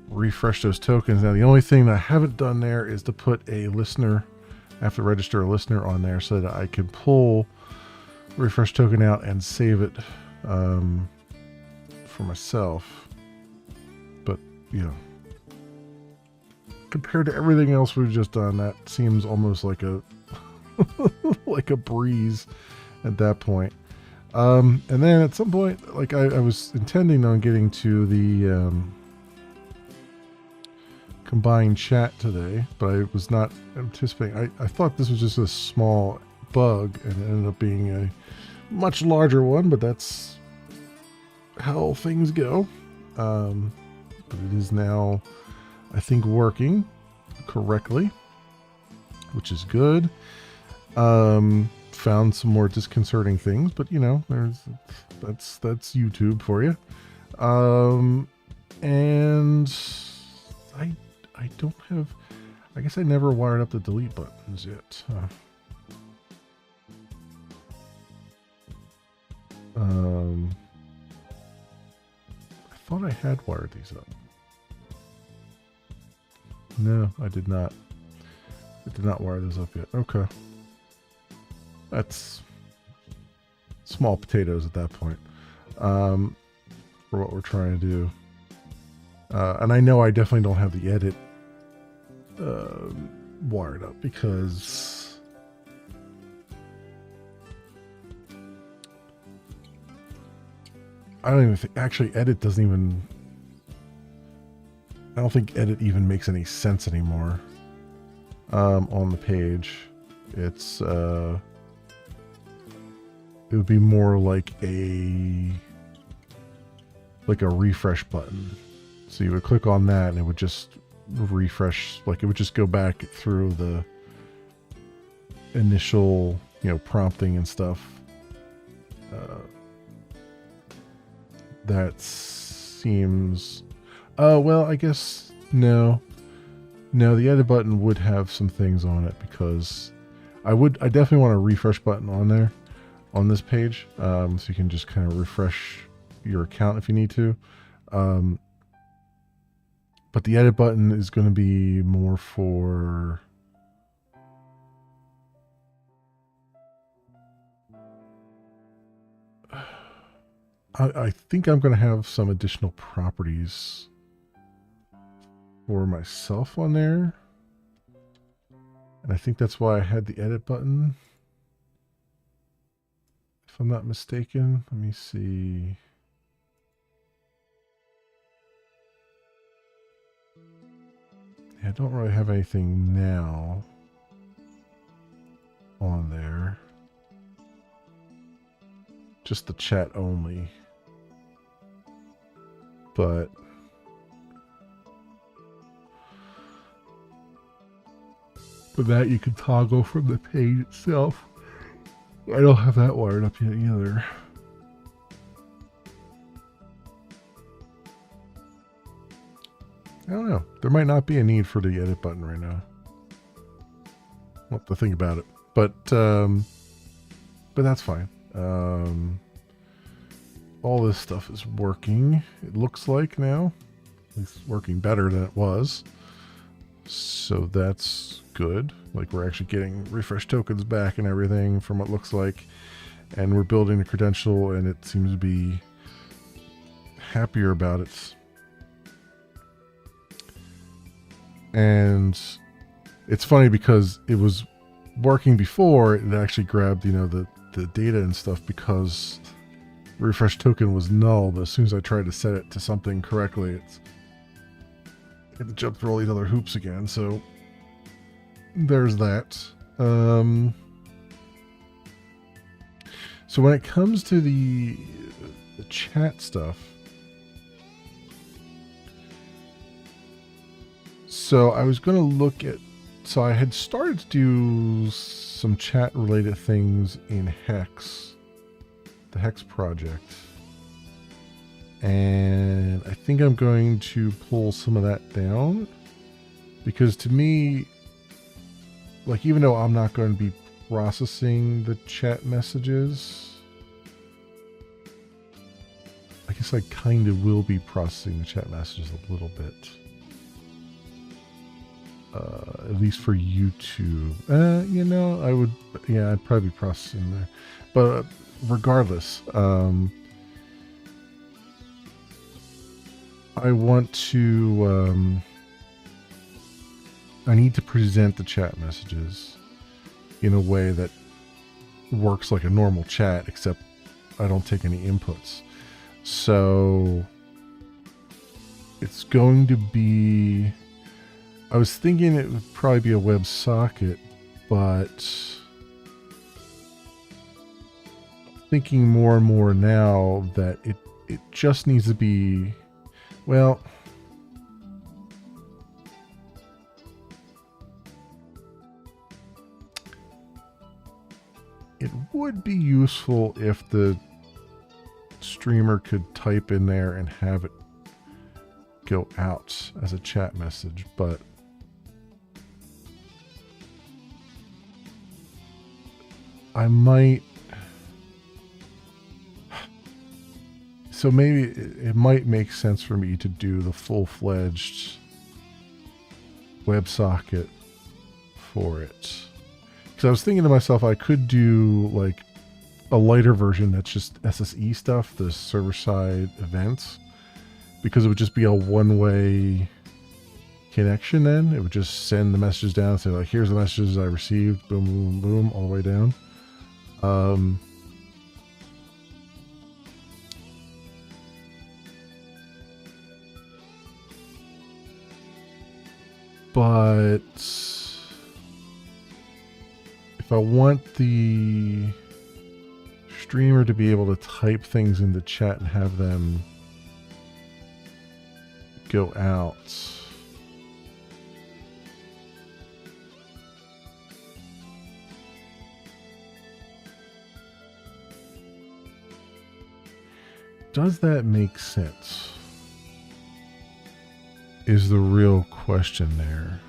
refresh those tokens. Now, the only thing that I haven't done there is to put a listener, I have to register a listener on there so that I can pull refresh token out and save it for myself. But, you know, compared to everything else we've just done, that seems almost like a like a breeze at that point. And then at some point, like I was intending on getting to the combined chat today, but I was not anticipating. I thought this was just a small bug, and it ended up being a much larger one, but that's how things go. But it is now, I think, working correctly, which is good. Found some more disconcerting things, but you know, that's YouTube for you. And I don't have, I guess I never wired up the delete buttons yet. I thought I had wired these up. No, I did not. I did not wire those up yet. Okay. That's small potatoes at that point, for what we're trying to do. And I know I definitely don't have the edit wired up, because I don't even think, actually, edit doesn't even, I don't think edit even makes any sense anymore on the page. It's it would be more like a refresh button. So you would click on that and it would just refresh, like it would just go back through the initial, you know, prompting and stuff. That seems, well, I guess no, the edit button would have some things on it, because I definitely want a refresh button on there, on this page, so you can just kind of refresh your account if you need to. But the edit button is going to be more for I think I'm going to have some additional properties for myself on there. And I think that's why I had the edit button. If I'm not mistaken, let me see. Yeah, I don't really have anything now on there. Just the chat only. But that you can toggle from the page itself. I don't have that wired up yet either. I don't know. There might not be a need for the edit button right now. I'll have to think about it. But that's fine. All this stuff is working, it looks like now. It's working better than it was. So that's good. Like, we're actually getting refresh tokens back and everything from what it looks like. And we're building a credential, and it seems to be happier about it. And it's funny because it was working before. It actually grabbed, you know, the data and stuff because refresh token was null. But as soon as I tried to set it to something correctly, it's had to jump through all these other hoops again. So there's that. So when it comes to the chat stuff, so I was going to look at, so I had started to do some chat related things in Hex, the Hex project. And I think I'm going to pull some of that down because to me, like, even though I'm not going to be processing the chat messages, I guess I kind of will be processing the chat messages a little bit. At least for YouTube. You know, I would, yeah, I'd probably be processing there. But regardless, I want to, I need to present the chat messages in a way that works like a normal chat, except I don't take any inputs. So it's going to be, I was thinking it would probably be a WebSocket, but thinking more and more now that it just needs to be, well, it would be useful if the streamer could type in there and have it go out as a chat message, but I might, so maybe it might make sense for me to do the full-fledged WebSocket for it. Because I was thinking to myself, I could do like a lighter version that's just SSE stuff, the server-side events, because it would just be a one-way connection then. It would just send the messages down and say, like, here's the messages I received, boom, boom, boom, all the way down. But if I want the streamer to be able to type things in the chat and have them go out, does that make sense? Is the real question there.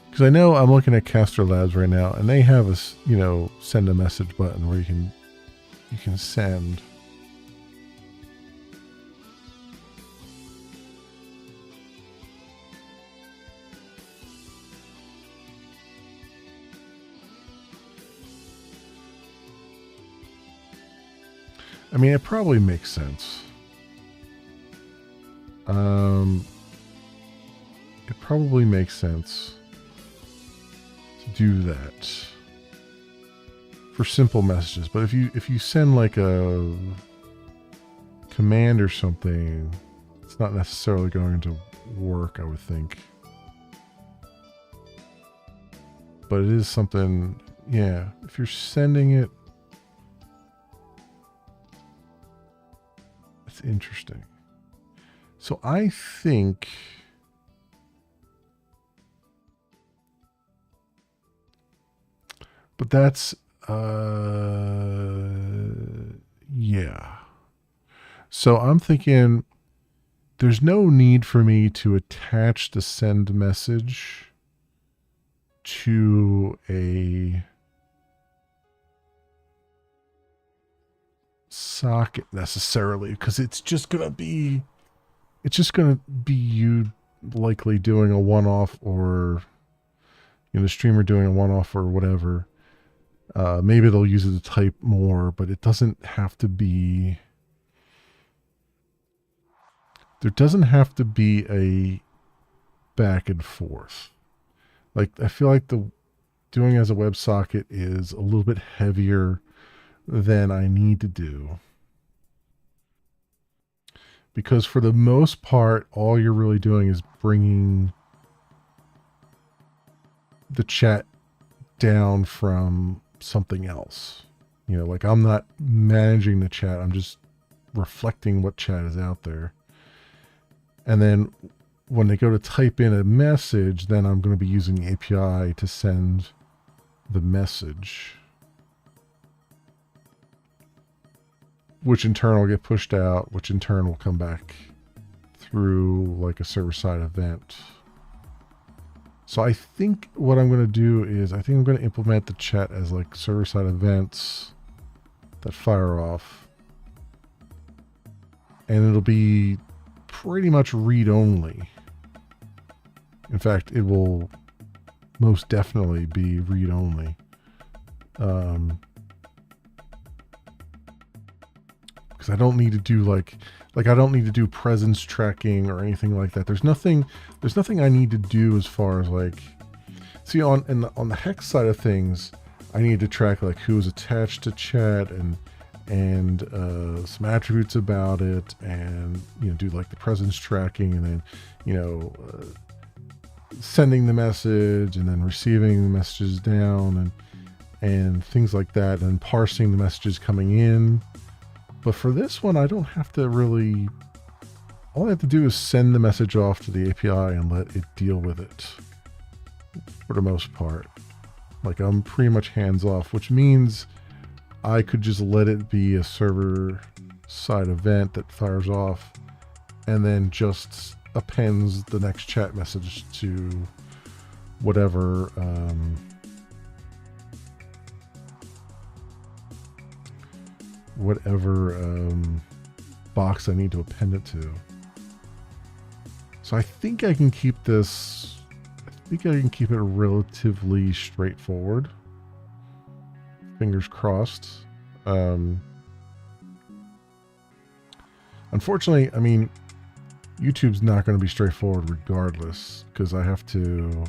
Because I know I'm looking at Caster Labs right now, and they have a, you know, send a message button where you can send. I mean, it probably makes sense. It probably makes sense to do that for simple messages. But if you send like a command or something, it's not necessarily going to work, I would think. But it is something, yeah, if you're sending it, it's interesting. So I think but that's yeah. So I'm thinking there's no need for me to attach the send message to a socket necessarily, because it's just gonna be you likely doing a one-off, or the streamer doing a one-off or whatever. Maybe they'll use it to type more, but it doesn't have to be. There doesn't have to be a back and forth. Like, I feel like the doing as a WebSocket is a little bit heavier than I need to do. Because for the most part, all you're really doing is bringing the chat down from something else. Like, I'm not managing the chat. I'm just reflecting what chat is out there. And then when they go to type in a message, then I'm going to be using the API to send the message, which in turn will get pushed out, which in turn will come back through like a server-side event. So I think what I'm going to do is I'm going to implement the chat as like server-side events that fire off. And it'll be pretty much read-only. In fact, it will most definitely be read-only. Because I don't need to do like I don't need to do presence tracking or anything like that. There's nothing I need to do as far as like, see, on the hex side of things, I need to track like who is attached to chat and some attributes about it, and do like the presence tracking, and then sending the message and then receiving the messages down and things like that, and parsing the messages coming in. But for this one, I don't have to really. All I have to do is send the message off to the API and let it deal with it for the most part. Like, I'm pretty much hands off, which means I could just let it be a server-side event that fires off and then just appends the next chat message to whatever box I need to append it to. So I think I can keep this. I think I can keep it relatively straightforward. Fingers crossed. Unfortunately, I mean, YouTube's not going to be straightforward regardless, because I have to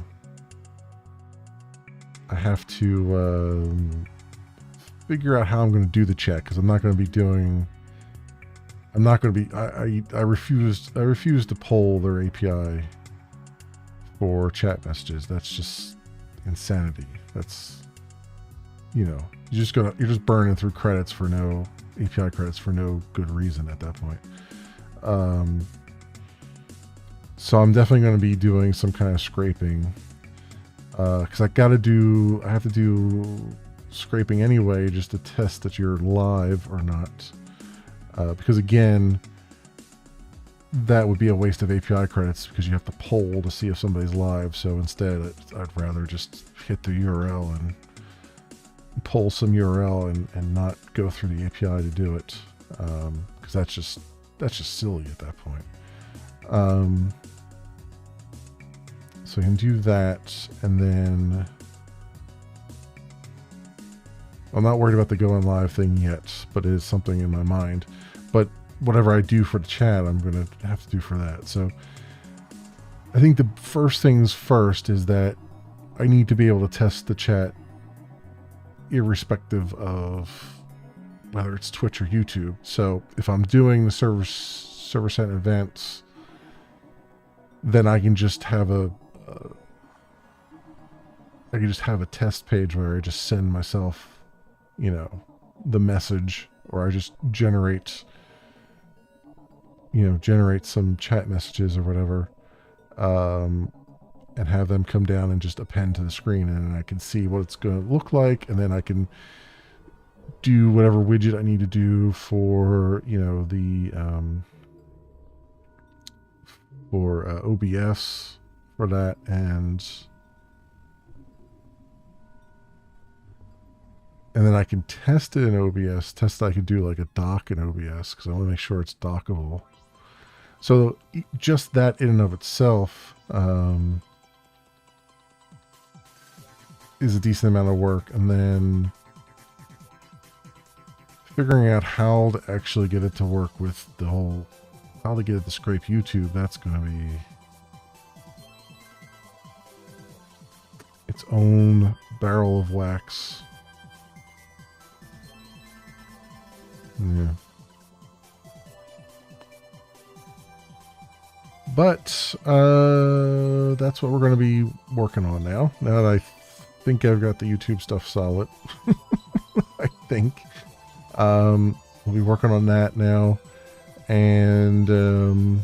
figure out how I'm going to do the chat, because I'm not going to be. I refuse to poll their API for chat messages. That's just insanity. That's, you're just burning through credits for no API credits for no good reason at that point. So I'm definitely going to be doing some kind of scraping, because I have to do scraping anyway, just to test that you're live or not. Because again, that would be a waste of API credits, because you have to poll to see if somebody's live. So instead, I'd rather just hit the URL and pull some URL and not go through the API to do it, because that's just silly at that point. So I can do that, and then I'm not worried about the going live thing yet, but it is something in my mind. But whatever I do for the chat, I'm going to have to do for that. So I think the first things first is that I need to be able to test the chat irrespective of whether it's Twitch or YouTube. So if I'm doing the server sent events, then I can just have a test page where I just send myself, you know, the message, or I just generate some chat messages or whatever, and have them come down and just append to the screen, and I can see what it's going to look like, and then I can do whatever widget I need to do for, you know, the for OBS for that, and then I can test it in OBS. I can do like a dock in OBS because I want to make sure it's dockable. So just that in and of itself is a decent amount of work, and then figuring out how to actually get it to work with the whole, how to get it to scrape YouTube, that's going to be its own barrel of wax. Yeah. But that's what we're going to be working on now. Now that I think I've got the YouTube stuff solid, I think we'll be working on that now, and we'll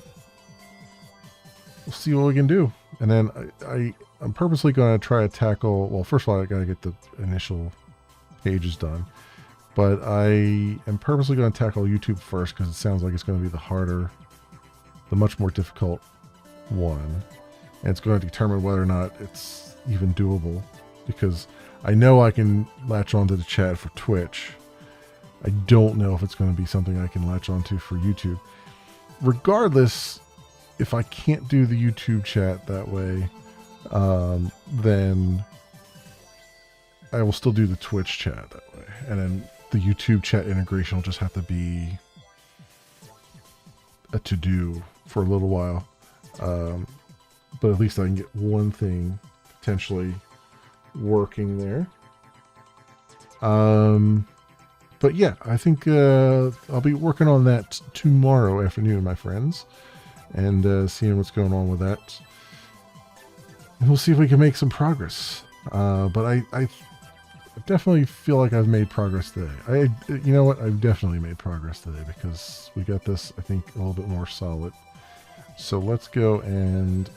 see what we can do. And then I'm purposely going to try to tackle. Well, first of all, I got to get the initial pages done. But I am purposely going to tackle YouTube first because it sounds like it's going to be the much more difficult one. And it's going to determine whether or not it's even doable. Because I know I can latch onto the chat for Twitch. I don't know if it's going to be something I can latch onto for YouTube. Regardless, if I can't do the YouTube chat that way, then I will still do the Twitch chat that way. And then the YouTube chat integration will just have to be a to-do for a little while. But at least I can get one thing potentially working there. But yeah, I think I'll be working on that tomorrow afternoon, my friends, and seeing what's going on with that. And we'll see if we can make some progress. But I definitely feel like I've made progress today. You know what? I've definitely made progress today because we got this, I think, a little bit more solid. So let's go and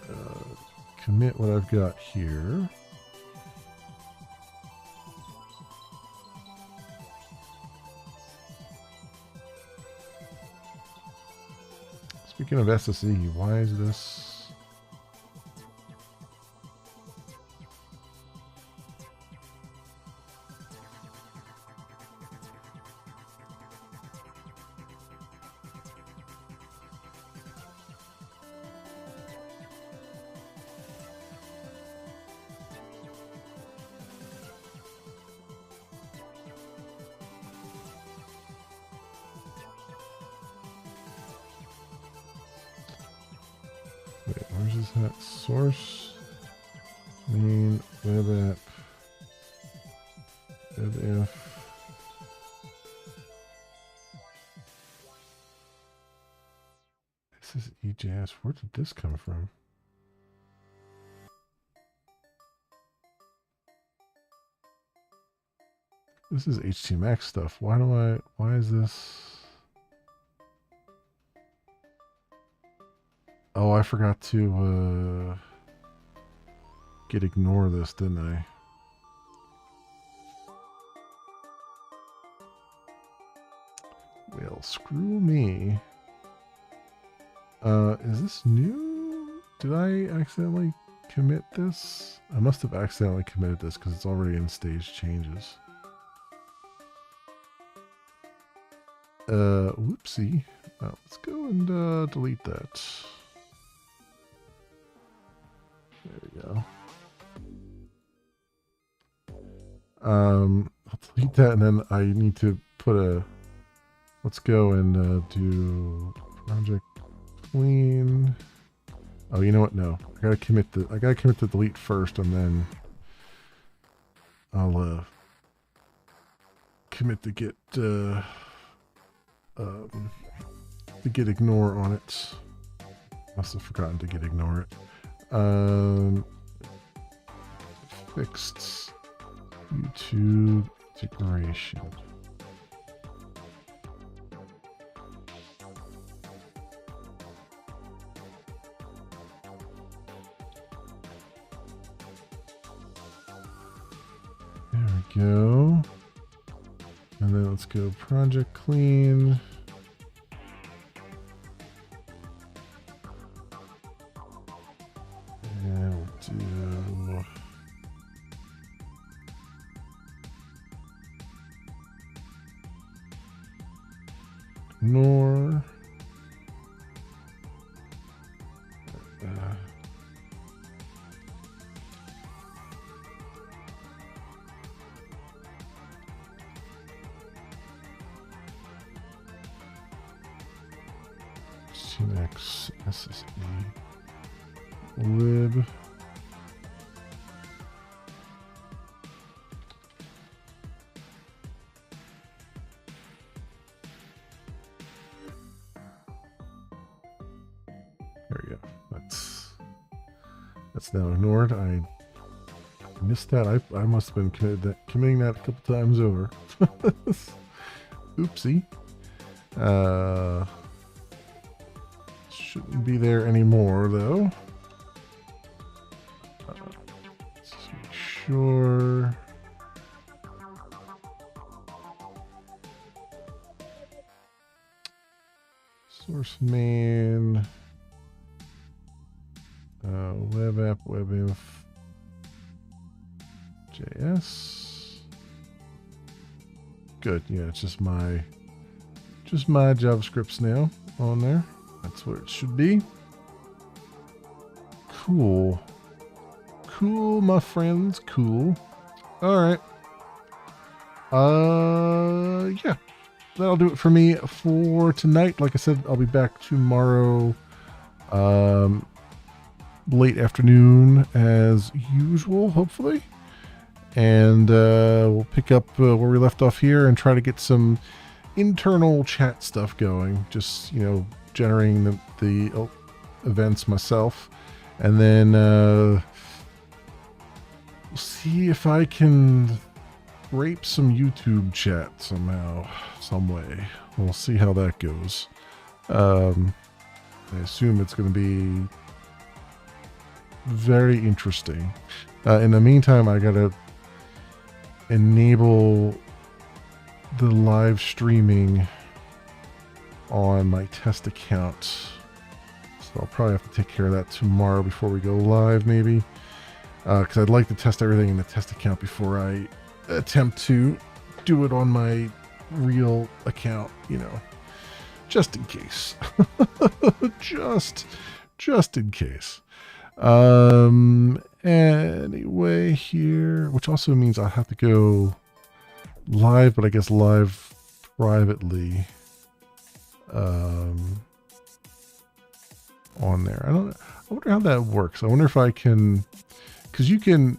commit what I've got here. Speaking of SSE, why is this? Wait, where's this at? Source, main, web app, web app. This is EJS. Where did this come from? This is HTMX stuff. Why is this? Oh, I forgot to ignore this, didn't I? Well, screw me. Is this new? Did I accidentally commit this? I must have accidentally committed this because it's already in stage changes. Whoopsie. Let's go and delete that. There we go. delete that, and then I need to put a, let's go and do project clean. Oh, you know what? No, I gotta commit to delete first, and then I'll commit to get ignore on it. Must have forgotten to get ignore it. Fixed YouTube integration. There we go. And then let's go project clean. And we'll do ignore. Next SSE lib. There we go. That's now ignored. I missed that. I must have been committing that a couple times over. Oopsie. Shouldn't be there anymore, though. Let's make sure. Source main. Web app, webinf. JS. Good. Yeah, it's just my JavaScripts now on there. That's where it should be. Cool. Cool, my friends. Cool. All right. Yeah. That'll do it for me for tonight. Like I said, I'll be back tomorrow, late afternoon as usual, hopefully. And we'll pick up where we left off here and try to get some internal chat stuff going. Just, generating the events myself, and then we'll see if I can rape some YouTube chat somehow, some way. We'll see how that goes. I assume it's going to be very interesting. In the meantime, I gotta enable the live streaming on my test account, so I'll probably have to take care of that tomorrow before we go live, maybe, because I'd like to test everything in the test account before I attempt to do it on my real account, just in case. just in case. Anyway, here, which also means I'll have to go live, but I guess live privately on there. I wonder how that works. I wonder if I can, because you can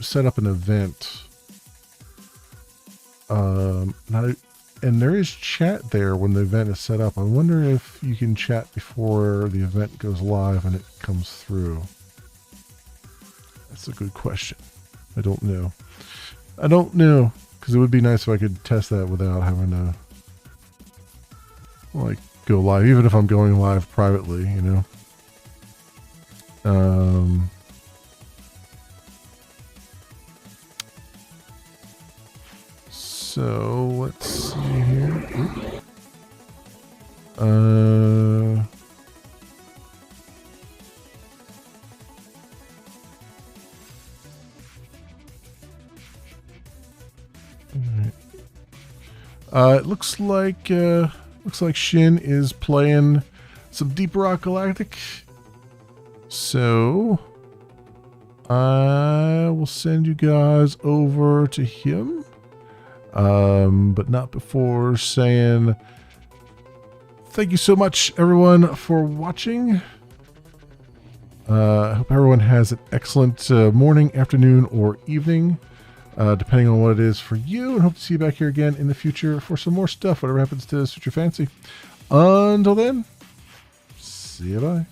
set up an event, and there is chat there when the event is set up. I wonder if you can chat before the event goes live and it comes through. That's a good question. I don't know, because it would be nice if I could test that without having to go live, even if I'm going live privately, So let's see here. It looks like Shin is playing some Deep Rock Galactic. So I will send you guys over to him. but not before saying thank you so much, everyone, for watching. I hope everyone has an excellent morning, afternoon, or evening, depending on what it is for you, and hope to see you back here again in the future for some more stuff, whatever happens to suit your fancy. Until then, see you, bye.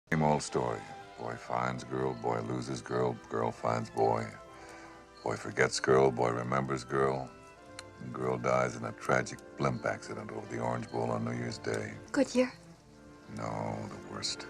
Same old story. Boy finds girl, boy loses girl, girl finds boy. Boy forgets girl, boy remembers girl. And girl dies in a tragic blimp accident over the Orange Bowl on New Year's Day. Good year. No, the worst.